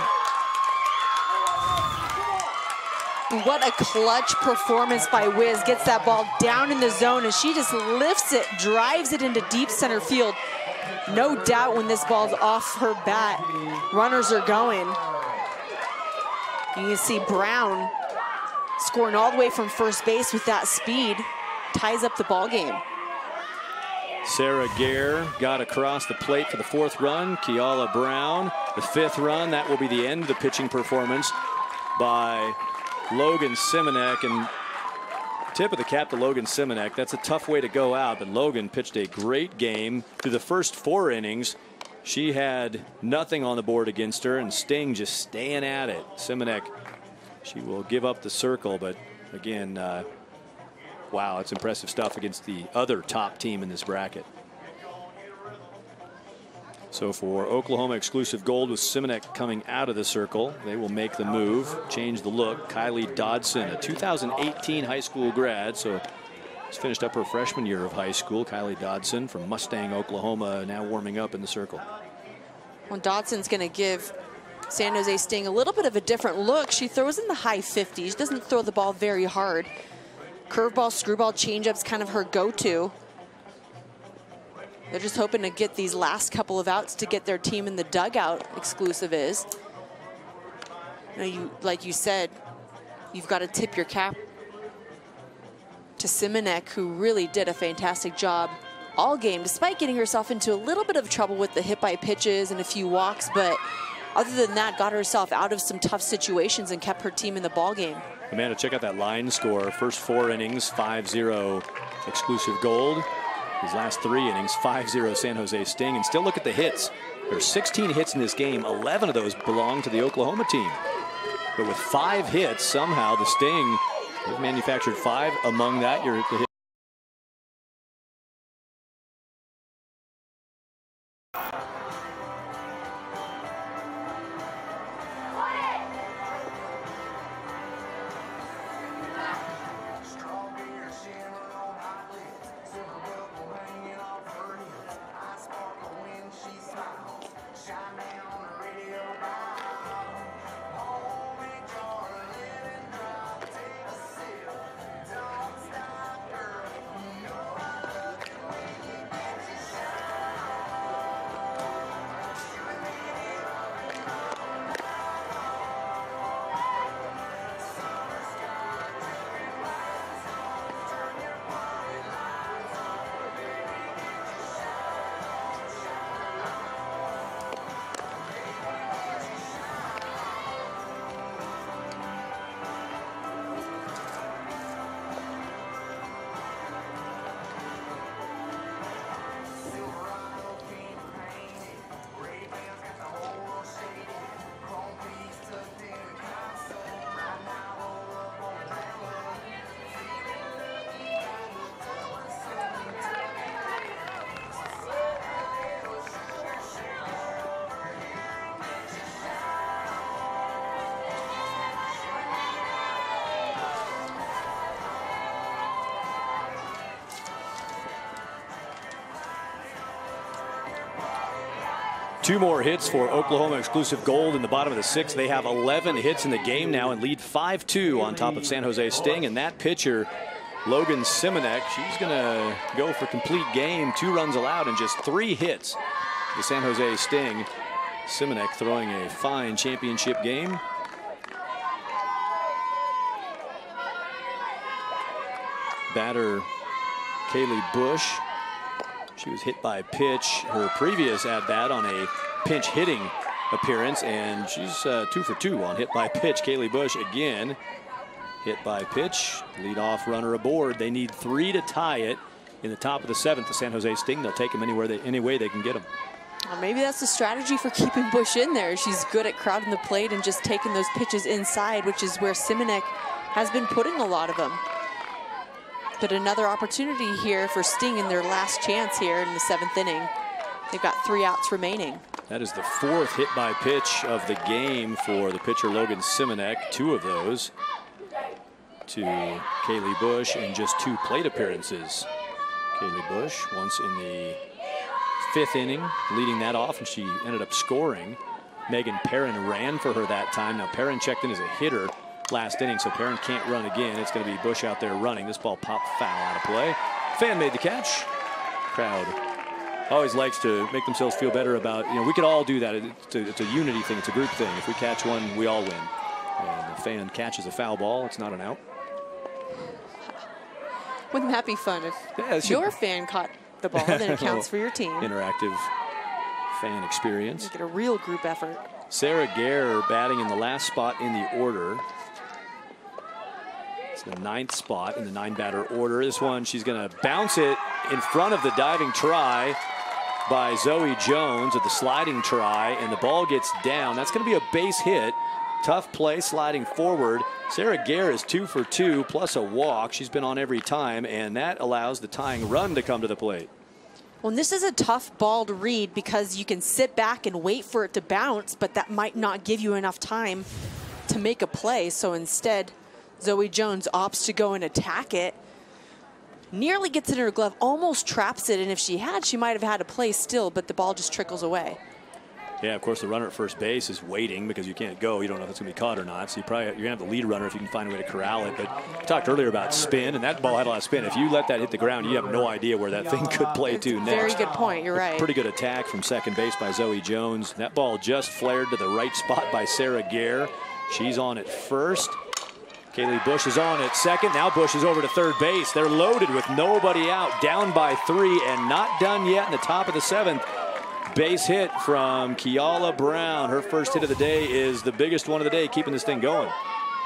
S6: What a clutch performance by Wiz. Gets that ball down in the zone, and she just lifts it, drives it into deep center field. No doubt when this ball's off her bat, runners are going. You can see Brown scoring all the way from first base with that speed. Ties up the ball game.
S1: Sarah Gare got across the plate for the 4th run. Kiala Brown, the 5th run. That will be the end of the pitching performance by Logan Simonek, and tip of the cap to Logan Simonek. That's a tough way to go out, but Logan pitched a great game through the first 4 innings. She had nothing on the board against her, and Sting just staying at it. Simonek, she will give up the circle, but again, wow, it's impressive stuff against the other top team in this bracket. So for Oklahoma Exclusive Gold, with Simonek coming out of the circle, they will make the move, change the look. Kylie Dodson, a 2018 high school grad, so has finished up her freshman year of high school. Kylie Dodson from Mustang, Oklahoma, now warming up in the circle.
S6: Well, Dodson's going to give San Jose Sting a little bit of a different look. She throws in the high 50s, doesn't throw the ball very hard. Curveball, screwball, changeup's kind of her go-to. They're just hoping to get these last couple of outs to get their team in the dugout. Exclusive is. Like you said, you've got to tip your cap to Simonek, who really did a fantastic job all game, despite getting herself into a little bit of trouble with the hit by pitches and a few walks. But other than that, got herself out of some tough situations and kept her team in the ball game.
S1: Amanda, check out that line score. First 4 innings, 5-0 Exclusive Gold. His last 3 innings, 5-0 San Jose Sting. And still look at the hits. There are 16 hits in this game. 11 of those belong to the Oklahoma team. But with 5 hits, somehow the Sting have manufactured 5. Among that, the hit. 2 more hits for Oklahoma exclusive gold in the bottom of the 6th. They have 11 hits in the game now and lead 5-2 on top of San Jose Sting. And that pitcher, Logan Simonek, she's going to go for complete game. 2 runs allowed and just 3 hits. The San Jose Sting. Simonek throwing a fine championship game. Batter Kaylee Bush. She was hit by a pitch her previous at-bat on a pinch hitting appearance, and she's 2 for 2 on hit by pitch. Kaylee Bush again hit by pitch. Leadoff runner aboard. They need 3 to tie it in the top of the 7th. The San Jose Sting, they'll take them any way they can get them.
S6: Well, maybe that's the strategy for keeping Bush in there. She's good at crowding the plate and just taking those pitches inside, which is where Simonek has been putting a lot of them. But another opportunity here for Sting in their last chance here in the 7th inning. They've got 3 outs remaining.
S1: That is the 4th hit by pitch of the game for the pitcher Logan Simonek. 2 of those to Kaylee Bush in just 2 plate appearances. Kaylee Bush once in the 5th inning, leading that off, and she ended up scoring. Megan Perrin ran for her that time. Now Perrin checked in as a hitter last inning, so Perrin can't run again. It's going to be Bush out there running. This ball popped foul out of play. Fan made the catch. Crowd always likes to make themselves feel better about, we could all do that. It's a unity thing. It's a group thing. If we catch one, we all win. And the fan catches a foul ball. It's not an out.
S6: Wouldn't that be fun if your fan caught the ball, then it counts for your team.
S1: Interactive fan experience.
S6: Make it a real group effort.
S1: Sarah Gare batting in the last spot in the order. It's the 9th spot in the 9-batter order. This one, she's going to bounce it in front of the diving try by Zoe Jones at the sliding try, and the ball gets down. That's going to be a base hit. Tough play sliding forward. Sarah Gare is 2 for 2 plus a walk. She's been on every time, and that allows the tying run to come to the plate.
S6: Well, and this is a tough ball to read because you can sit back and wait for it to bounce, but that might not give you enough time to make a play. So instead, Zoe Jones opts to go and attack it. Nearly gets it in her glove, almost traps it, and if she had, she might have had a play still, but the ball just trickles away.
S1: Yeah, of course, the runner at first base is waiting because you can't go. You don't know if it's going to be caught or not. So you're going to have the lead runner if you can find a way to corral it. But we talked earlier about spin, and that ball had a lot of spin. If you let that hit the ground, you have no idea where that thing could play to next.
S6: Very good point. You're right.
S1: Pretty good attack from second base by Zoe Jones. That ball just flared to the right spot by Sarah Gare. She's on at first. Kaylee Bush is on at second. Now Bush is over to third base. They're loaded with nobody out, down by 3, and not done yet in the top of the 7th. Base hit from Kiala Brown. Her first hit of the day is the biggest one of the day, keeping this thing going.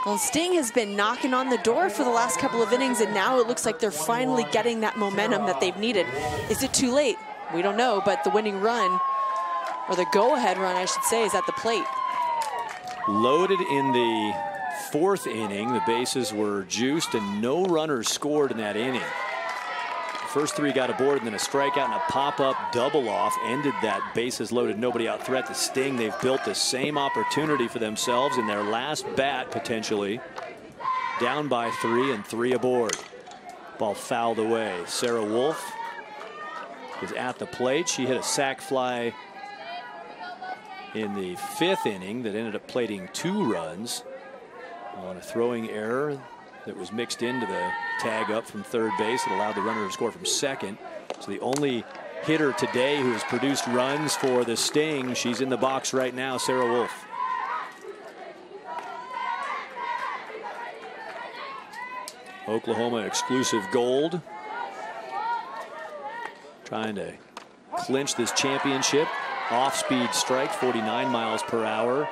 S6: Well, Sting has been knocking on the door for the last couple of innings, and now it looks like they're finally getting that momentum that they've needed. Is it too late? We don't know, but the winning run, or the go-ahead run, I should say, is at the plate.
S1: Loaded in the 4th inning. The bases were juiced, and no runners scored in that inning. First 3 got aboard, and then a strikeout and a pop-up double-off ended that bases loaded, nobody out threat. The Sting, they've built the same opportunity for themselves in their last bat, potentially. Down by 3 and 3 aboard. Ball fouled away. Sarah Wolf is at the plate. She hit a sac fly in the 5th inning that ended up plating 2 runs on a throwing error that was mixed into the tag up from third base. It allowed the runner to score from second. So the only hitter today who has produced runs for the Sting, she's in the box right now, Sarah Wolf. Oklahoma exclusive gold. Trying to clinch this championship. Off-speed strike, 49 miles per hour.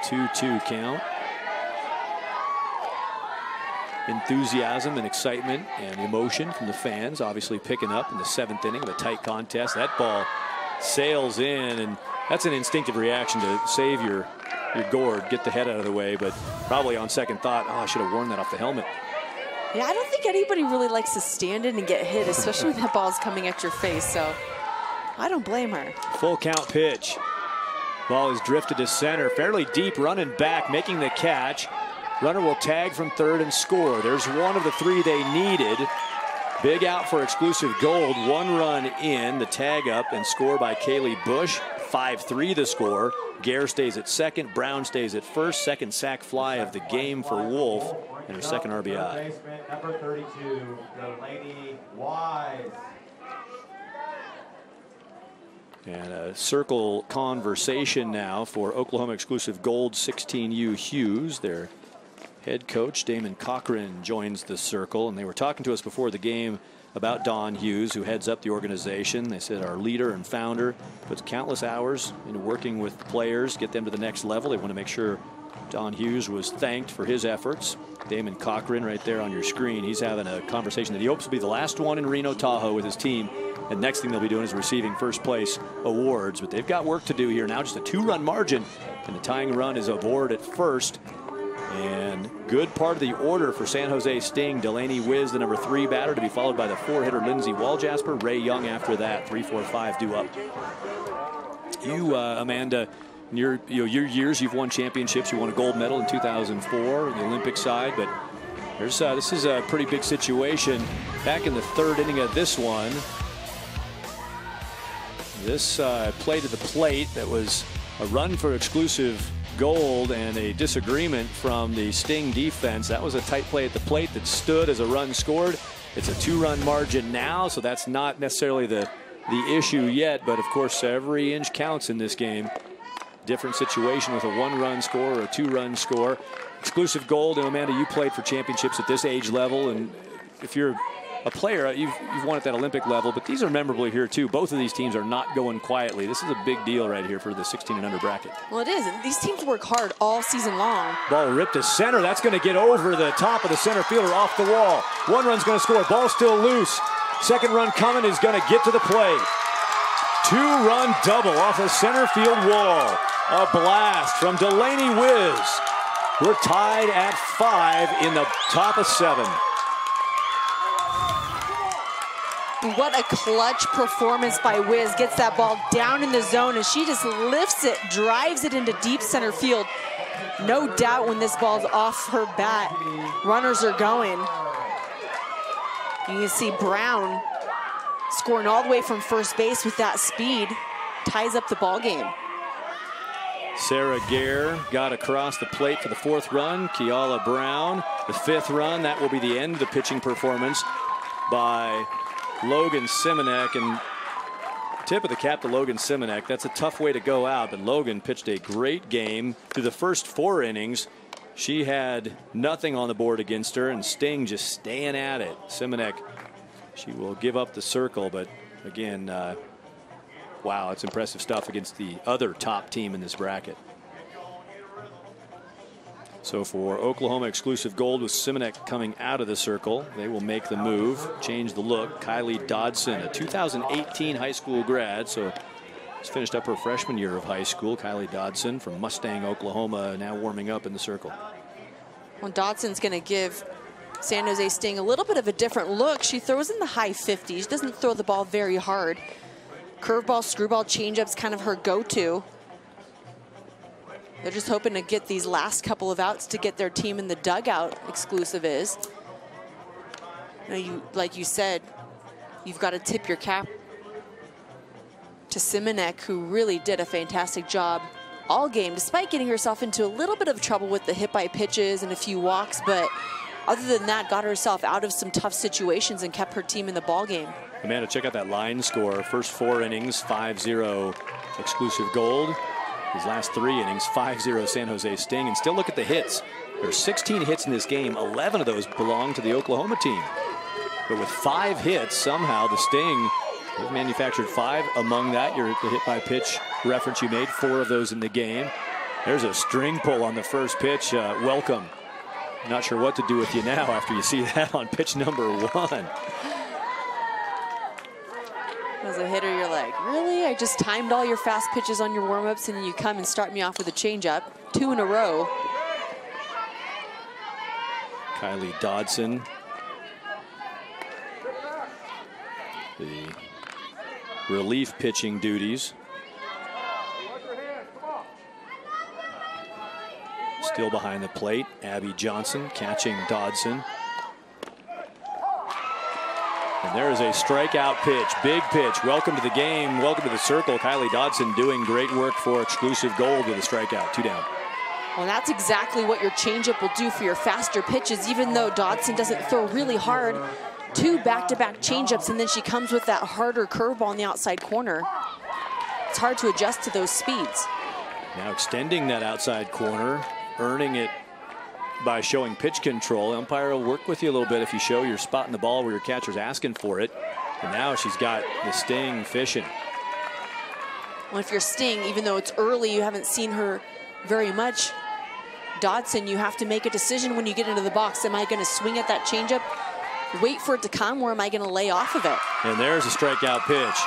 S1: 2-2 count. Enthusiasm and excitement and emotion from the fans obviously picking up in the 7th inning of a tight contest. That ball sails in, and that's an instinctive reaction to save your gourd, get the head out of the way, but probably on second thought, oh, I should have worn that off the helmet.
S6: Yeah, I don't think anybody really likes to stand in and get hit, especially when that ball's coming at your face, so I don't blame her.
S1: Full count pitch. Ball is drifted to center, fairly deep, running back, making the catch. Runner will tag from third and score. There's one of the 3 they needed. Big out for exclusive gold. 1 run in, the tag up and score by Kaylee Bush. 5-3 the score. Gare stays at second. Brown stays at first. Second sack fly of the game for Wolf and her second RBI.
S4: Number 32, Delaney Wise.
S1: And a circle conversation now for Oklahoma exclusive gold 16U Hughes. Their head coach Damon Cochran joins the circle, and they were talking to us before the game about Don Hughes, who heads up the organization. They said our leader and founder puts countless hours into working with the players, get them to the next level. They want to make sure Don Hughes was thanked for his efforts. Damon Cochran right there on your screen. He's having a conversation that he hopes will be the last one in Reno, Tahoe with his team. And next thing they'll be doing is receiving first place awards. But they've got work to do here now. Just a 2-run margin. And the tying run is aboard at first. And good part of the order for San Jose Sting. Delaney Wiz, the number 3 batter, to be followed by the 4-hitter Lindsey Waljasper. Ray Young after that. 3, 4, 5 due up. You, Amanda, in your years, you've won championships. You won a gold medal in 2004 on the Olympic side. But this is a pretty big situation. Back in the 3rd inning of this one, this play to the plate that was a run for exclusive gold and a disagreement from the Sting defense. That was a tight play at the plate that stood as a run scored. It's a 2-run margin now, so that's not necessarily the issue yet. But of course, every inch counts in this game. Different situation with a 1-run score or a 2-run score. Exclusive gold. And Amanda, you played for championships at this age level, and if you're a player, you've won at that Olympic level, but these are memorable here too. Both of these teams are not going quietly. This is a big deal right here for the 16 and under bracket.
S6: Well, it is. These teams work hard all season long.
S1: Ball ripped to center. That's going to get over the top of the center fielder off the wall. 1 run's going to score. Ball still loose. 2nd run coming is going to get to the plate. 2-run double off the center field wall. A blast from Delaney Wiz. We're tied at 5 in the top of 7.
S6: What a clutch performance by Wiz. Gets that ball down in the zone, and she just lifts it, drives it into deep center field. No doubt when this ball's off her bat, runners are going. You can see Brown scoring all the way from first base with that speed. Ties up the ball game.
S1: Sarah Gare got across the plate for the 4th run. Kiala Brown, the 5th run. That will be the end of the pitching performance by Logan Simonek, and tip of the cap to Logan Simonek. That's a tough way to go out, but Logan pitched a great game through the first 4 innings. She had nothing on the board against her, and Sting just staying at it. Simonek, she will give up the circle, but again, wow, it's impressive stuff against the other top team in this bracket. So for Oklahoma exclusive gold with Simonek coming out of the circle, they will make the move, change the look. Kylie Dodson, a 2018 high school grad, so she's finished up her freshman year of high school. Kylie Dodson from Mustang, Oklahoma, now warming up in the circle.
S6: Well, Dodson's going to give San Jose Sting a little bit of a different look. She throws in the high 50s, doesn't throw the ball very hard. Curveball, screwball, changeup's kind of her go-to. They're just hoping to get these last couple of outs to get their team in the dugout. Exclusive is. Like you said, you've got to tip your cap to Simonek, who really did a fantastic job all game, despite getting herself into a little bit of trouble with the hit by pitches and a few walks. But other than that, got herself out of some tough situations and kept her team in the ball game.
S1: Amanda, check out that line score. First 4 innings, 5-0 exclusive gold. His last 3 innings, 5-0 San Jose Sting. And still look at the hits. There are 16 hits in this game. 11 of those belong to the Oklahoma team. But with 5 hits, somehow the Sting have manufactured 5. Among that, the hit by pitch reference you made, 4 of those in the game. There's a string pull on the first pitch. Welcome. Not sure what to do with you now after you see that on pitch number 1.
S6: As a hitter, you're like, really? I just timed all your fast pitches on your warm-ups, and then you come and start me off with a changeup. 2 in a row.
S1: Kylie Dodson, the relief pitching duties. Still behind the plate, Abby Johnson catching Dodson. And there is a strikeout pitch, big pitch. Welcome to the game, welcome to the circle. Kylie Dodson doing great work for Exclusive Gold with a strikeout, 2 down.
S6: Well, that's exactly what your changeup will do for your faster pitches, even though Dodson doesn't throw really hard. 2 back-to-back changeups, and then she comes with that harder curveball on the outside corner. It's hard to adjust to those speeds.
S1: Now extending that outside corner, earning it by showing pitch control. Umpire will work with you a little bit if you show you're spotting the ball where your catcher's asking for it. And now she's got the Sting fishing.
S6: Well, if you're Sting, even though it's early, you haven't seen her very much. Dodson, you have to make a decision when you get into the box. Am I going to swing at that changeup, wait for it to come, or am I going to lay off of it?
S1: And there's a strikeout pitch.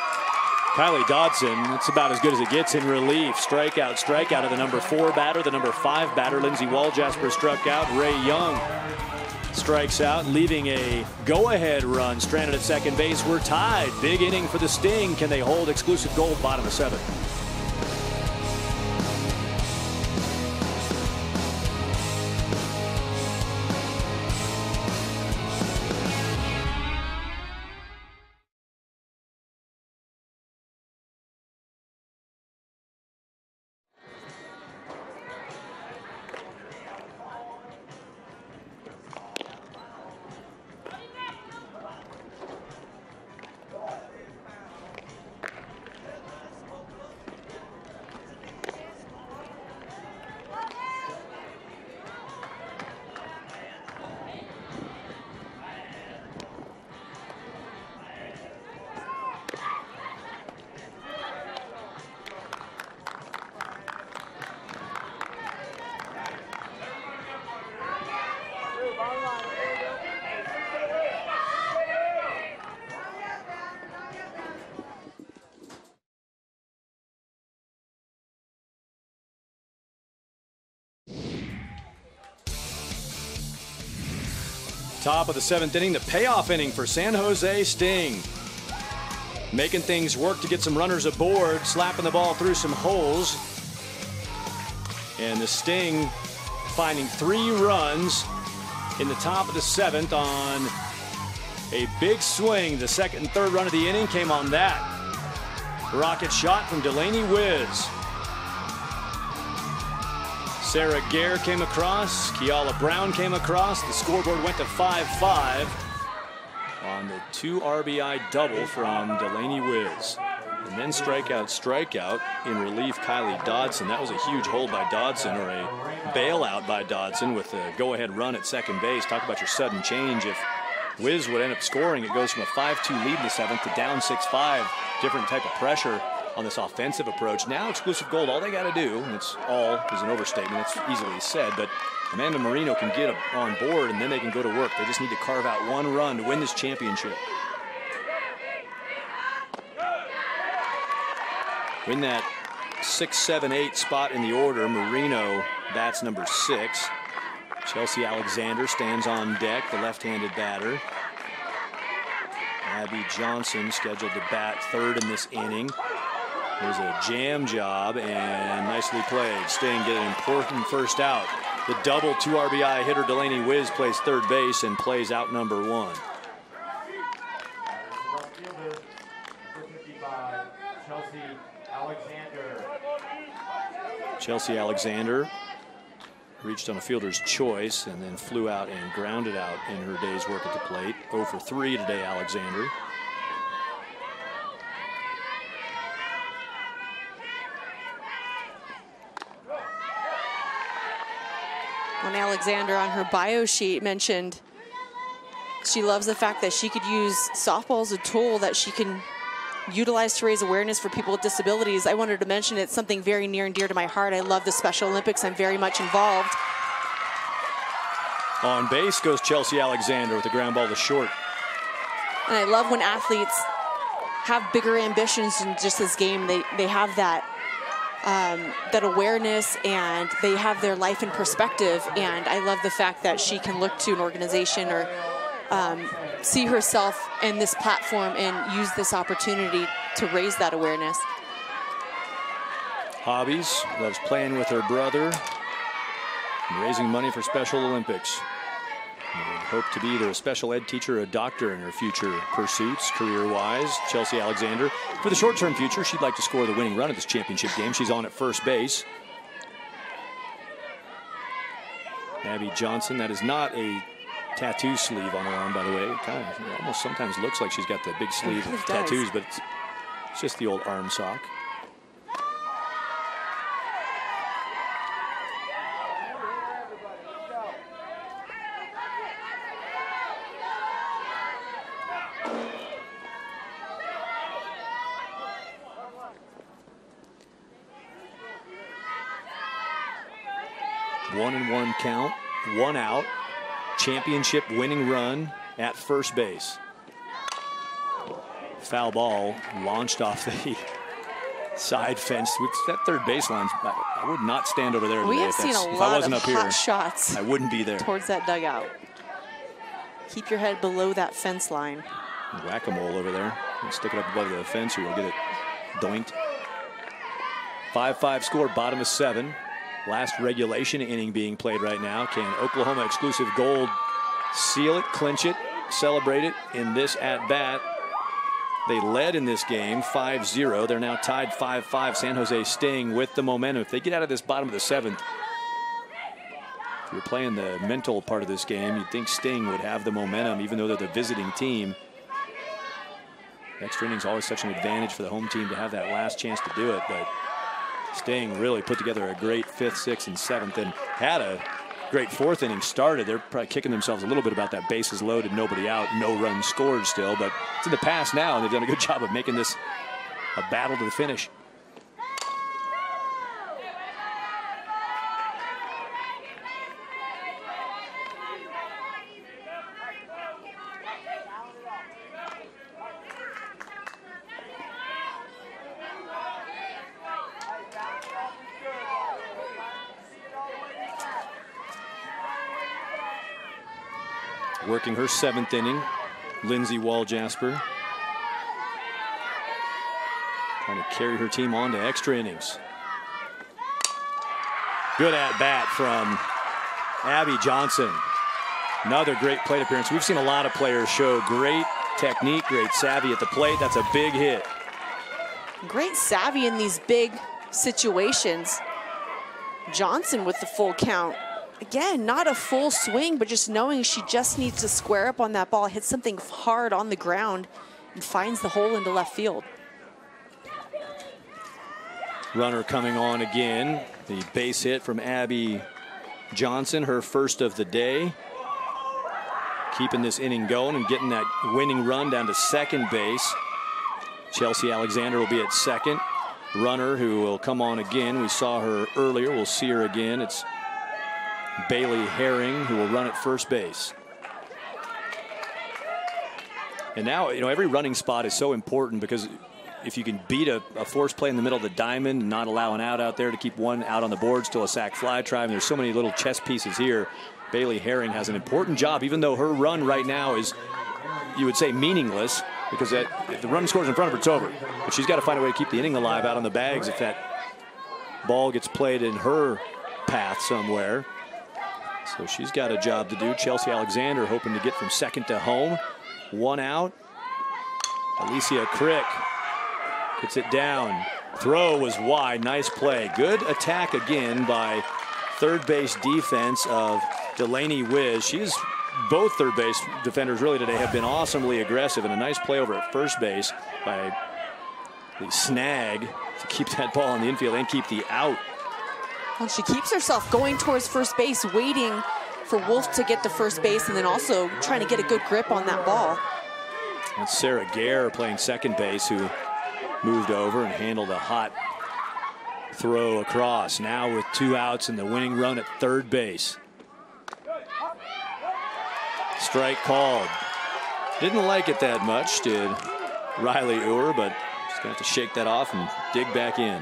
S1: Kylie Dodson, it's about as good as it gets in relief. Strikeout of the number 4 batter, the number 5 batter. Lindsey Waljasper struck out. Ray Young strikes out, leaving a go-ahead run stranded at second base. We're tied. Big inning for the Sting. Can they hold Exclusive Gold bottom of 7? Top of the 7th inning, the payoff inning for San Jose Sting. Making things work to get some runners aboard, slapping the ball through some holes. And the Sting finding 3 runs in the top of the 7th on a big swing. The 2nd and 3rd run of the inning came on that. Rocket shot from Delaney Wiz. Sarah Gare came across, Kiala Brown came across. The scoreboard went to 5-5 on the 2 RBI double from Delaney Wiz. And then strikeout in relief, Kylie Dodson. That was a huge hold by Dodson, or a bailout by Dodson with a go-ahead run at second base. Talk about your sudden change. If Wiz would end up scoring, it goes from a 5-2 lead in the 7th to down 6-5. Different type of pressure on this offensive approach. Now Exclusive Gold, all they got to do, and it's all is an overstatement, it's easily said, but Amanda Marino can get on board and then they can go to work. They just need to carve out 1 run to win this championship. Win that 6, 7, 8 spot in the order. Marino bats number 6. Chelsea Alexander stands on deck, the left-handed batter. Abby Johnson scheduled to bat 3rd in this inning. There's a jam job, and nicely played. Sting get an important first out. The double 2 RBI hitter Delaney Wiz plays 3rd base and plays out number 1. Chelsea Alexander reached on a fielder's choice and then flew out and grounded out in her day's work at the plate. 0 for 3 today, Alexander.
S6: When Alexander on her bio sheet mentioned she loves the fact that she could use softball as a tool that she can utilize to raise awareness for people with disabilities. I wanted to mention it's something very near and dear to my heart. I love the Special Olympics. I'm very much involved.
S1: On base goes Chelsea Alexander with a ground ball to short.
S6: And I love when athletes have bigger ambitions than just this game. They have that that awareness, and they have their life in perspective. And I love the fact that she can look to an organization or see herself in this platform and use this opportunity to raise that awareness.
S1: Hobbies, loves playing with her brother and raising money for Special Olympics. And hope to be either a special ed teacher or a doctor in her future pursuits, career-wise. Chelsea Alexander. For the short-term future, she'd like to score the winning run at this championship game. She's on at first base. Abby Johnson, that is not a tattoo sleeve on her arm, by the way. It kind of almost sometimes looks like she's got the big sleeve of tattoos, but it's just the old arm sock. One and one count, one out. Championship winning run at first base. Foul ball launched off the side fence. That third baseline, I would not stand over there.
S6: We have seen a lot of hot shots.
S1: I wouldn't be there.
S6: Towards that dugout. Keep your head below that fence line.
S1: Whack-a-mole over there. Stick it up above the fence or you'll get it doinked. 5-5 score, bottom of 7. Last regulation inning being played right now. Can Oklahoma exclusive gold seal it, clinch it, celebrate it in this at-bat? They led in this game 5-0. They're now tied 5-5. San Jose Sting with the momentum. If they get out of this bottom of the 7th, if you're playing the mental part of this game, you'd think Sting would have the momentum, even though they're the visiting team. Extra innings always such an advantage for the home team to have that last chance to do it, but Sting really put together a great 5th, 6th, and 7th, and had a great 4th inning started. They're probably kicking themselves a little bit about that bases loaded, nobody out, no runs scored still, but it's in the past now, and they've done a good job of making this a battle to the finish. Working her 7th inning, Lindsey Wall-Jasper. Trying to carry her team on to extra innings. Good at bat from Abby Johnson. Another great plate appearance. We've seen a lot of players show great technique, great savvy at the plate. That's a big hit.
S6: Great savvy in these big situations. Johnson with the full count. Again, not a full swing, but just knowing she just needs to square up on that ball, hit something hard on the ground, and finds the hole into left field.
S1: Runner coming on again. The base hit from Abby Johnson, her first of the day. Keeping this inning going and getting that winning run down to second base. Chelsea Alexander will be at second. Runner who will come on again. We saw her earlier. We'll see her again. It's Bailey Herring who will run at first base. And now, you know, every running spot is so important because if you can beat a force play in the middle of the diamond and not allow an out there to keep one out on the board, still a sac fly try. I mean, there's so many little chess pieces here. Bailey Herring has an important job, even though her run right now is, you would say, meaningless, because if the run scores in front of her, it's over. But she's got to find a way to keep the inning alive out on the bags if that ball gets played in her path somewhere. So she's got a job to do. Chelsea Alexander hoping to get from second to home. One out. Alicia Crick gets it down. Throw was wide. Nice play. Good attack again by third base defense of Delaney Wiz. Both third base defenders really today have been awesomely aggressive, and a nice play over at first base by the snag to keep that ball in the infield and keep the out.
S6: Well, she keeps herself going towards first base, waiting for Wolf to get to first base, and then also trying to get a good grip on that ball.
S1: That's Sarah Gare playing second base, who moved over and handled a hot throw across. Now with 2 outs and the winning run at third base. Strike called. Didn't like it that much, did Riley Uhr, but just gonna have to shake that off and dig back in.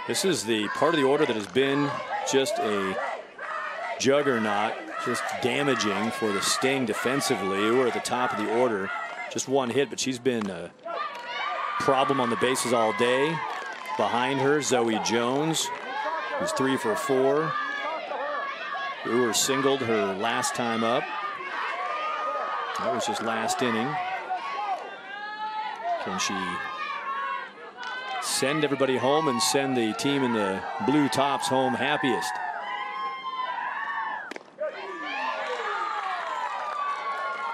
S1: This is the part of the order that has been just a juggernaut, just damaging for the Sting defensively. Uhr at the top of the order. Just one hit, but she's been a problem on the bases all day. Behind her, Zoe Jones, who's 3 for 4. Brewer singled her last time up. That was just last inning. Can she send everybody home and send the team in the blue tops home happiest?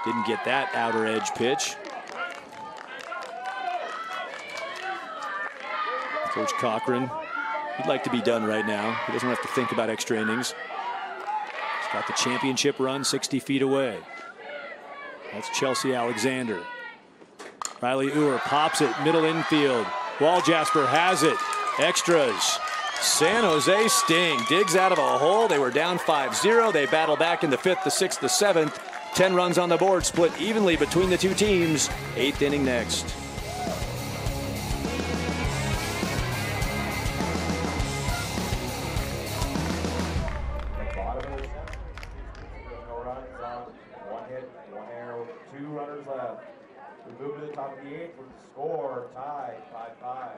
S1: Didn't get that outer edge pitch. Coach Cochran, he'd like to be done right now. He doesn't have to think about extra innings. He's got the championship run 60 feet away. That's Chelsea Alexander. Riley Uhr pops it, middle infield. Waljasper has it. Extras. San Jose Sting digs out of a hole. They were down 5-0. They battle back in the 5th, the 6th, the 7th. 10 runs on the board, split evenly between the two teams. 8th inning next.
S4: We move to the top of the 8th with the score tied 5-5.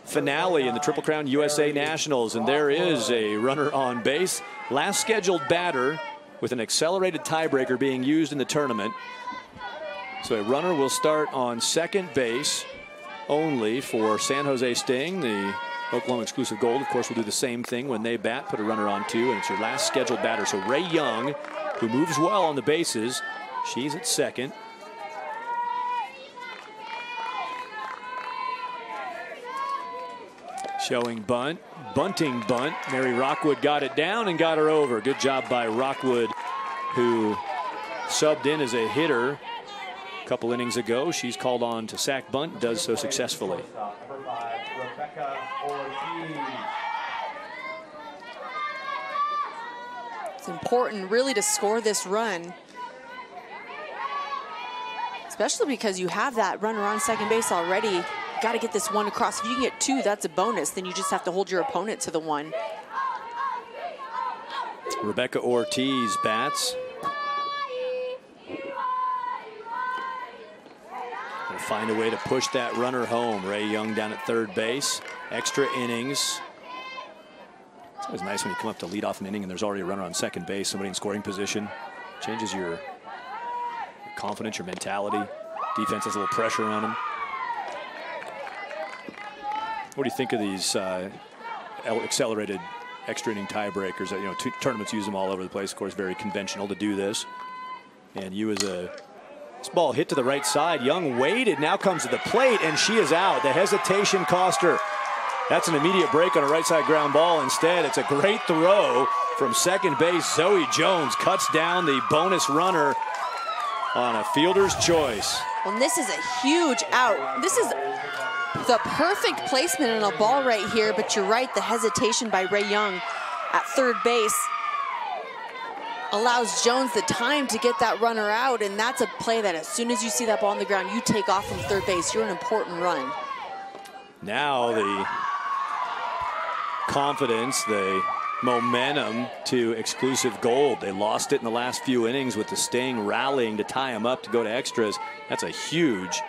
S1: Finale in the Triple Crown USA Nationals, and there is a runner on base. Last scheduled batter with an accelerated tiebreaker being used in the tournament. So a runner will start on second base only for San Jose Sting. The Oklahoma exclusive Gold, of course, will do the same thing when they bat, put a runner on two, and it's your last scheduled batter. So Ray Young, who moves well on the bases, she's at second. Showing bunt, bunting bunt. Mary Rockwood got it down and got her over. Good job by Rockwood, who subbed in as a hitter a couple innings ago. She's called on to sack bunt, does so successfully.
S6: It's important really to score this run, especially because you have that runner on second base already. Got to get this one across. If you can get two, that's a bonus. Then you just have to hold your opponent to the one.
S1: Rebecca Ortiz bats. They'll find a way to push that runner home. Ray Young down at third base. Extra innings. It's always nice when you come up to lead off an inning and there's already a runner on second base, somebody in scoring position. Changes your confidence, your mentality. Defense has a little pressure on them. What do you think of these accelerated extra inning tiebreakers? You know, tournaments use them all over the place. Of course, very conventional to do this. And you as a this ball hit to the right side. Young waited, now comes to the plate, and she is out. The hesitation cost her. That's an immediate break on a right side ground ball. Instead, it's a great throw from second base. Zoe Jones cuts down the bonus runner on a fielder's choice.
S6: Well, and this is a huge out. This is the perfect placement in a ball right here, but you're right, the hesitation by Ray Young at third base allows Jones the time to get that runner out, and that's a play that as soon as you see that ball on the ground, you take off from third base. You're an important run.
S1: Now the confidence, the momentum to exclusive gold. They lost it in the last few innings with the Sting rallying to tie them up to go to extras. That's a huge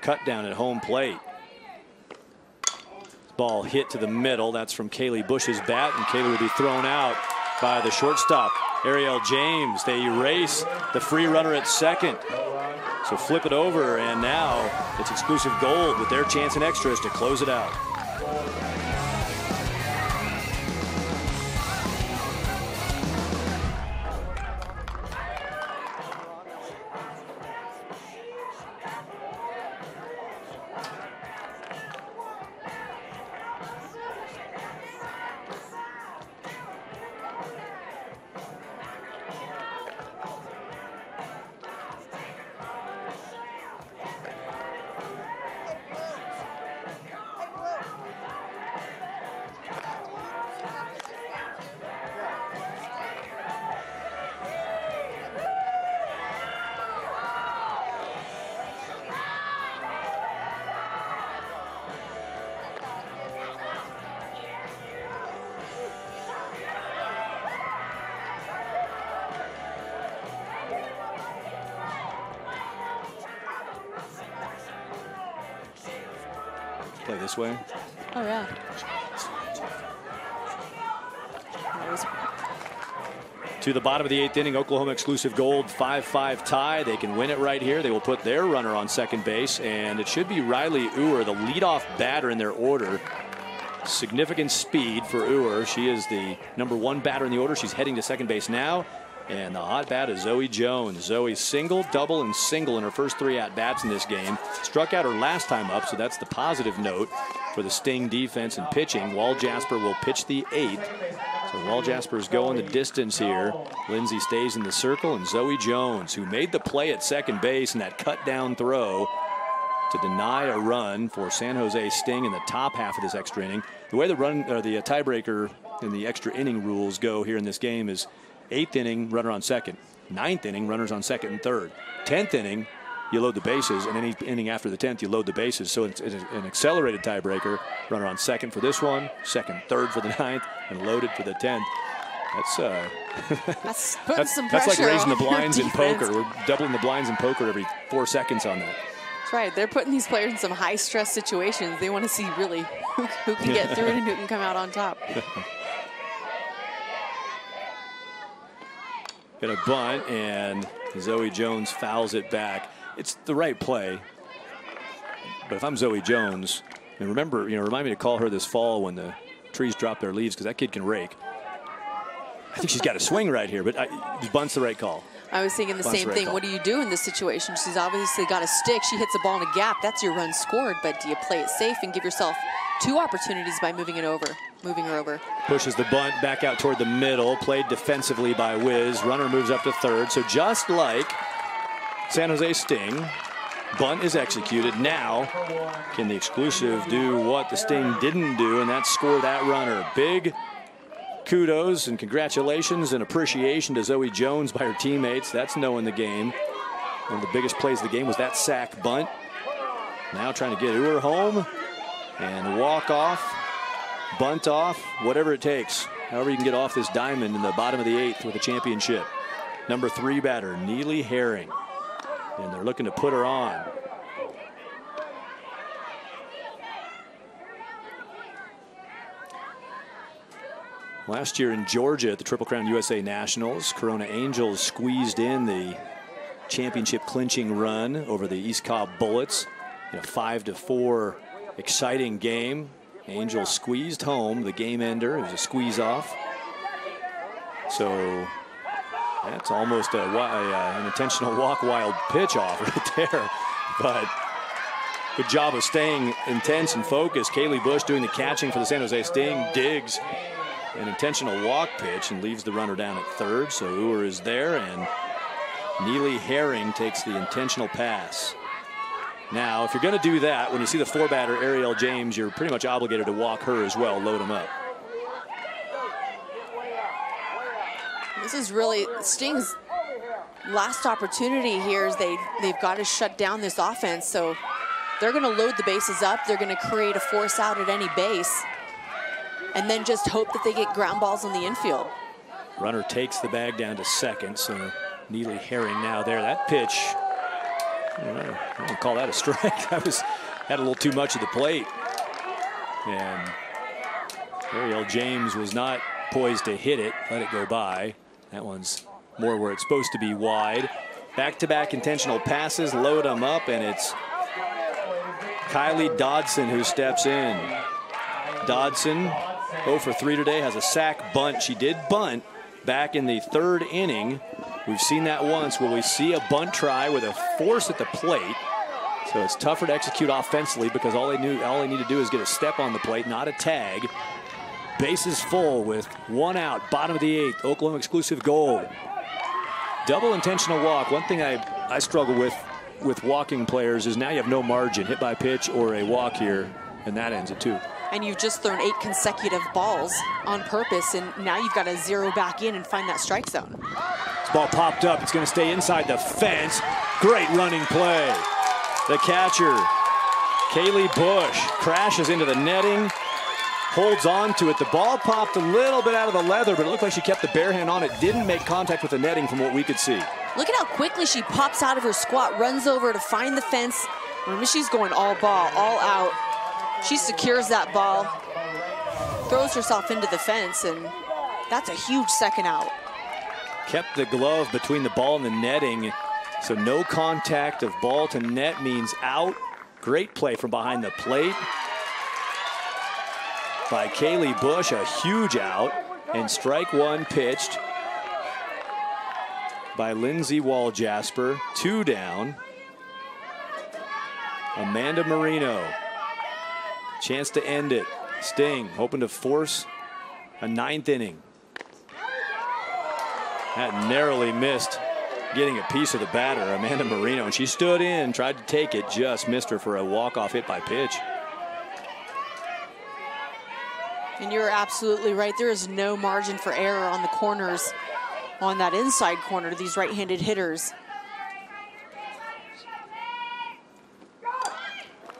S1: cut down at home plate. Ball hit to the middle. That's from Kaylee Bush's bat, and Kaylee will be thrown out by the shortstop, Ariel James. They erase the free runner at second. So flip it over, and now it's exclusive gold with their chance in extras to close it out. Play this way.
S6: Oh, yeah.
S1: To the bottom of the 8th inning, Oklahoma exclusive gold 5-5 tie. They can win it right here. They will put their runner on second base, and it should be Riley Uhr, the leadoff batter in their order. Significant speed for Uhr. She is the #1 batter in the order. She's heading to second base now. And the hot bat is Zoe Jones. Zoe single, double, and single in her first 3 at-bats in this game. Struck out her last time up, so that's the positive note for the Sting defense and pitching. Wall Jasper will pitch the 8th. So Wall Jasper's going the distance here. Lindsay stays in the circle, and Zoe Jones, who made the play at second base in that cut-down throw to deny a run for San Jose Sting in the top half of this extra inning. The way the tiebreaker in the extra inning rules go here in this game is 8th inning, runner on second. 9th inning, runners on second and third. 10th inning, you load the bases, and any inning after the 10th, you load the bases. So it's an accelerated tiebreaker. Runner on second for this one, second, third for the 9th, and loaded for the 10th.
S6: That's putting some pressure.
S1: That's like raising the
S6: on
S1: blinds in
S6: defense.
S1: poker. We're doubling the blinds in poker every 4 seconds on that.
S6: That's right. They're putting these players in some high-stress situations. They want to see really who can get through it and who can come out on top.
S1: Got a bunt, and Zoe Jones fouls it back. It's the right play. But if I'm Zoe Jones, and remember, remind me to call her this fall when the trees drop their leaves, because that kid can rake. I think she's got a swing right here, but bunt's the right call.
S6: I was thinking the same thing. What do you do in this situation? She's obviously got a stick. She hits a ball in a gap. That's your run scored. But do you play it safe and give yourself 2 opportunities by moving her over?
S1: Pushes the bunt back out toward the middle. Played defensively by Wiz. Runner moves up to third. So just like San Jose Sting, bunt is executed. Now, can the exclusive do what the Sting didn't do, and that's score that runner? Big kudos and congratulations and appreciation to Zoe Jones by her teammates. That's knowing the game. One of the biggest plays of the game was that sack bunt. Now trying to get Uhr home and walk off, bunt off, whatever it takes. However you can get off this diamond in the bottom of the 8th with a championship. #3 batter, Neely Herring. And they're looking to put her on. Last year in Georgia at the Triple Crown USA Nationals, Corona Angels squeezed in the championship clinching run over the East Cobb Bullets in a 5-4 exciting game. Angels squeezed home the game ender. It was a squeeze off. So that's almost an intentional walk wild pitch off right there. But good job of staying intense and focused. Kaylee Bush doing the catching for the San Jose Sting. Digs an intentional walk pitch and leaves the runner down at third. So Uhr is there, and Neely Herring takes the intentional pass. Now, if you're going to do that, when you see the 4-batter Ariel James, you're pretty much obligated to walk her as well, load him up.
S6: This is really Sting's last opportunity here. Is they've got to shut down this offense. So they're going to load the bases up. They're going to create a force out at any base, and then just hope that they get ground balls on the infield.
S1: Runner takes the bag down to second, so Neely Herring now there. That pitch, I don't call that a strike. That had a little too much of the plate. And Ariel James was not poised to hit it, let it go by. That one's more where it's supposed to be, wide. Back-to-back intentional passes, load them up, and it's Kylie Dodson who steps in. Dodson, 0 for 3 today, has a sack bunt. She did bunt back in the 3rd inning. We've seen that once. Will we see a bunt try with a force at the plate? So it's tougher to execute offensively because all they need to do is get a step on the plate, not a tag. Bases full with 1 out, bottom of the 8th, Oklahoma exclusive goal. Double intentional walk. One thing I struggle with walking players is now you have no margin, hit by pitch or a walk here, and that ends it too.
S6: And you've just thrown 8 consecutive balls on purpose, and now you've got to zero back in and find that strike zone.
S1: This ball popped up. It's going to stay inside the fence. Great running play. The catcher, Kaylee Bush, crashes into the netting, holds on to it. The ball popped a little bit out of the leather, but it looked like she kept the bare hand on it. Didn't make contact with the netting from what we could see.
S6: Look at how quickly she pops out of her squat, runs over to find the fence. Remember, she's going all ball, all out. She secures that ball, throws herself into the fence, and that's a huge second out.
S1: Kept the glove between the ball and the netting, so no contact of ball to net means out. Great play from behind the plate by Kaylee Bush, a huge out, and strike 1 pitched by Lindsey Walljasper. 2 down. Amanda Marino, chance to end it. Sting hoping to force a 9th inning. That narrowly missed getting a piece of the batter, Amanda Marino, and she stood in, tried to take it, just missed her for a walk-off hit by pitch.
S6: And you're absolutely right. There is no margin for error on the corners, on that inside corner, these right-handed hitters.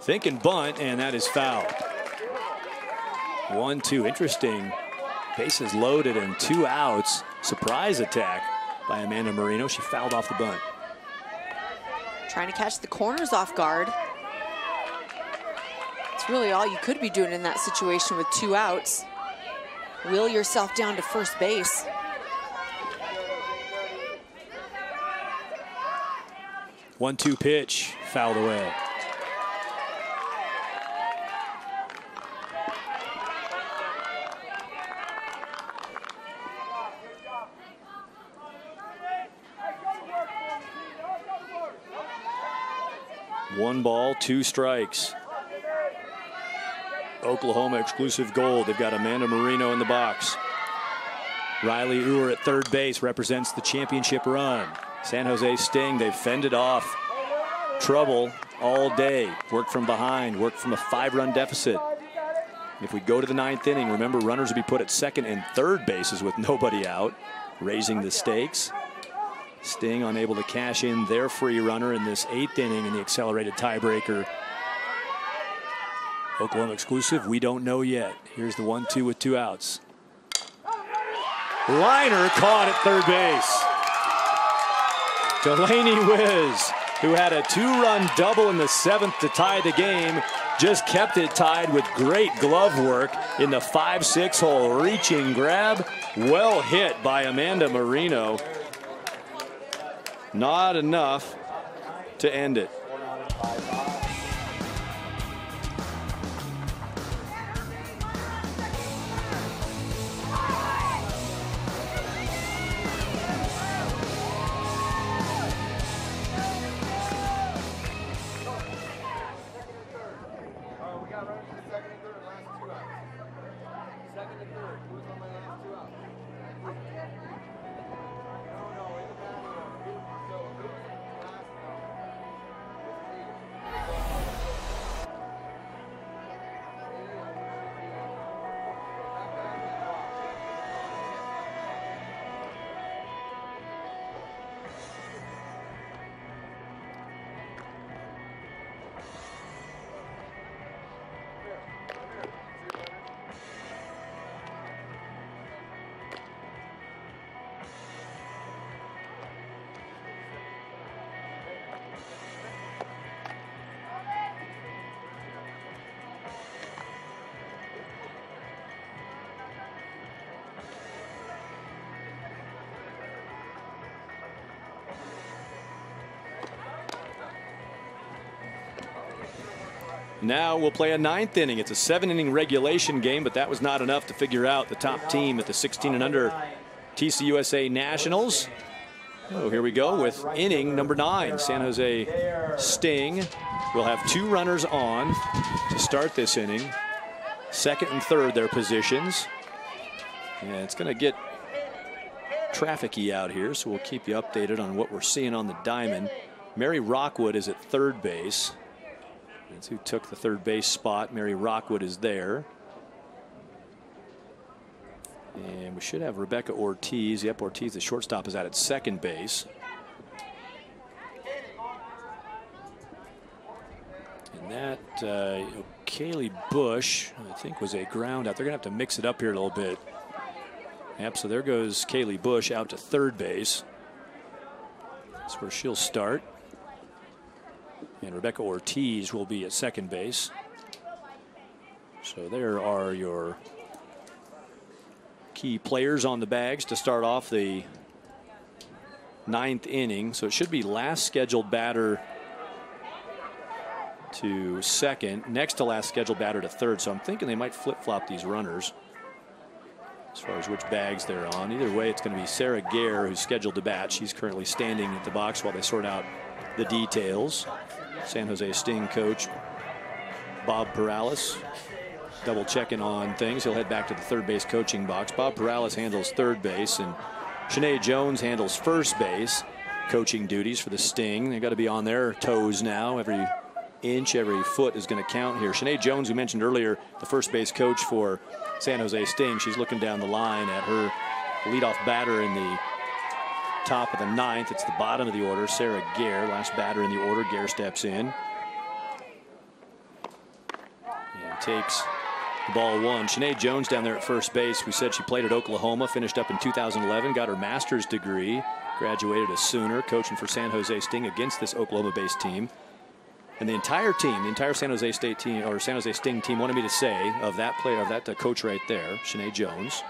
S1: Thinking bunt, and that is foul. 1-2, interesting. Bases loaded and 2 outs. Surprise attack by Amanda Marino. She fouled off the bunt.
S6: Trying to catch the corners off guard. It's really all you could be doing in that situation with 2 outs. Wheel yourself down to first base.
S1: 1-2 pitch, fouled away. One ball, 2 strikes. Oklahoma exclusive goal. They've got Amanda Marino in the box. Riley Uhr at third base represents the championship run. San Jose Sting, they've fended off trouble all day. Worked from behind, worked from a 5-run deficit. If we go to the 9th inning, remember runners will be put at second and third bases with nobody out, raising the stakes. Sting unable to cash in their free runner in this 8th inning in the accelerated tiebreaker. Oklahoma exclusive, we don't know yet. Here's the 1-2 with 2 outs. Liner caught at third base. Delaney Wiz, who had a 2-run double in the 7th to tie the game, just kept it tied with great glove work in the 5-6 hole. Reaching grab, well hit by Amanda Marino. Not enough to end it. Now we'll play a 9th inning. It's a 7-inning regulation game, but that was not enough to figure out the top team at the 16 and under TCUSA Nationals. Oh, here we go with inning number 9. San Jose Sting will have 2 runners on to start this inning. Second and third, their positions. And it's going to get trafficy out here, so we'll keep you updated on what we're seeing on the diamond. Mary Rockwood is at third base. That's who took the third base spot. Mary Rockwood is there. And we should have Rebecca Ortiz. Yep, Ortiz, the shortstop, is out at second base. And that Kaylee Bush, I think, was a ground out. They're going to have to mix it up here a little bit. Yep, so there goes Kaylee Bush out to third base. That's where she'll start. And Rebecca Ortiz will be at second base. So there are your key players on the bags to start off the 9th inning. So it should be last scheduled batter to second, next to last scheduled batter to third. So I'm thinking they might flip-flop these runners as far as which bags they're on. Either way, it's going to be Sarah Gare who's scheduled to bat. She's currently standing at the box while they sort out the details. San Jose Sting coach Bob Perales double checking on things. He'll head back to the third base coaching box. Bob Perales handles third base, and Shanae Jones handles first base coaching duties for the Sting. They've got to be on their toes now. Every inch, every foot is going to count here. Shanae Jones, who mentioned earlier, the first base coach for San Jose Sting, she's looking down the line at her leadoff batter in the top of the 9th. It's the bottom of the order. Sarah Gare, last batter in the order. Gare steps in and takes the ball 1. Shanae Jones down there at first base. We said she played at Oklahoma, finished up in 2011, got her master's degree, graduated a Sooner, coaching for San Jose Sting against this Oklahoma-based team. And the entire team, the entire San Jose State team, or San Jose Sting team, wanted me to say of that player, of that coach right there, Shanae Jones.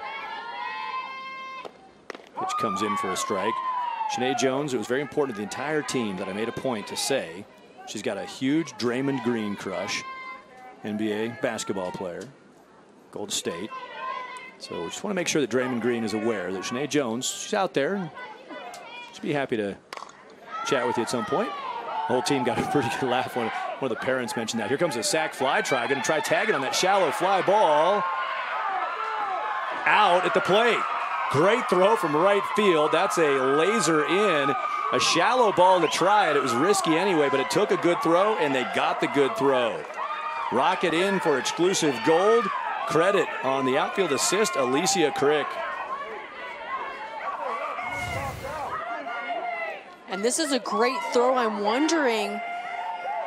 S1: Pitch comes in for a strike. Shanae Jones, it was very important to the entire team that I made a point to say she's got a huge Draymond Green crush, NBA basketball player, Gold State. So we just want to make sure that Draymond Green is aware that Shanae Jones, she's out there. She'd be happy to chat with you at some point. The whole team got a pretty good laugh when one of the parents mentioned that. Here comes a sac fly try. Going to try tagging on that shallow fly ball. Out at the plate. Great throw from right field. That's a laser in. A shallow ball to try it. It was risky anyway, but it took a good throw, and they got the good throw. Rocket in for exclusive gold. Credit on the outfield assist, Alicia Crick.
S6: And this is a great throw. I'm wondering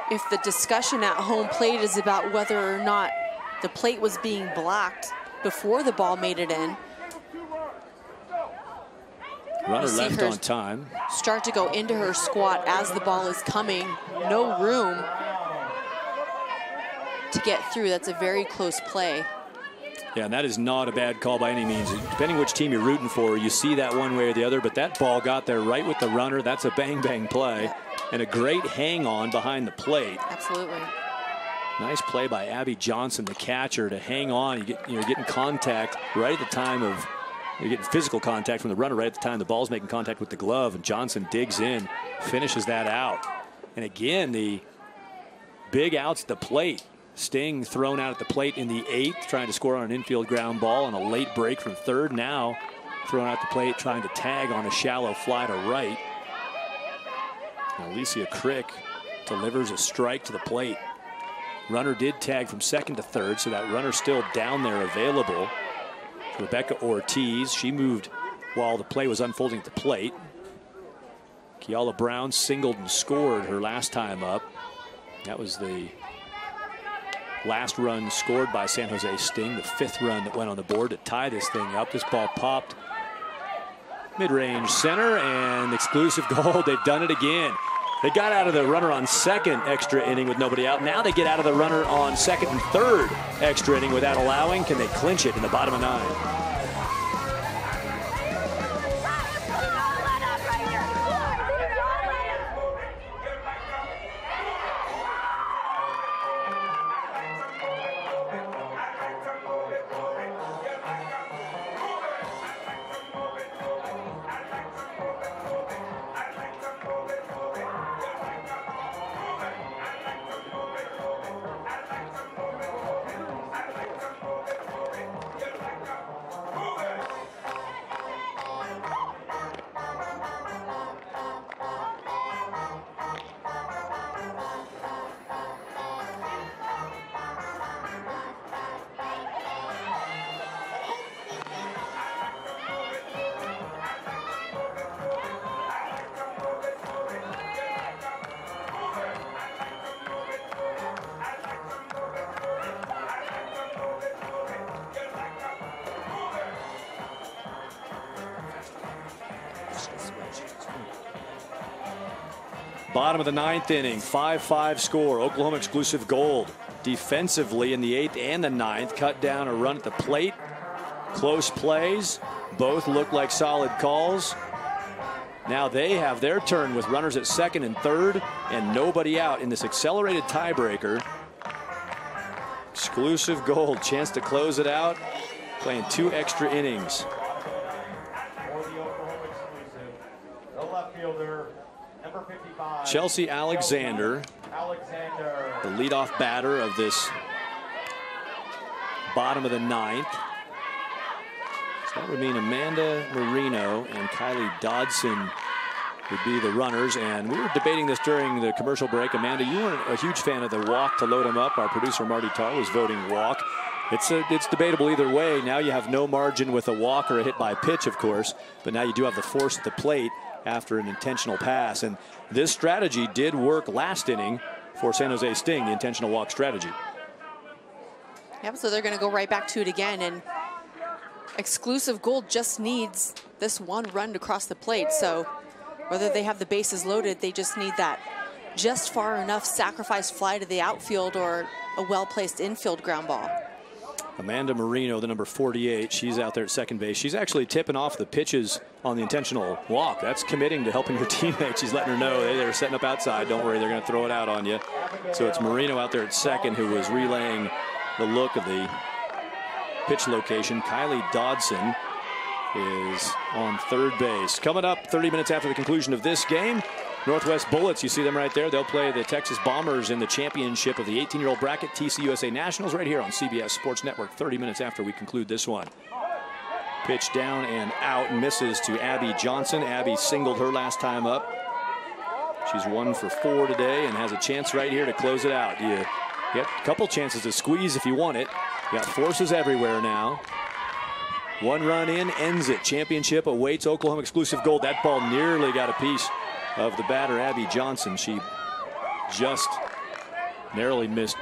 S6: if the discussion at home plate is about whether or not the plate was being blocked before the ball made it in.
S1: Runner left on time.
S6: Start to go into her squat as the ball is coming. No room to get through. That's a very close play.
S1: Yeah, and that is not a bad call by any means. Depending which team you're rooting for, you see that one way or the other, but that ball got there right with the runner. That's a bang-bang play, and a great hang-on behind the plate.
S6: Absolutely.
S1: Nice play by Abby Johnson, the catcher, to hang on. You're getting contact right at the time of, you're getting physical contact from the runner right at the time the ball's making contact with the glove, and Johnson digs in, finishes that out. And again, the big outs at the plate. Sting thrown out at the plate in the 8th, trying to score on an infield ground ball on a late break from third. Now thrown out the plate, trying to tag on a shallow fly to right. And Alicia Crick delivers a strike to the plate. Runner did tag from second to third, so that runner still down there available. Rebecca Ortiz, she moved while the play was unfolding at the plate. Kiala Brown singled and scored her last time up. That was the last run scored by San Jose Sting, the 5th run that went on the board to tie this thing up. This ball popped mid-range center, and exclusive goal. They've done it again. They got out of the runner on second extra inning with nobody out. Now they get out of the runner on second and third extra inning without allowing. Can they clinch it in the bottom of 9? Bottom of the 9th inning, 5-5 score. Oklahoma exclusive gold. Defensively in the 8th and the 9th, cut down a run at the plate. Close plays. Both look like solid calls. Now they have their turn with runners at 2nd and 3rd and nobody out in this accelerated tiebreaker. Exclusive gold, chance to close it out. Playing 2 extra innings.
S4: For the Oklahoma exclusive, the left fielder, number 55.
S1: Chelsea Alexander, the leadoff batter of this bottom of the 9th. So that would mean Amanda Marino and Kylie Dodson would be the runners. And we were debating this during the commercial break. Amanda, you weren't a huge fan of the walk to load him up. Our producer Marty Tarr was voting walk. It's debatable either way. Now you have no margin with a walk or a hit by pitch, of course, but now you do have the force at the plate after an intentional pass. And this strategy did work last inning for San Jose Sting, the intentional walk strategy.
S6: Yep, so they're going to go right back to it again. And exclusive gold just needs this 1 run to cross the plate. So whether they have the bases loaded, they just need that just far enough sacrifice fly to the outfield or a well-placed infield ground ball.
S1: Amanda Marino, the number 48, she's out there at 2nd base. She's actually tipping off the pitches on the intentional walk. That's committing to helping her teammates. She's letting her know, hey, they're setting up outside. Don't worry, they're going to throw it out on you. So it's Marino out there at 2nd who was relaying the look of the pitch location. Kylie Dodson is on 3rd base. Coming up 30 minutes after the conclusion of this game, Northwest Bullets, you see them right there. They'll play the Texas Bombers in the championship of the 18-year-old bracket, TCUSA Nationals, right here on CBS Sports Network, 30 minutes after we conclude this one. Pitch down and out, misses to Abby Johnson. Abby singled her last time up. She's 1 for 4 today and has a chance right here to close it out. You get a couple chances to squeeze if you want it. You got forces everywhere now. 1 run in, ends it. Championship awaits Oklahoma exclusive gold. That ball nearly got a piece of the batter, Abby Johnson. She just narrowly missed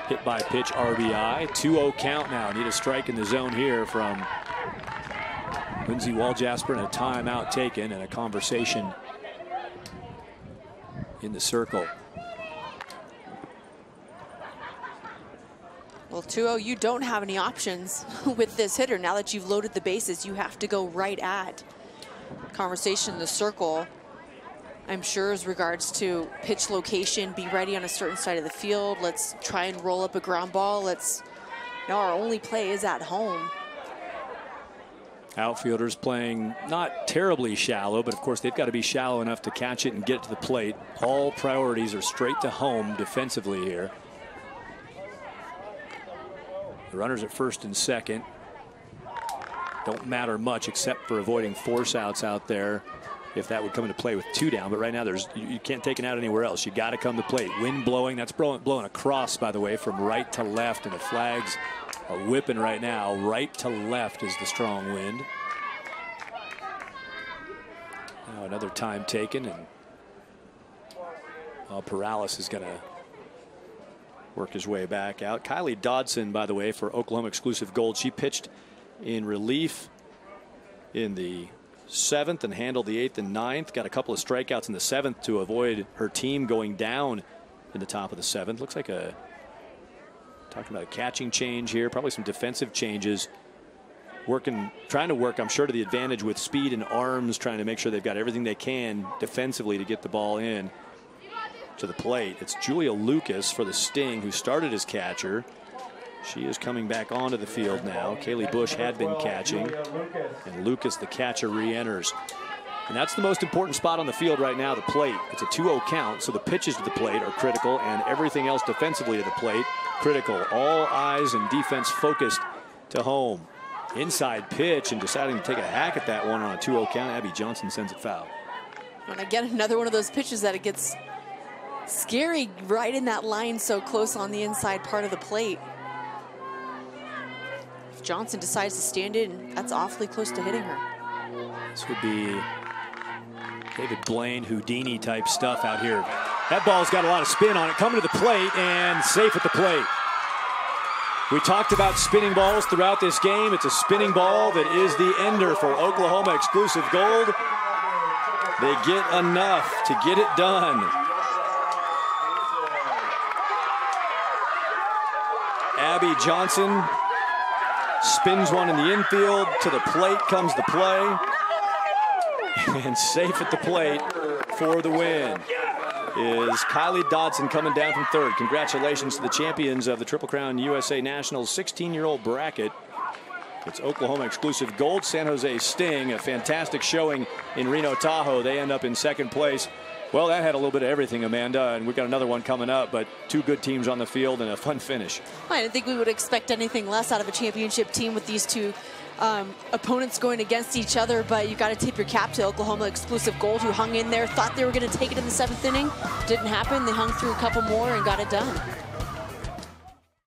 S1: hit by pitch RBI. 2-0 count now. Need a strike in the zone here from Lindsey Waljasper, and a timeout taken and a conversation in the circle.
S6: Well, 2-0, you don't have any options with this hitter. Now that you've loaded the bases, you have to go right at. Conversation in the circle, I'm sure, as regards to pitch location, be ready on a certain side of the field. Let's try and roll up a ground ball. Our only play is at home.
S1: Outfielders playing not terribly shallow, but of course they've got to be shallow enough to catch it and get it to the plate. All priorities are straight to home defensively here. The runners at 1st and 2nd don't matter much except for avoiding force outs out there if that would come into play with 2 down. But right now you can't take it out anywhere else. You got to come to plate. Wind blowing. That's blowing across, by the way, from right to left, and the flags are whipping right now. Right to left is the strong wind. Now another time taken, and Perales is going to work his way back out. Kylie Dodson, by the way, for Oklahoma exclusive gold. She pitched in relief in the 7th and handled the 8th and 9th. Got a couple of strikeouts in the 7th to avoid her team going down in the top of the 7th. Looks like talking about a catching change here, probably some defensive changes. Trying to work, I'm sure, to the advantage with speed and arms, trying to make sure they've got everything they can defensively to get the ball in to the plate. It's Julia Lucas for the Sting, who started as catcher. She is coming back onto the field now. Kaylee Bush had been catching, and Lucas, the catcher, re-enters. And that's the most important spot on the field right now, the plate. It's a 2-0 count, so the pitches to the plate are critical, and everything else defensively to the plate, critical. All eyes and defense focused to home. Inside pitch, and deciding to take a hack at that one on a 2-0 count. Abby Johnson sends it foul.
S6: And again, another one of those pitches that it gets scary right in that line so close on the inside part of the plate. If Johnson decides to stand in, that's awfully close to hitting her.
S1: This would be David Blaine Houdini type stuff out here. That ball's got a lot of spin on it, coming to the plate and safe at the plate. We talked about spinning balls throughout this game. It's a spinning ball that is the ender for Oklahoma exclusive gold. They get enough to get it done. Abby Johnson spins one in the infield. To the plate comes the play. And safe at the plate for the win is Kylie Dodson coming down from third. Congratulations to the champions of the Triple Crown USA Nationals 16-year-old bracket. It's Oklahoma exclusive gold. San Jose Sting, a fantastic showing in Reno, Tahoe. They end up in second place. Well, that had a little bit of everything, Amanda, and we've got another one coming up, but two good teams on the field and a fun finish.
S6: I didn't think we would expect anything less out of a championship team with these two opponents going against each other, but you got to tip your cap to Oklahoma exclusive gold, who hung in there, thought they were going to take it in the 7th inning. Didn't happen. They hung through a couple more and got it done.